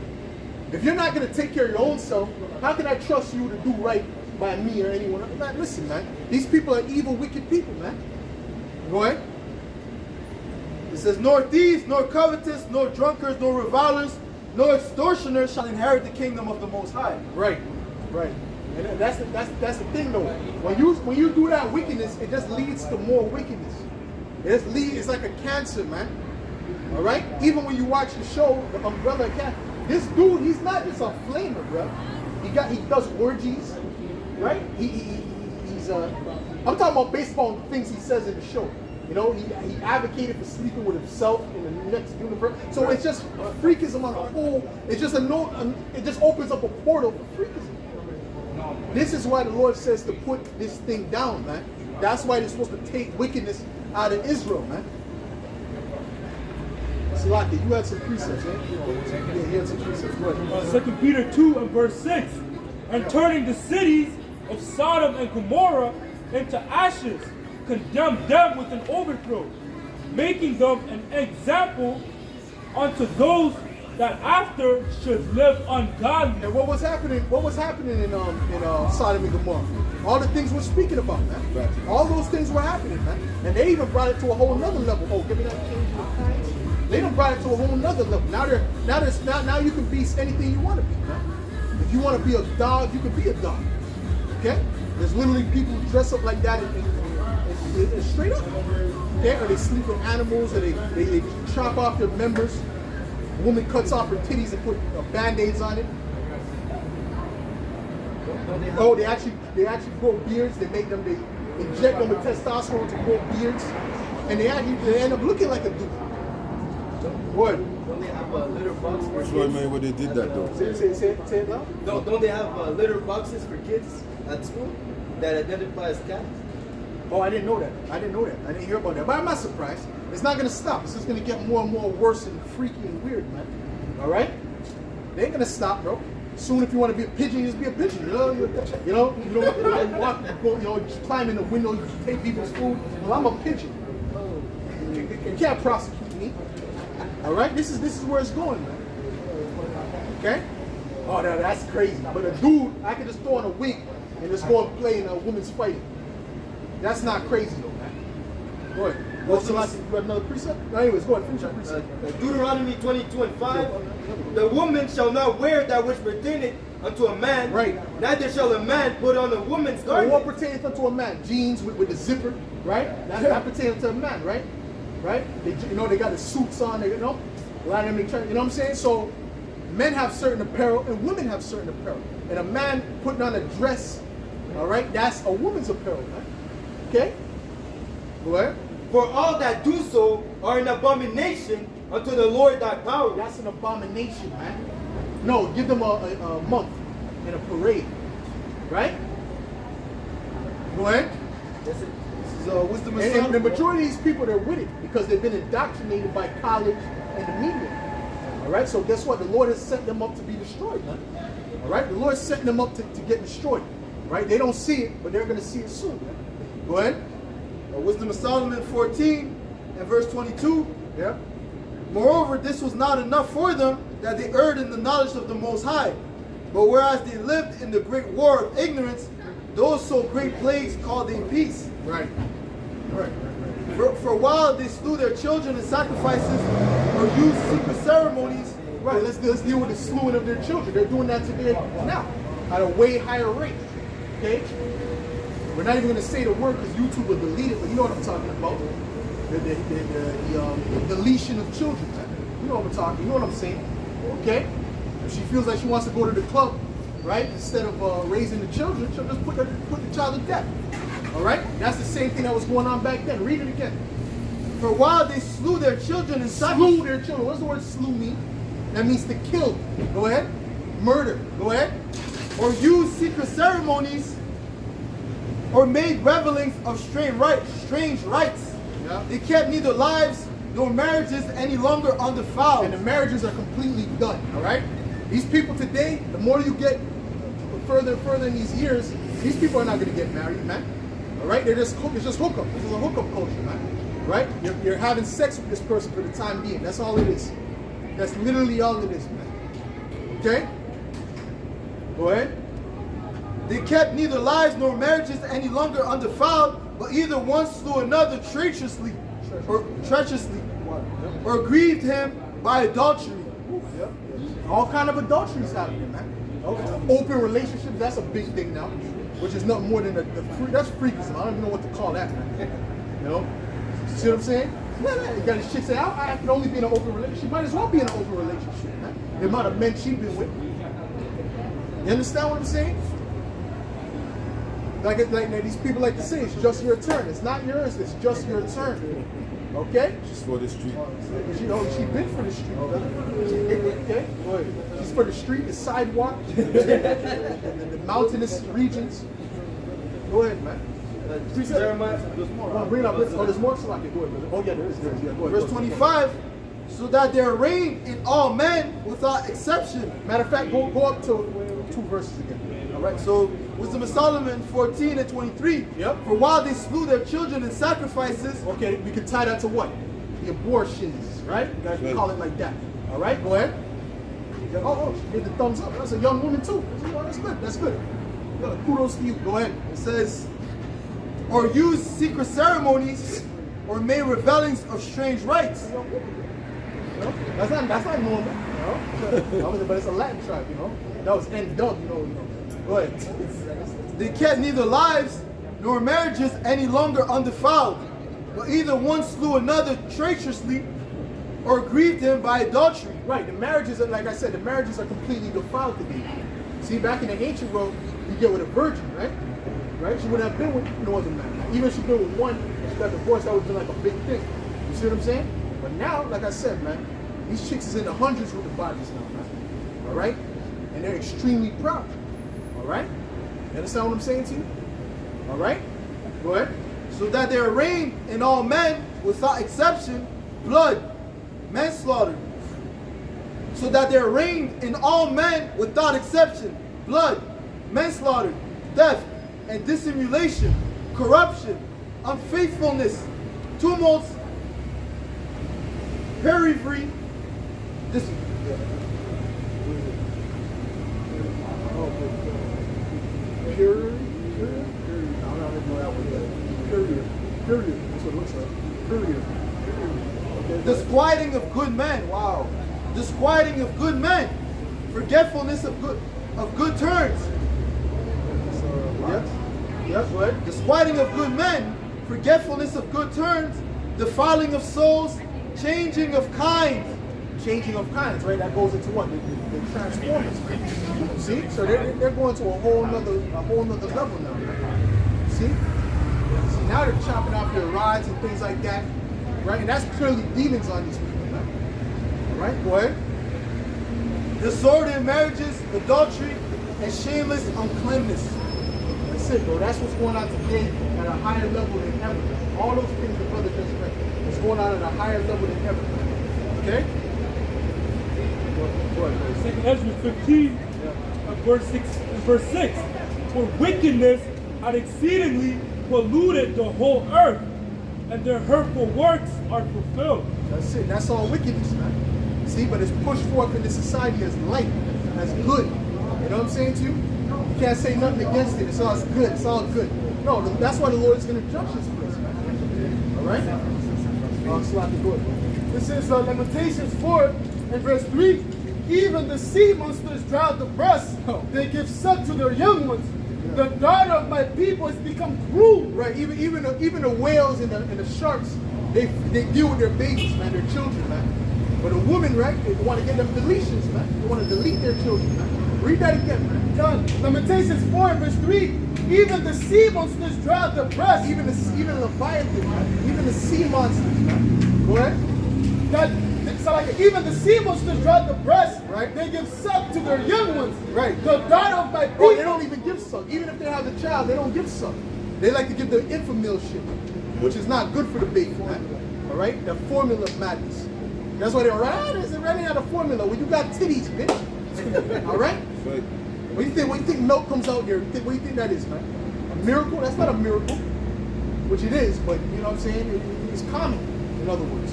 If you're not going to take care of your own self, how can I trust you to do right by me or anyone else? Man, listen, man. These people are evil, wicked people, man. Go ahead. It says, nor thieves, nor covetous, nor drunkards, nor revilers, nor extortioners shall inherit the kingdom of the Most High. Right, right. And that's the thing, though. When you do that wickedness, it just leads to more wickedness. It's like a cancer, man. All right. Even when you watch the show, The Umbrella Academy, this dude, he's not just a flamer, bro. He does orgies, right? He's I'm talking about based on things he says in the show. You know, he advocated for sleeping with himself in the next universe. So it's just freakism on a whole. It's just it just opens up a portal for freakism. This is why the Lord says to put this thing down, man. That's why they're supposed to take wickedness out of Israel, man. Salaki, you had some precepts, man. Yeah, you had some precepts. Go ahead. 2 Peter 2 and verse 6. And turning the cities of Sodom and Gomorrah into ashes, condemned them with an overthrow, making them an example unto those that after should live ungodly. And what was happening in Sodom and Gomorrah? All the things we're speaking about, man. Right. All those things were happening, man. And they even brought it to a whole nother level. Oh, give me that change in the times. They done brought it to a whole nother level. Now you can be anything you want to be, man. If you want to be a dog, you can be a dog. Okay? There's literally people who dress up like that and straight up. Okay? Or they sleep with animals, or they chop off their members. A woman cuts off her titties and put band-aids on it. Oh, they actually grow beards. They inject them with testosterone to grow beards, and they end up looking like a dude. What? Don't they have litter boxes for That's why, kids? man, what they did that though. Say it loud. Don't they have litter boxes for kids at school that identify as cats? Oh, I didn't know that. I didn't hear about that. But I'm not surprised. It's not going to stop. It's just going to get more and more worse and freaky and weird, man. All right? They ain't going to stop, bro. Soon, if you want to be a pigeon, you just be a pigeon. You climb in the window, you take people's food. Well, I'm a pigeon. You can't prosecute me. All right? This is where it's going, man. Okay? Oh, that's crazy. But a dude, I could just throw on a wig and just go and play in a women's fighting. That's not crazy, though, man. Go ahead. What's the last? You got another precept? No, anyways, go ahead. Finish your precept. Deuteronomy 22 and 5. The woman shall not wear that which pertaineth unto a man. Right. Neither shall a man put on a woman's So garment. what pertains unto a man? Jeans with the zipper, right? That pertains to a man, right? Right? They got the suits on. A lot of them, you know what I'm saying? So men have certain apparel and women have certain apparel. And a man putting on a dress All right, that's a woman's apparel, man. Okay? Go ahead. For all that do so are an abomination unto the Lord thy power. That's an abomination, man. No, give them a month in a parade. Right? Go ahead. This is wisdom And the majority of these people, they're with it because they've been indoctrinated by college and the media. All right, so guess what? The Lord has set them up to be destroyed, man. All right, the Lord's setting them up to get destroyed. Right? They don't see it, but they're going to see it soon. Man. Go ahead. Wisdom of Solomon 14 and verse 22. Yeah. Moreover, this was not enough for them that they erred in the knowledge of the Most High. But whereas they lived in the great war of ignorance, those so great plagues called they peace. Right. Right. For a while they slew their children in sacrifices or used secret ceremonies. Right. Let's deal with the slewing of their children. They're doing that today now at a way higher rate. Okay? We're not even going to say the word because YouTube will delete it, but you know what I'm talking about. The deletion of children. You know what I'm talking. You know what I'm saying. Okay? If she feels like she wants to go to the club, right, instead of raising the children, she'll just put the child to death. All right? That's the same thing that was going on back then. Read it again. For a while they slew their children in Slew sacrifices. their children. What does the word slew mean? That means to kill. Go ahead. Murder. Go ahead. Or used secret ceremonies, or made revelings of strange rites. Yeah. They kept neither lives nor marriages any longer undefiled. And the marriages are completely done. All right. These people today, the more you get further and further in these years, these people are not going to get married, man. All right. It's just hookup. This is a hookup culture, man. Right. You're having sex with this person for the time being. That's all it is. That's literally all it is, man. Okay. Go ahead. They kept neither lives nor marriages any longer undefiled, but either one slew another treacherously, or grieved him by adultery. Yep. All kind of adulteries happening, man. Open relationships, that's a big thing now, which is nothing more than that's freakism. I don't even know what to call that, man. You know? See what I'm saying? You got a chick say, I can only be in an open relationship. She might as well be in an open relationship, man. The amount of men she's been with. You understand what I'm saying? Like these people like to say, it's just your turn. It's not yours, it's just your turn. Okay? She's for the street. You know, she's been for the street. Okay? Go ahead. She's for the street, the sidewalk, the mountainous regions. Go ahead, man. Jeremiah. Bring it up. Oh, there's more so I can go ahead, brother. Oh, yeah, there is. Yeah, go ahead. Verse 25, so that there reign in all men without exception. Matter of fact, go up to 2 verses again. All right, so Wisdom of Solomon 14 and 23. Yep. For while they slew their children in sacrifices. Okay, we can tie that to what? The abortions, right? You guys can call it like that. All right, go ahead. Oh, she gave the thumbs up. That's a young woman too. That's good. That's good. Kudos to you. Go ahead. It says, or used secret ceremonies, or made revelings of strange rites. You know? That's not normal. You know? But it's a Latin tribe, you know. That was N-Dub, you know. Go ahead. They kept neither lives nor marriages any longer undefiled, but either one slew another traitorously, or grieved him by adultery. Right, the marriages are, like I said, the marriages are completely defiled today. See, back in the ancient world, you get with a virgin, right? Right? She wouldn't have been with no other man. Even if she been with one, and she got divorced, that would have been like a big thing. You see what I'm saying? But now, like I said, man, these chicks is in the hundreds with the bodies now, man. All right? And they're extremely proud. All right? You understand what I'm saying to you? All right? Go ahead. So that there reign in all men without exception blood, manslaughter. So that there reign in all men without exception blood, manslaughter, theft, and dissimulation, corruption, unfaithfulness, tumults, perjury, Period. That's what it looks like. Period. disquieting of good men. Wow. Disquieting of good men, forgetfulness of good turns. Yes, go ahead. Disquieting of good men, forgetfulness of good turns, defiling of souls, changing of kinds, changing of kinds, right? That goes into what? The Transformers, right? See? So they're going to a whole nother level now. Right? See? See, now they're chopping off their rods and things like that, right? And that's clearly demons on these people, right? All right, go ahead. Disorder in marriages, adultery, and shameless uncleanness. That's it, bro. That's what's going on today at a higher level than ever. All those things the brother just read. It's going on at a higher level than ever. Okay? Go ahead. 2 Ezra 15, verse 6. For wickedness had exceedingly polluted the whole earth, and their hurtful works are fulfilled. That's it. That's all wickedness, man. See, but it's pushed forth in the society as light, as good. You know what I'm saying to you? You can't say nothing against it. It's all good. It's all good. No, that's why the Lord is going to judge this place, man. All right? Sloppy, go ahead. This is Lamentations 4 and verse 3. Even the sea monsters drought the breast. They give suck to their young ones. The daughter of my people has become cruel. Right, even the whales and the sharks, they deal with their babies, man, their children, man. But a woman, right, they want to get them deletions, man. They want to delete their children, man. Read that again, man. John, Lamentations 4 and verse 3. Even the sea monsters drought the breast. Even Leviathan, man. Even the sea monsters, man. Go ahead. Even the sea monsters drought the breast. Right. They give suck to their young ones. Right. The daughter of my people. Oh, they don't even give suck. Even if they have the child, they don't give suck. They like to give the infamil shit, which is not good for the baby, man. All right? The formula madness. That's why they're running out of formula. Well, you got titties, bitch. All right? What do you think milk comes out here? What do you think that is, man? A miracle? That's not a miracle. Which it is, but you know what I'm saying? It's common, in other words.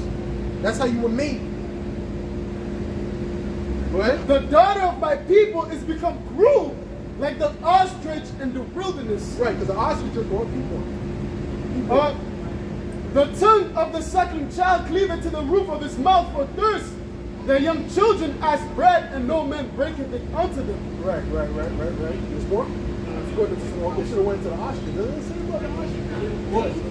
That's how you were made. Go ahead. The daughter of my people is become cruel, like the ostrich in the wilderness. Right, because the ostrich are called people. The tongue of the suckling child cleaveth to the roof of his mouth for thirst. Their young children ask bread, and no man breaketh it unto them. Right. There's more? Let's go to this one. They should have went to the ostrich. Doesn't it say about the ostrich?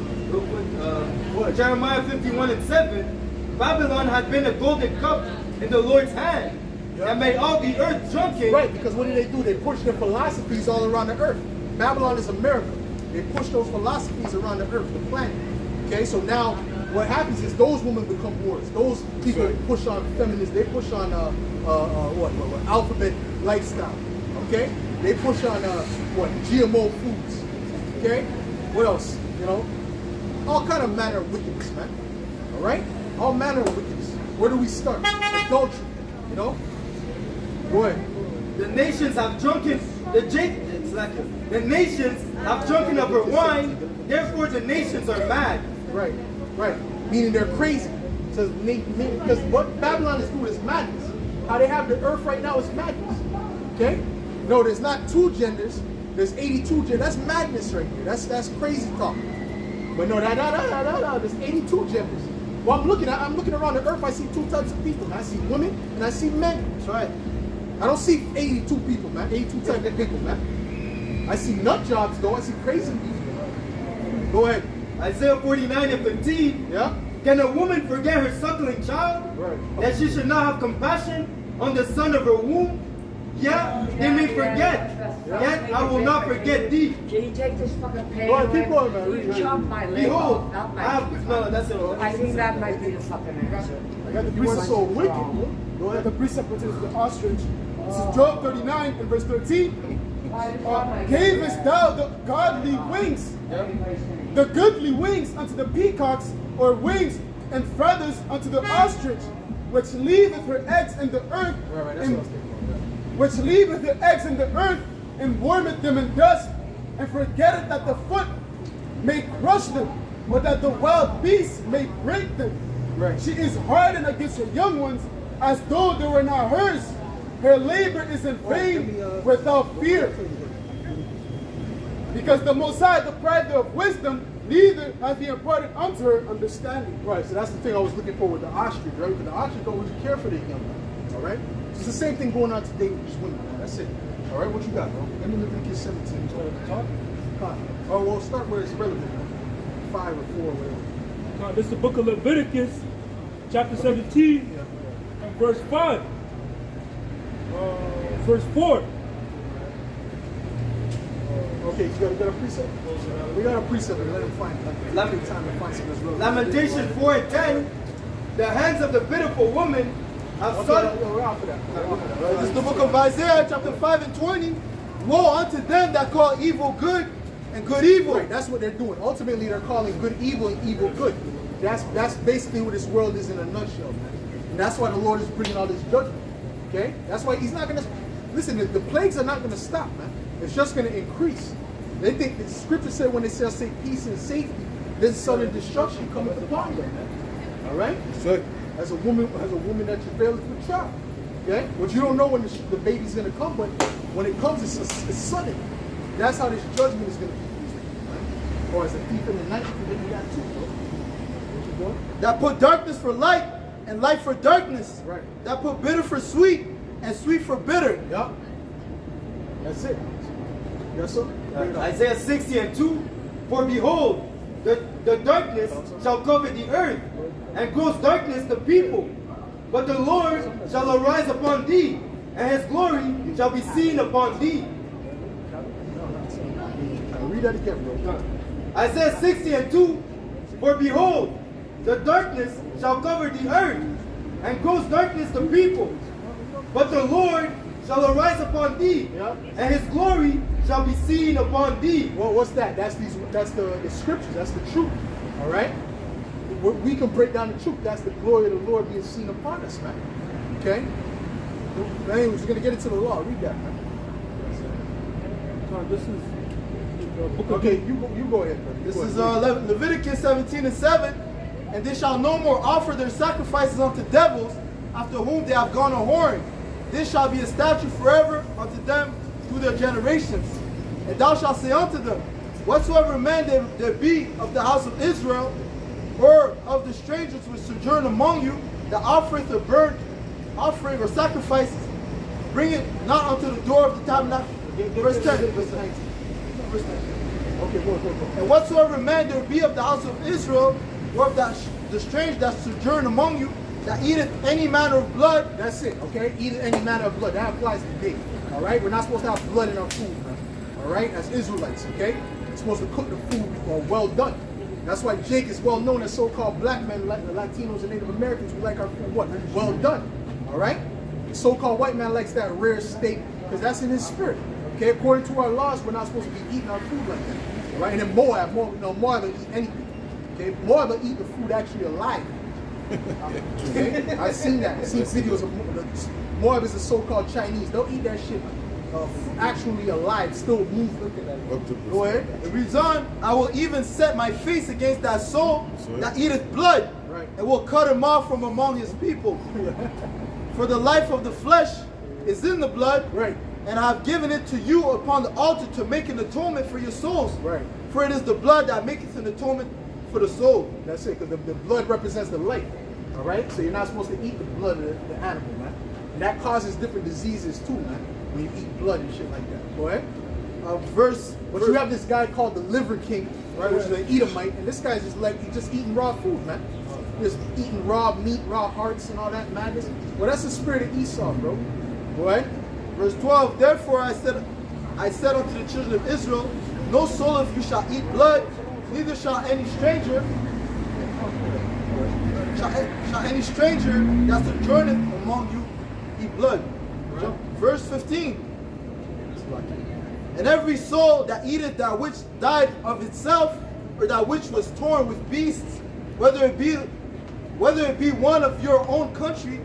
What? Jeremiah 51 and 7. Babylon had been a golden cup in the Lord's hand, and made all the earth drunken. Right, because what do? They push their philosophies all around the earth. Babylon is America. They push those philosophies around the earth, the planet. Okay, so now what happens is those women become whores. Those people push on feminism. They push on alphabet lifestyle. Okay, they push on GMO foods. Okay, what else? You know, all kind of manner of wickedness, man. All right, all manner of wickedness. Where do we start? Adultery. You know. Go ahead. The nations have drunken the nations have drunken of her wine. Therefore, the nations are mad. Right. Meaning they're crazy. Says because what Babylon is doing is madness. How they have the earth right now is madness. Okay? No, there's not two genders. There's 82 genders. That's madness right here. That's crazy talk. But no, there's 82 genders. Well, I'm looking around the earth. I see two types of people. I see women and I see men. That's right. I don't see 82 people, man. 82 types of people, man. I see nut jobs though. I see crazy people. Go ahead. Isaiah 49 and 15. Yeah. Can a woman forget her suckling child? Right. That she should not have compassion on the son of her womb? Yeah, they may forget. Yet I will not forget thee. Can you take this fucking pen? Go ahead, keep going, man. You chop my leg Behold, off, not my I have, no, that's it. I think that might be the fucking answer. I got the precept so wicked. Go ahead. The precept pertains to the ostrich. This is Job 39 and verse 13. Gavest thou the godly wings, the goodly wings unto the peacocks, or wings and feathers unto the ostrich, which leaveth her eggs in the earth, which leaveth her eggs in the earth, and warmeth them in dust, and forgetteth that the foot may crush them, or that the wild beasts may break them. Right. She is hardened against her young ones, as though they were not hers. Her labor is in vain without fear. Because the Most High deprived her of wisdom, neither hath he imparted unto her understanding. Right, so that's the thing I was looking for with the ostrich, right? Because the ostrich don't really care for their young ones, all right? It's the same thing going on today with these women, man. That's it. All right, what you got, bro? Let me Leviticus 17. Oh, well, start where it's relevant. 5 or 4 or whatever. This is the book of Leviticus, chapter 17, verse 5. Verse 4. Okay, you got a precept? We got a precept, but let him find it. Let him time to find something that's relevant. Lamentation 4 and 10. The hands of the pitiful woman have Okay, sought. we're out for that. This is the book of Isaiah, chapter 5 and 20. Woe unto them that call evil good and good evil. Right, that's what they're doing. Ultimately, they're calling good evil and evil good. That's basically what this world is in a nutshell, man. And that's why the Lord is bringing all this judgment. Okay? That's why he's not going to... Listen, the plagues are not going to stop, man. It's just going to increase. They think the scripture said when they say peace and safety, then sudden destruction cometh upon them, man. All right? So, As a woman that travaileth with child. Okay? But you don't know when the baby's going to come, but when it comes, it's sudden. That's how this judgment is going to be used. Right? Or as a thief in the night, you can do that too, bro. What you doing? That put darkness for light and light for darkness. Right. That put bitter for sweet and sweet for bitter. Yup. That's it. Yes, sir? Isaiah 60 and 2. For behold, the darkness shall cover the earth, and gross darkness the people. But the Lord shall arise upon thee, and his glory shall be seen upon thee. Read that again, bro. Isaiah 60 and 2. For behold, the darkness shall cover the earth, and gross darkness the people. But the Lord shall arise upon thee, Yep. and his glory shall be seen upon thee. Well, what's that? That's the scriptures. That's the truth. All right? We can break down the truth. That's the glory of the Lord being seen upon us, man. Okay? But anyways, we're going to get into the law. Read that, man. This is the book of Okay, you go ahead, brother. This is Leviticus 17 and 7. And they shall no more offer their sacrifices unto devils, after whom they have gone a whoring. This shall be a statute forever unto them through their generations. And thou shalt say unto them, whatsoever man there be of the house of Israel, or of the strangers which sojourn among you, that offereth a burnt offering or sacrifices, bring it not unto the door of the tabernacle. Verse 10. Verse 19. Verse 10. Okay, go. And whatsoever man there be of the house of Israel, or of the strange that sojourn among you, that eateth any manner of blood. That's it, okay? Eat any manner of blood. That applies today. All right? We're not supposed to have blood in our food, man. All right? As Israelites, okay? We're supposed to cook the food well done. That's why Jake is well known as so-called black men, like the Latinos and Native Americans. We like our food what? Well done. All right? The so-called white man likes that rare steak because that's in his spirit. Okay? According to our laws, we're not supposed to be eating our food like that. All right? And then Moab will eat anything. Okay? Moab will eat the food actually alive. Okay? I've seen that. I've seen videos of Moab is the so-called Chinese. They'll eat that shit actually alive, still move. Look at that. Go ahead. It reads on, I will even set my face against that soul that eateth blood, Right. and will cut him off from among his people. For the life of the flesh is in the blood, Right. and I have given it to you upon the altar to make an atonement for your souls. Right. For it is the blood that maketh an atonement for the soul. That's it, because the blood represents the life. All right? So you're not supposed to eat the blood of the animal, man. And that causes different diseases too, man, when you eat blood and shit like that. Go ahead. But you have this guy called the Liver King, right, which is an Edomite, and this guy's just like, he's just eating raw food, man. Just eating raw meat, raw hearts, and all that madness. Well, that's the spirit of Esau, bro. Go ahead. Verse 12, therefore I said unto the children of Israel, no soul of you shall eat blood, neither shall any stranger that sojourneth among you eat blood. Right. Verse 15, and every soul that eateth that which died of itself, or that which was torn with beasts, whether it be one of your own country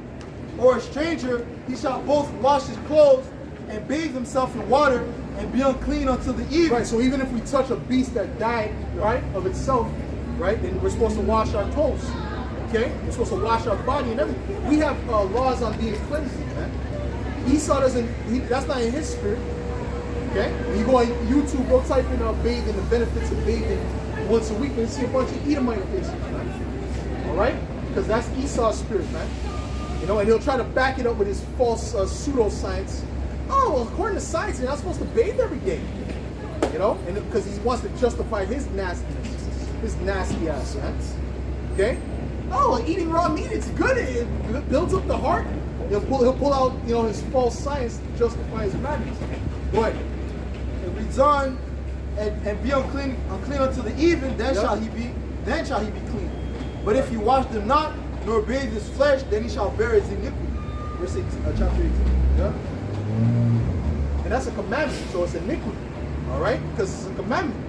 or a stranger, he shall both wash his clothes and bathe himself in water and be unclean until the evening. Right, so even if we touch a beast that died, right, of itself, right, then we're supposed to wash our toes. Okay? We're supposed to wash our body and everything. We have laws on being cleansing, man. Esau that's not in his spirit. Okay? When you go on YouTube, go type in bathing, the benefits of bathing once a week, and see a bunch of Edomite faces, man. Alright? Because that's Esau's spirit, man. You know, and he'll try to back it up with his false pseudoscience. Oh, well, according to science, you're not supposed to bathe every day. You know? And because he wants to justify his nastiness. His nasty ass, man. Okay? Oh, eating raw meat, it's good. It builds up the heart. He'll pull out, his false science to justify his madness. Go ahead. It reads on, and be unclean unto the even, then shall he be clean. But if you wash them not, nor bathe his flesh, then he shall bear his iniquity. Verse 18, chapter 18. Yeah. And that's a commandment, so it's iniquity. All right? Because it's a commandment.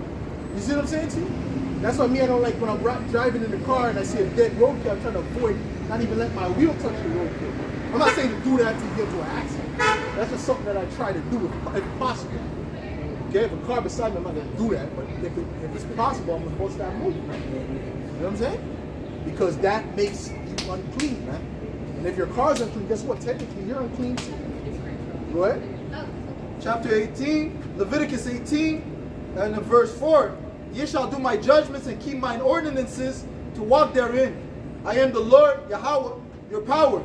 You see what I'm saying to you? That's what I don't like when I'm driving in the car and I see a dead roadkill. I'm trying to avoid, not even let my wheel touch the roadkill. I'm not saying to do that to get into an accident. That's just something that I try to do if possible. Okay, if a car beside me, I'm not going to do that. But if it's possible, I'm going to bust that move. You know what I'm saying? Because that makes you unclean, man. And if your car's unclean, guess what? Technically, you're unclean too. Go ahead. Chapter 18, Leviticus 18, and in verse 4, ye shall do my judgments and keep mine ordinances to walk therein. I am the Lord, Yahweh, your power.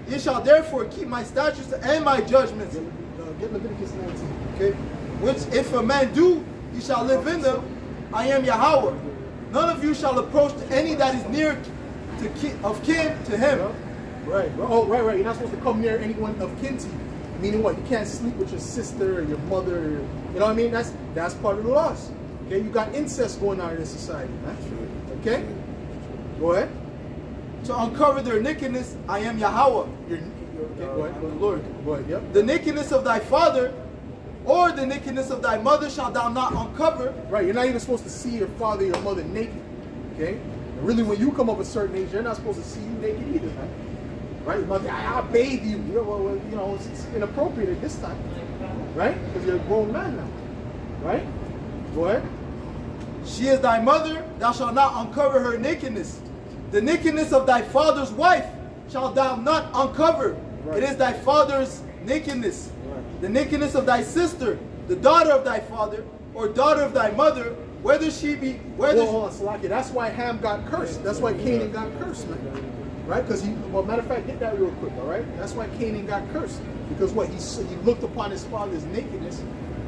Ye shall therefore keep my statutes and my judgments. Get Leviticus 19. Okay? Which if a man do, he shall live in them. I am Yahweh. None of you shall approach to any that is near of kin to him. Right. Oh, right. You're not supposed to come near anyone of kin to you. Meaning what? You can't sleep with your sister or your mother. You know what I mean? That's part of the laws. Okay? You got incest going on in this society. That's true. Okay? Go ahead. To uncover their nakedness, I am Yahweh. Okay, go ahead. The Lord. Go ahead. Yep. The nakedness of thy father or the nakedness of thy mother shalt thou not uncover. Right. You're not even supposed to see your father or your mother naked. Okay? And really, when you come of a certain age, they're not supposed to see you naked either, man. Right? Your mother, I'll bathe you. Well, it's inappropriate at this time. Right? Because you're a grown man now. Right? Go ahead. She is thy mother, thou shalt not uncover her nakedness. The nakedness of thy father's wife shalt thou not uncover. Right. It is thy father's nakedness. Right. The nakedness of thy sister, the daughter of thy father, or daughter of thy mother, whether she be, whether Hold on, Salaki. That's why Ham got cursed. That's why Canaan got cursed, man. Right? Because matter of fact, get that real quick, all right? That's why Canaan got cursed. Because what? He looked upon his father's nakedness,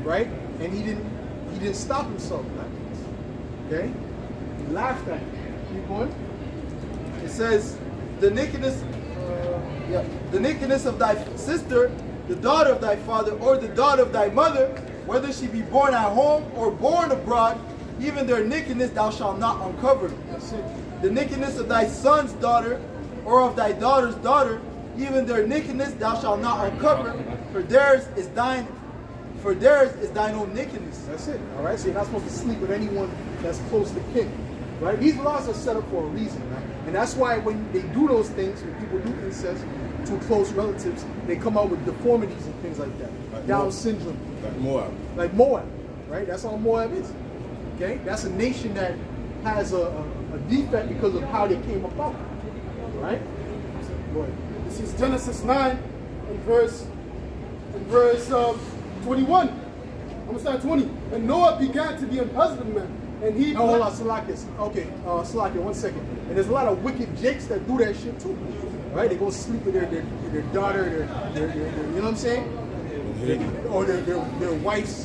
right? And he didn't stop himself, man. Okay? He laughed at him. Keep going. it says, the nakedness of thy sister, the daughter of thy father, or the daughter of thy mother, whether she be born at home or born abroad, even their nakedness thou shalt not uncover. That's it. The nakedness of thy son's daughter, or of thy daughter's daughter, even their nakedness thou shalt not uncover, for theirs is thine own nakedness. That's it. All right. So you're not supposed to sleep with anyone that's close to kin. Right? These laws are set up for a reason, right? And that's why when they do those things, when people do incest to close relatives, they come out with deformities and things like that. Like Down Moab. syndrome. Like Moab. Like Moab. Right? That's all Moab is. Okay? That's a nation that has a defect because of how they came about. Right? Go ahead. This is Genesis 9 and verse 21. I'm gonna start 20. And Noah began to be an husbandman, and he. Oh, hold on, Salakias. Okay, Salakia, 1 second. And there's a lot of wicked jakes that do that shit too. Right? They go sleep with their daughter, their you know what I'm saying? Or their wife's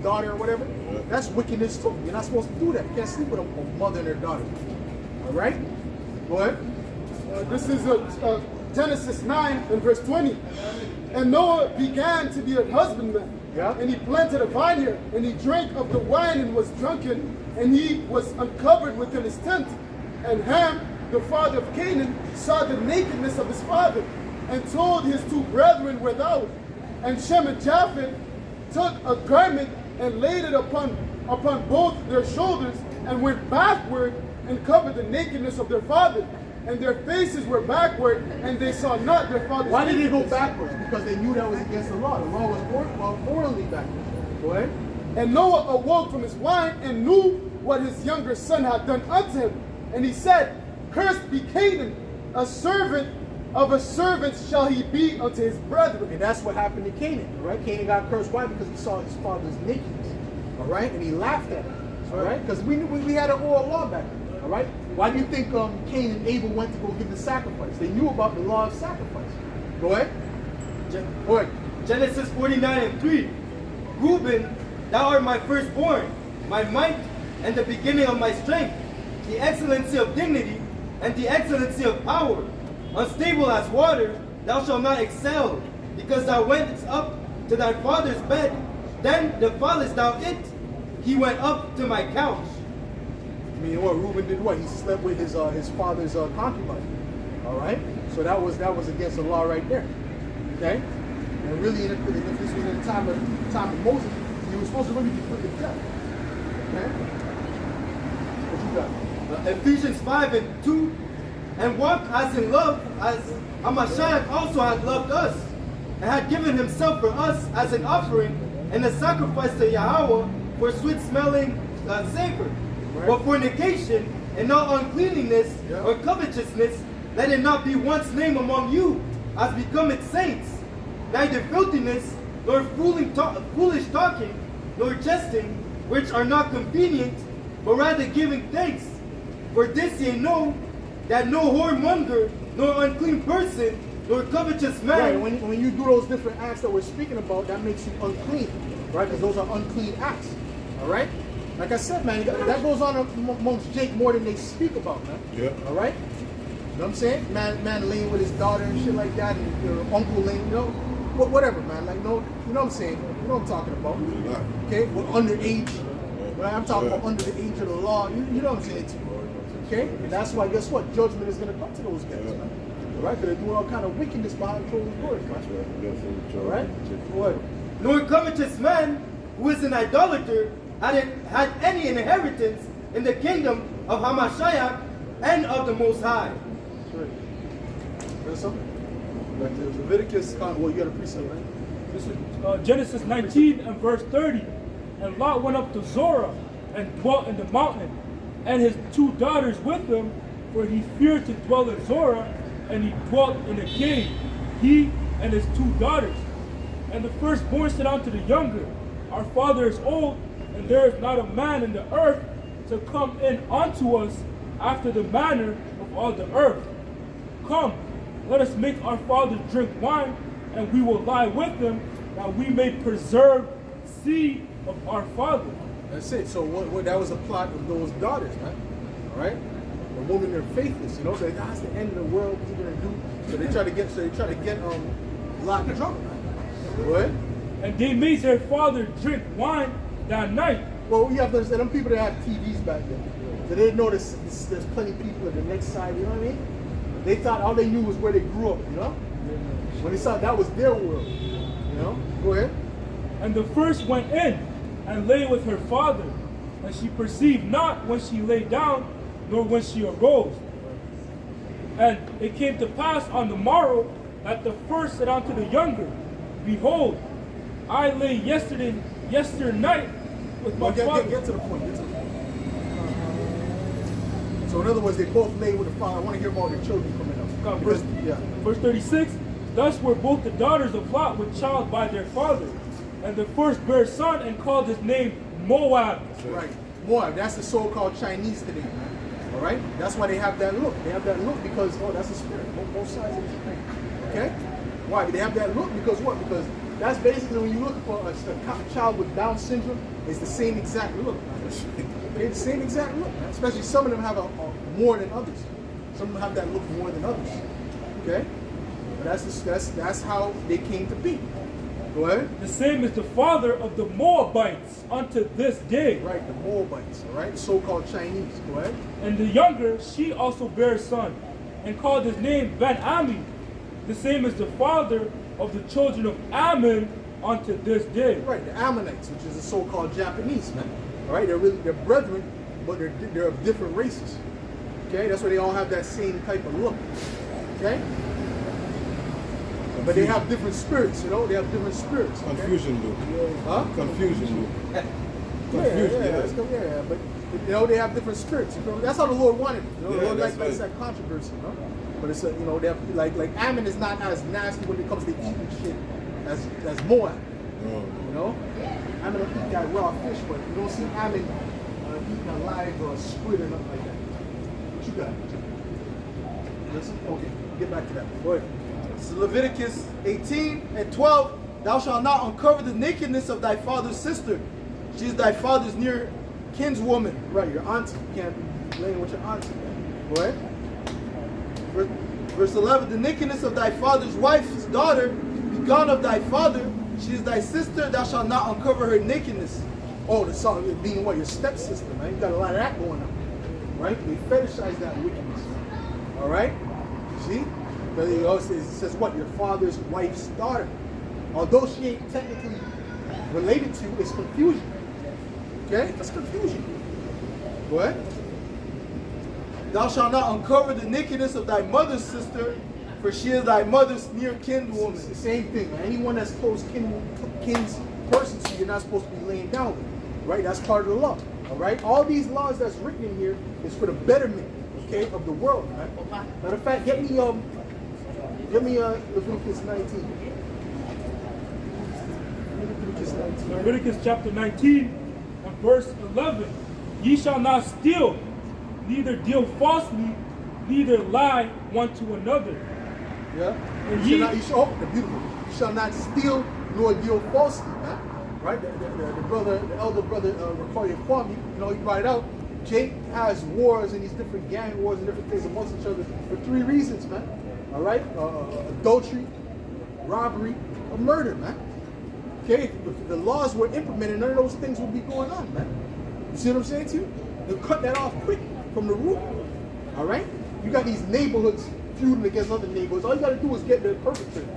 daughter or whatever. That's wickedness too. You're not supposed to do that. You can't sleep with a mother and their daughter. All right? Go ahead. This is Genesis 9 and verse 20. And Noah began to be a husbandman. Yeah. And he planted a vineyard, and he drank of the wine and was drunken, and he was uncovered within his tent. And Ham, the father of Canaan, saw the nakedness of his father, and told his two brethren without. And Shem and Japheth took a garment and laid it upon both their shoulders, and went backward and covered the nakedness of their father. And their faces were backward, and they saw not their father's Why did they go nakedness. backwards? Because they knew that was against the law. The law was morally backwards. Go ahead. And Noah awoke from his wine and knew what his younger son had done unto him. And he said, Cursed be Canaan, a servant of a servant shall he be unto his brethren. And that's what happened to Canaan, right? Canaan got cursed. Why? Because he saw his father's nakedness, all right? And he laughed at him, all right? Because we had an oral law back then, all right? Why do you think Cain and Abel went to go give the sacrifice? They knew about the law of sacrifice. Go ahead. Go ahead. Genesis 49 and 3. Reuben, thou art my firstborn, my might, and the beginning of my strength, the excellency of dignity, and the excellency of power. Unstable as water, thou shalt not excel, because thou wentest up to thy father's bed, then defilest thou it. He went up to my couch. I mean, what Reuben did? What he slept with his father's concubine. All right, so that was against the law right there. Okay, and really, if this was in the time of Moses, he was supposed to really be put to death. Okay, what you got? Ephesians 5:2, and walk as in love, as Hamashiach also had loved us, and had given himself for us as an offering and a sacrifice to Yahweh for sweet-smelling savor. Right. But fornication and all uncleanliness or covetousness, let it not be once named among you, as becometh saints, neither filthiness, nor foolish talking, nor jesting, which are not convenient, but rather giving thanks. For this ye know, that no whoremonger, nor unclean person, nor covetous man. Right, when you do those different acts that we're speaking about, that makes you unclean, right? Because those are unclean acts, all right? Like I said, man, that goes on amongst Jake more than they speak about, man. Yeah. All right? You know what I'm saying? Man laying with his daughter and shit like that, and your uncle laying, you know, whatever, man. Like, no, you know what I'm saying? You know what I'm talking about. Okay? Well, underage. Right? I'm talking about under the age of the law. You know what I'm saying? Okay? And that's why, guess what? Judgment is going to come to those guys, man. All right? Because they're doing all kind of wickedness behind closed doors, man. All right? What? Nor covetous man, who is an idolater, had any inheritance in the kingdom of Hamashiach and of the Most High. Right. There's something? Back to Leviticus, well, you got a precept, right? This is Genesis 19 and verse 30. And Lot went up to Zorah and dwelt in the mountain, and his 2 daughters with him, for he feared to dwell in Zorah, and he dwelt in a cave, he and his 2 daughters. And the firstborn said unto the younger, Our father is old, and there is not a man in the earth to come in unto us after the manner of all the earth. Come, let us make our father drink wine, and we will lie with him, that we may preserve seed of our father. That's it. So what that was a plot of those daughters, man. All right? The women are faithless, you know. So that's the end of the world. What's he gonna do? So they try to get Lot drunk, man. What? And they made their father drink wine that night. Well, you have to understand, them people that have TVs back then, so they didn't know there's plenty of people at the next side, you know what I mean? They thought all they knew was where they grew up, you know? When they saw that was their world, you know? Go ahead. And the first went in and lay with her father, and she perceived not when she lay down, nor when she arose. And it came to pass on the morrow that the first said unto the younger, Behold, I lay yesternight with my father. Get to the point. So in other words, they both lay with the father. I want to hear about their children coming up. Verse 36, Thus were both the daughters of Lot with child by their father. And the first bare son and called his name Moab. Right. Moab, that's the so-called Chinese today, man. All right? That's why they have that look. They have that look because, that's a spirit. Both sides of the spirit. Okay? Why? They have that look because what? Because that's basically when you look for a child with Down syndrome, it's the same exact look. Okay, the same exact look. Man. Especially some of them have a more than others. Some of them have that look more than others. Okay? But that's how they came to be. Go ahead. The same is the father of the Moabites unto this day. Right, the Moabites, all right? The so-called Chinese. Go ahead. And the younger, she also bare a son, and called his name Ben-Ami. The same is the father of the children of Ammon unto this day. Right, the Ammonites, which is the so-called Japanese, man. All right, they're brethren, but they're of different races. Okay, that's why they all have that same type of look. Okay? But they have different spirits, you know? They have different spirits. Okay? Confusion look. Huh? Confusion look. Yeah, but you know they have different spirits. You know? That's how the Lord wanted it. You know? Yeah, The Lord that's likes right. that controversy, you know? But it's they have like Ammon is not as nasty when it comes to eating shit as Moab. You know? Ammon will eat that raw fish, but you don't see Ammon eating a live squid or nothing like that. What you got? Listen? Okay, get back to that. Go ahead. This is Leviticus 18 and 12. Thou shalt not uncover the nakedness of thy father's sister. She is thy father's near kinswoman. Right, your auntie. You can't be laying with your auntie. Go ahead. Verse 11, the nakedness of thy father's wife's daughter, be gone of thy father, she is thy sister, thou shalt not uncover her nakedness. Oh, the song being what? Your stepsister, man. You got a lot of that going on. Right? They fetishize that wickedness. All right? See? But it also says what? Your father's wife's daughter. Although she ain't technically related to you, it's confusion. Okay? That's confusion. Go ahead. Thou shalt not uncover the nakedness of thy mother's sister, for she is thy mother's near kinswoman. It's the same thing. Man. Anyone that's close kin's person to you, you're not supposed to be laying down with. Right? That's part of the law. All right? All these laws that's written in here is for the betterment, okay, of the world. Right? Matter of fact, get me Leviticus 19. Leviticus chapter 19 and verse 11. Ye shall not steal, neither deal falsely, neither lie one to another. Yeah. And You ye, shall not, beautiful. You shall not steal nor deal falsely, man. Right? The elder brother, Recording Kwame, you know, he brought it out. Jake has wars and these different gang wars and different things amongst each other for 3 reasons, man. All right? Adultery, robbery, or murder, man. Okay? If the laws were implemented, none of those things would be going on, man. You see what I'm saying to you? They'll cut that off quick from the root. All right? You got these neighborhoods feuding against other neighborhoods. All you got to do is get the perpetrator.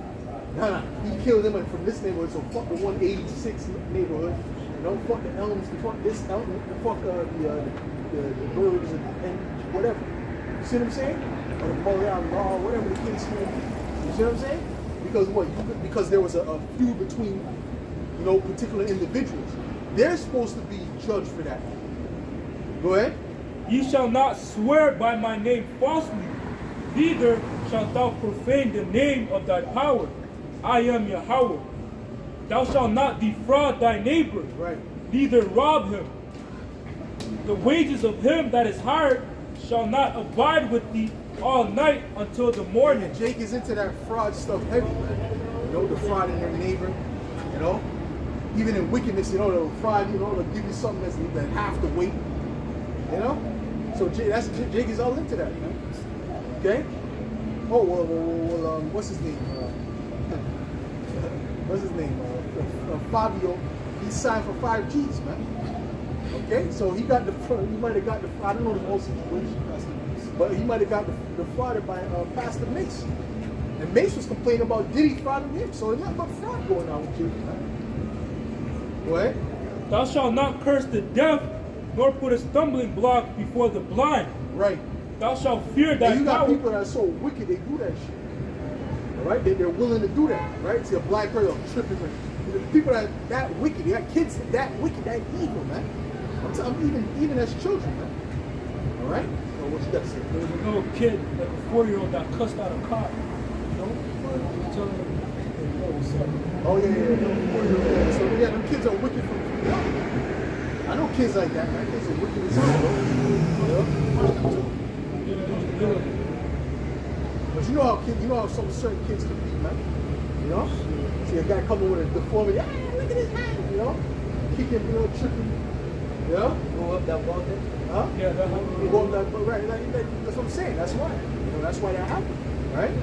Nah, he killed them from this neighborhood, so fuck the 186 neighborhood. You know, fuck the Elms, fuck this Elm, fuck the birds and whatever. You see what I'm saying? Or the Montreal Law, whatever the case may be. You see what I'm saying? Because what? Because there was a feud between, you know, particular individuals. They're supposed to be judged for that. Go ahead. ye shall not swear by my name falsely, neither shalt thou profane the name of thy power. I am Yahweh. Thou shalt not defraud thy neighbor, Right. neither rob him. The wages of him that is hired shall not abide with thee all night until the morning. And Jake is into that fraud stuff heavy, man. You know, the fraud in their neighbor, you know. Even in wickedness, you know, they'll fraud, you know, they'll give you something that's half the weight. You know? So Jake is all into that, man. Okay? Oh, well, what's his name? What's his name? Fabio. He signed for 5 Gs, man. Okay? So he got he might have got I don't know the whole situation, but he might have got defrauded by Pastor Mace. And Mace was complaining about Diddy frauding him. So there's nothing but fraud going on with Jake, man. Go ahead. Thou shalt not curse the deaf, nor put a stumbling block before the blind. Right. Thou shalt fear thy And you got power. people that are so wicked, they do that shit. All right? They're willing to do that, right? See a black person tripping. The people that wicked, they got kids that wicked, that evil, man. I'm telling even as children, man. All right? So what you got to say? There was a little kid, like a 4-year-old, that cussed out a cop. You know? Telling him, oh, what's up? Oh yeah. So yeah, them kids are wicked from young. I know kids like that, man. Kids are wicked as hell, bro. But you know how some certain kids can be, man. You know? See a guy coming with a deformity, look at his hand, you know? Kicking, you know, tripping. You know? Go up that wall there. Huh? Yeah, that You go up that, right, that's what I'm saying. That's why. You know, that's why that happened. Right?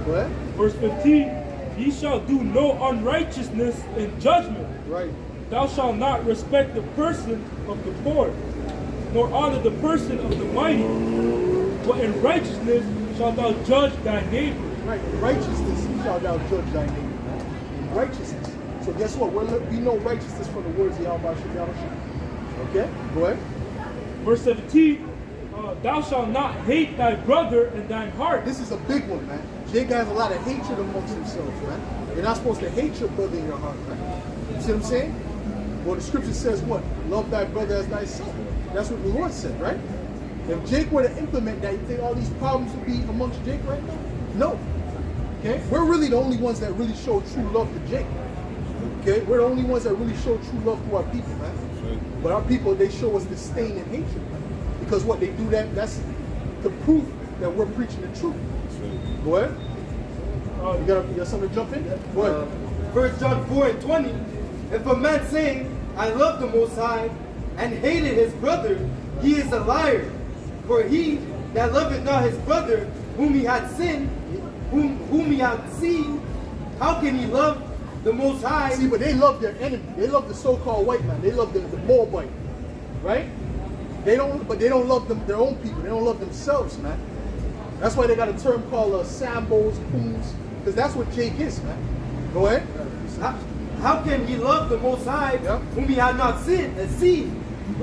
Go ahead. Verse 15, ye shall do no unrighteousness in judgment. Right. Thou shalt not respect the person of the poor, nor honor the person of the mighty. But in righteousness shalt thou judge thy neighbor. Right. In righteousness shalt thou judge thy neighbor. In righteousness. So guess what? We know righteousness from the words of Yahweh. Okay? Go ahead. Verse 17, thou shalt not hate thy brother in thine heart. This is a big one, man. Jake has a lot of hatred amongst themselves, man. You're not supposed to hate your brother in your heart, man. You see what I'm saying? Well, the scripture says what? Love thy brother as thyself. That's what the Lord said, right? If Jake were to implement that, you think all these problems would be amongst Jake right now? No. Okay? We're really the only ones that really show true love to Jake. Okay? We're the only ones that really show true love to our people, man. But our people, they show us disdain and hatred, man. Because what they do, that's the proof that we're preaching the truth. Go ahead. You got something to jump in? Go ahead. 1 John 4:20. If a man saying, I love the Most High, and hated his brother, he is a liar. For he that loveth not his brother, whom he had sinned, whom he had seen, how can he love the Most High? See, but they love their enemy. They love the so-called white man. They love the Moabite, right? They don't love them, their own people. They don't love themselves, man. That's why they got a term called Sambos, Coons, because that's what Jake is, man. Go ahead. How can he love the Most High, Yeah. whom he had not seen?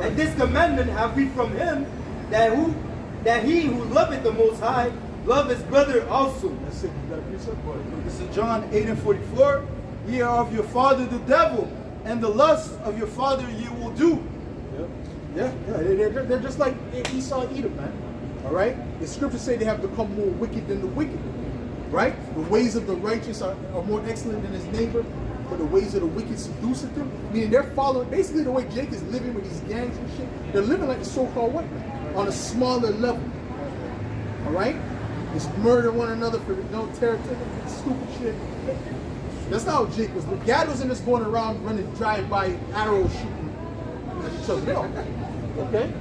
And this commandment have we from him, that he who loveth the Most High love his brother also. That's it. You got a precept, boy. This is John 8:44. Ye are of your father the devil, and the lust of your father ye will do. Yeah. They're just like Esau and Edom, man. All right? The scriptures say they have become more wicked than the wicked. Right? The ways of the righteous are more excellent than his neighbor, but the ways of the wicked seduceth them. Meaning they're following, basically the way Jake is living with these gangs and shit, they're living like the so-called white man, on a smaller level. All right? Just murder one another for no territory, stupid shit. That's not how Jake was. Gad wasn't just going around running drive-by arrows shooting at each other. No. Okay?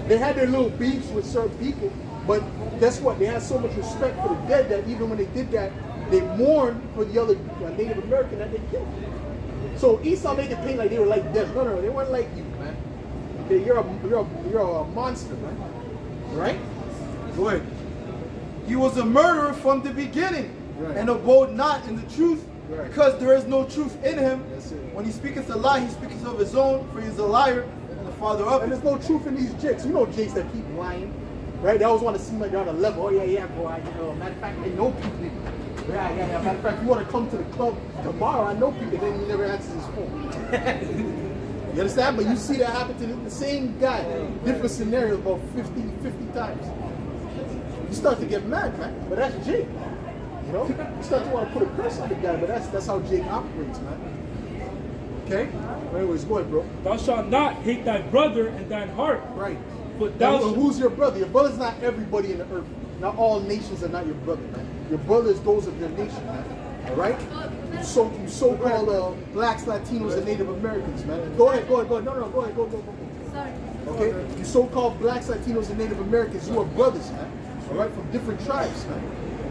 They had their little beefs with certain people, but guess what? They had so much respect for the dead that even when they did that, they mourned for the other Native American that they killed. So Esau made it paint like they were like them. No, they weren't like you, man. Okay, you're a monster, man. Right? Go ahead. He was a murderer from the beginning, Right. and abode not in the truth, Right. because there is no truth in him. That's it. When he speaketh a lie, he speaketh of his own, for he is a liar and the father of And it. there's no truth in these jakes. You know jakes that keep lying, right? They always want to seem like they're on a level. Oh yeah, bro. Matter of fact, I know people. Yeah. Matter of fact, you want to come to the club tomorrow? I know people. Then he never answers his phone. You understand? But you see that happen to the same guy, different scenarios, about 50 times. You start to get mad, man. But that's Jake. You know? You start to want to put a curse on the guy, but that's how Jake operates, man. Okay? Anyways, go ahead, bro. Thou shalt not hate thy brother in thine heart. Right. But Now, thou shalt who's your brother? Your brother's not everybody in the earth. Not all nations are not your brother, man. Your brother is those of your nation, man. All right? You so-called blacks, Latinos, and Native Americans, man. Go ahead. No, go ahead. Go. Sorry. Okay? You so-called blacks, Latinos, and Native Americans, you are brothers, man. All right? From different tribes, man.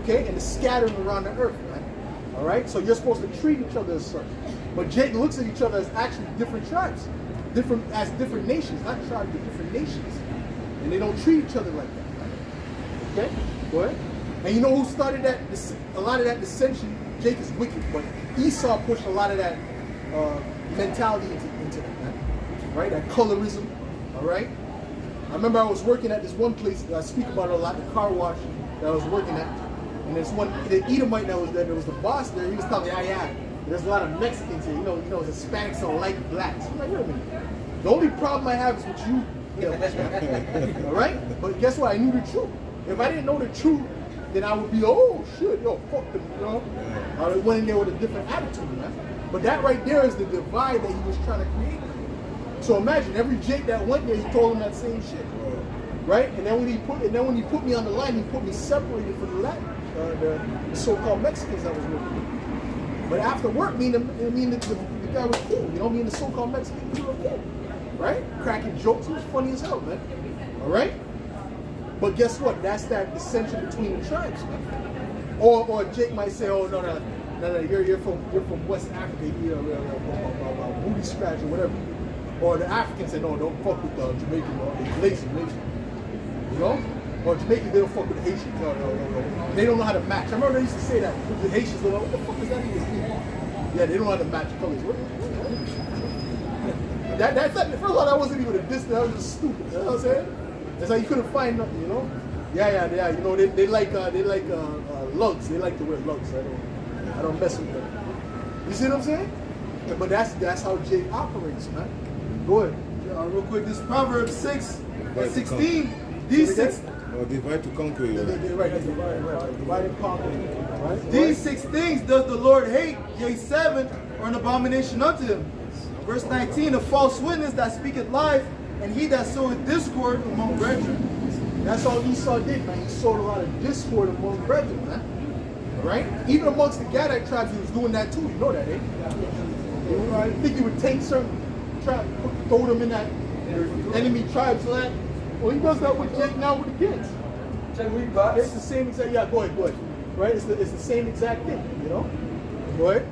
Okay? And it's scattered around the earth, man. All right? So you're supposed to treat each other as such. But Jake looks at each other as actually different tribes. Different nations, not tribes, but different nations. And they don't treat each other like that, man. Okay? Go ahead. And you know who started that? A lot of that dissension. Jake is wicked, but Esau pushed a lot of that mentality into that, man. Right? That colorism. All right? I remember I was working at this one place that I speak about it a lot, the car wash that I was working at. And there's one, the Edomite that was there, there was the boss there, he was telling me, yeah, there's a lot of Mexicans here, you know, Hispanics don't like blacks. I'm like, wait a minute. The only problem I have is with you. All right? But guess what? I knew the truth. If I didn't know the truth, then I would be, oh shit, yo, fuck them, you know? I would have went in there with a different attitude, man. But that right there is the divide that he was trying to create. So imagine every Jake that went there, he told him that same shit, right? And then when he put me on the line, he put me separated from the Latin, the so-called Mexicans that was with me. But after work, the guy was cool, you know? Me and the so-called Mexicans, we were cool, right? Cracking jokes, it was funny as hell, man. All right? But guess what? That's that dissension between the tribes, man. Or Jake might say, oh no, you're from West Africa, you're booty scratch or whatever. Or the Africans say, no, don't fuck with the Jamaican, they're lazy, you know? Or Jamaican, they don't fuck with the Haitians, no. They don't know how to match. I remember they used to say that. The Haitians were like, what the fuck does that even mean? Yeah, they don't know how to match colors. That's not, first of all, that wasn't even a diss, that was just stupid, you know what I'm saying? That's how you couldn't find nothing, you know? Yeah, you know, they like lugs. They like to wear lugs. I don't mess with them. You see what I'm saying? Yeah, but that's how Jake operates, man. Go ahead. Real quick, this Proverbs 6:16. These six. Divide to conquer you. Right. Divide and conquer. Right? These 6 things does the Lord hate, yea, 7 are an abomination unto him. Verse 19, a false witness that speaketh lies, and he that soweth discord among brethren. That's all Esau did, man. He sowed a lot of discord among brethren, man. All right? Even amongst the Gadite tribes, he was doing that too. You know that, eh? I think he would take certain tribes, throw them in that enemy tribe's land, Well, he does that with Jake now with the kids. Can we It's bust? the same exact. Yeah, go ahead. Right? It's the same exact thing. You know. Go ahead.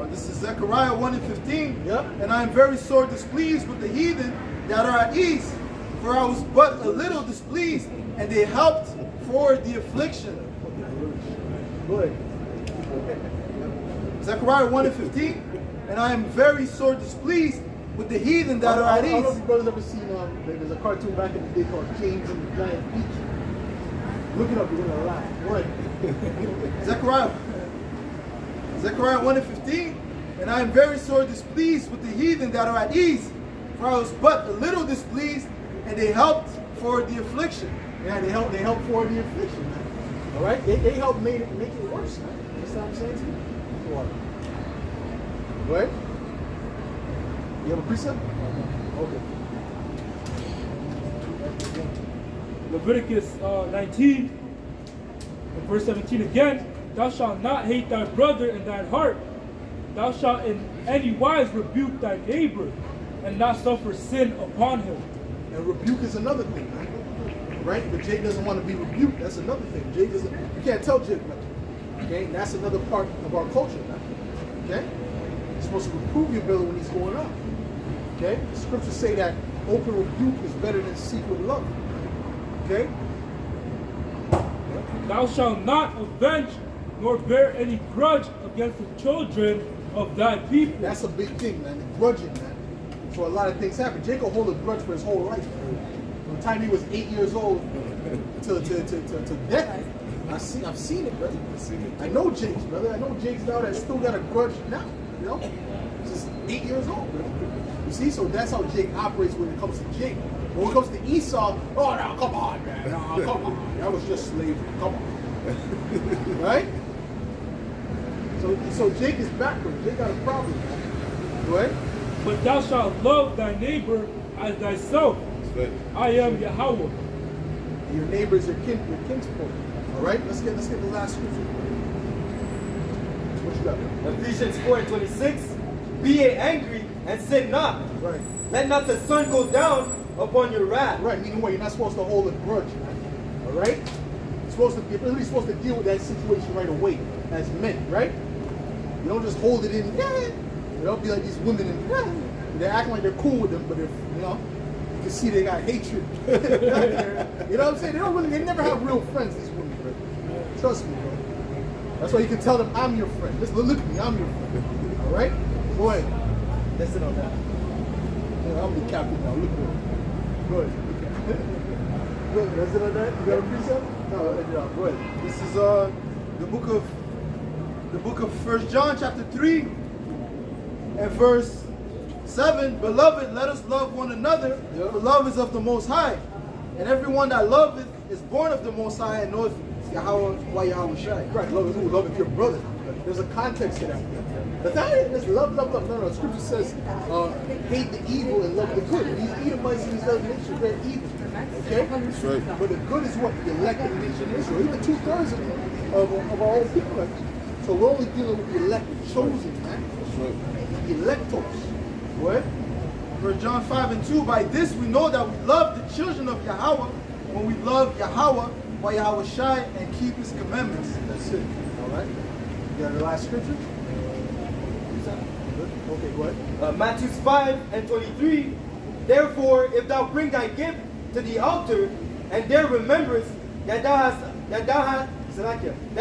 This is Zechariah 1 and 15. Yeah. And I am very sore displeased with the heathen that are at ease, for I was but a little displeased, and they helped for the affliction. Go ahead. Zechariah 1 and 15. And I am very sore displeased with the heathen that are I at don't know if ease. you brothers ever seen there's a cartoon back in the day called James and the Giant Peach. Look it up, you're gonna laugh. Go ahead. Zechariah 1 and 15. And I am very sore displeased with the heathen that are at ease, for I was but a little displeased, and they helped for the affliction. Yeah, they help for the affliction, man. All right, they help make it worse, man. That's what I'm saying to you. Go on. Go ahead. You have a precept? Okay. Leviticus 19, and verse 17 again. Thou shalt not hate thy brother in thine heart. Thou shalt in any wise rebuke thy neighbor, and not suffer sin upon him. And rebuke is another thing, man. Right? But Jake doesn't want to be rebuked. That's another thing. Jake doesn't. You can't tell Jake nothing. Okay? And that's another part of our culture, man. Okay? You're supposed to reprove your brother when he's going up. Okay? The scriptures say that open rebuke is better than secret love. Okay? Thou shalt not avenge nor bear any grudge against the children of thy people. That's a big thing, man. The grudging, man. So a lot of things happen. Jake will hold a grudge for his whole life. From the time he was 8 years old to death. I've seen it, brother. I know Jake's, brother. I know Jake's now that still got a grudge now. You know? He's just 8 years old, brother. You see? So that's how Jake operates when it comes to Jake. But when it comes to Esau, oh, now, come on, man. No, come on. That was just slavery. Come on. Right? So Jake is backwards. Jake got a problem, man. Go ahead. But thou shalt love thy neighbor as thyself. I am Yahweh. Your neighbor is your kinsfolk. All right, let's get the last scripture. What you got? Ephesians 4:26. Be ye angry and sin not. Right. Let not the sun go down upon your wrath. Right. Meaning what? You're not supposed to hold a grudge, man. All right. You're really supposed to deal with that situation right away as men, right? You don't just hold it in. You don't be like these women and they're acting like they're cool with them, but if you know. You can see they got hatred. You know what I'm saying? They never have real friends, these women, bro. Trust me, bro. That's why you can tell them, I'm your friend. Listen, look at me, I'm your friend. All right? Go ahead. Listen on that. Yeah, I'm the captain now. Look at me. Go ahead. Good. That's it on that? You got a precept? No, go ahead. This is the book of 1 John chapter 3 and verse 7. Beloved, let us love one another, for love is of the Most High. And everyone that loveth is born of the Most High and knoweth Yahweh Shai. Right, love your brother. There's a context to that. But that is love. No. Scripture says, hate the evil and love the good. These Edomites and these other nations, they're evil. Okay? That's right. But the good is what? The elected nation Israel. Even 2/3 of our own people. So we're only dealing with the elected, chosen, man. That's right. The electors. What? 1 John 5 and 2. By this we know that we love the children of Yahweh when we love Yahweh by Yahweh Shai and keep his commandments. That's it. All right. You got the last scripture? Okay, go ahead. Matthew 5:23. Therefore, if thou bring thy gift to the altar, and there rememberest that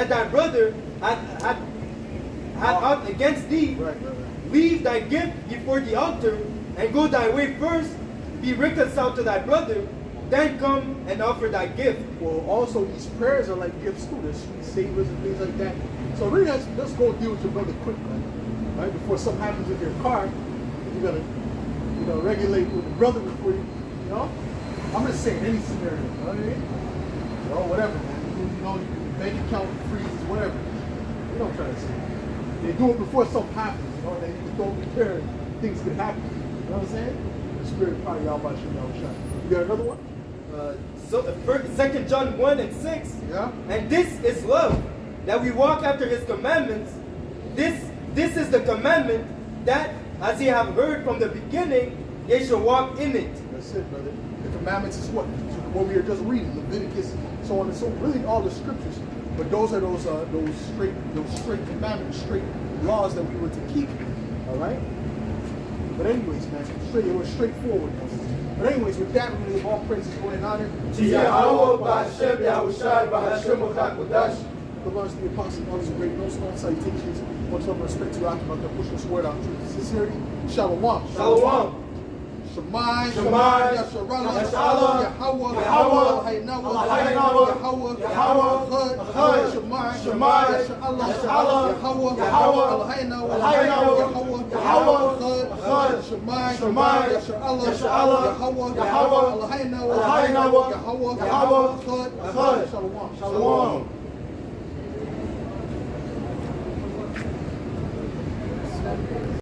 thy brother had ought against thee, leave thy gift before the altar, and go thy way first, be reconciled to thy brother, then come and offer thy gift. Well, also these prayers are like gifts too. There's sweet savors and things like that. So really, let's go deal with your brother quick, man. Right before something happens with your car, you gotta, regulate with the brother before you know. I'm just saying any scenario. You know what I mean? Whatever, man. Your bank account freezes, whatever. You know what I'm trying to say. They do it before something happens. They just don't prepare. Things could happen. You know what I'm saying? The spirit probably out by shooting out shot. You got another one? 2 John 1:6. Yeah. And this is love, that we walk after his commandments. This is the commandment, that as ye have heard from the beginning, ye shall walk in it. That's it, brother. The commandments is what we are just reading, Leviticus, so on and so forth. Really, all the scriptures. But those are those straight commandments, straight laws that we were to keep. All right. But anyways, man, it was straightforward. But anyways, with that, we give all praises, glory, and honor To Yahweh, Ba'Hashem, Yahushai, Ba'Hashem, Uchakodash. the Lord's the apostle, all his great no small salutations. Much love and respect to you, Akim, push this word out truth and sincerity. Shalom. Shalom. Shemai, Shemai, Yasharallah, Yasharallah, Yahweh, Yahweh, Elohaynawa, Elohaynawa, Yahweh, Echad, Shemai, Shemai, Yasharallah, Yasharallah, Yahweh, Yahweh, Elohaynawa, Elohaynawa, Yahweh, Echad, Shemai, Shemai, Yasharallah, Yasharallah, Yahweh, Yahweh, Elohaynawa, Elohaynawa, Yahweh, Yahweh, Echad, Echad, Shalom. Shalom.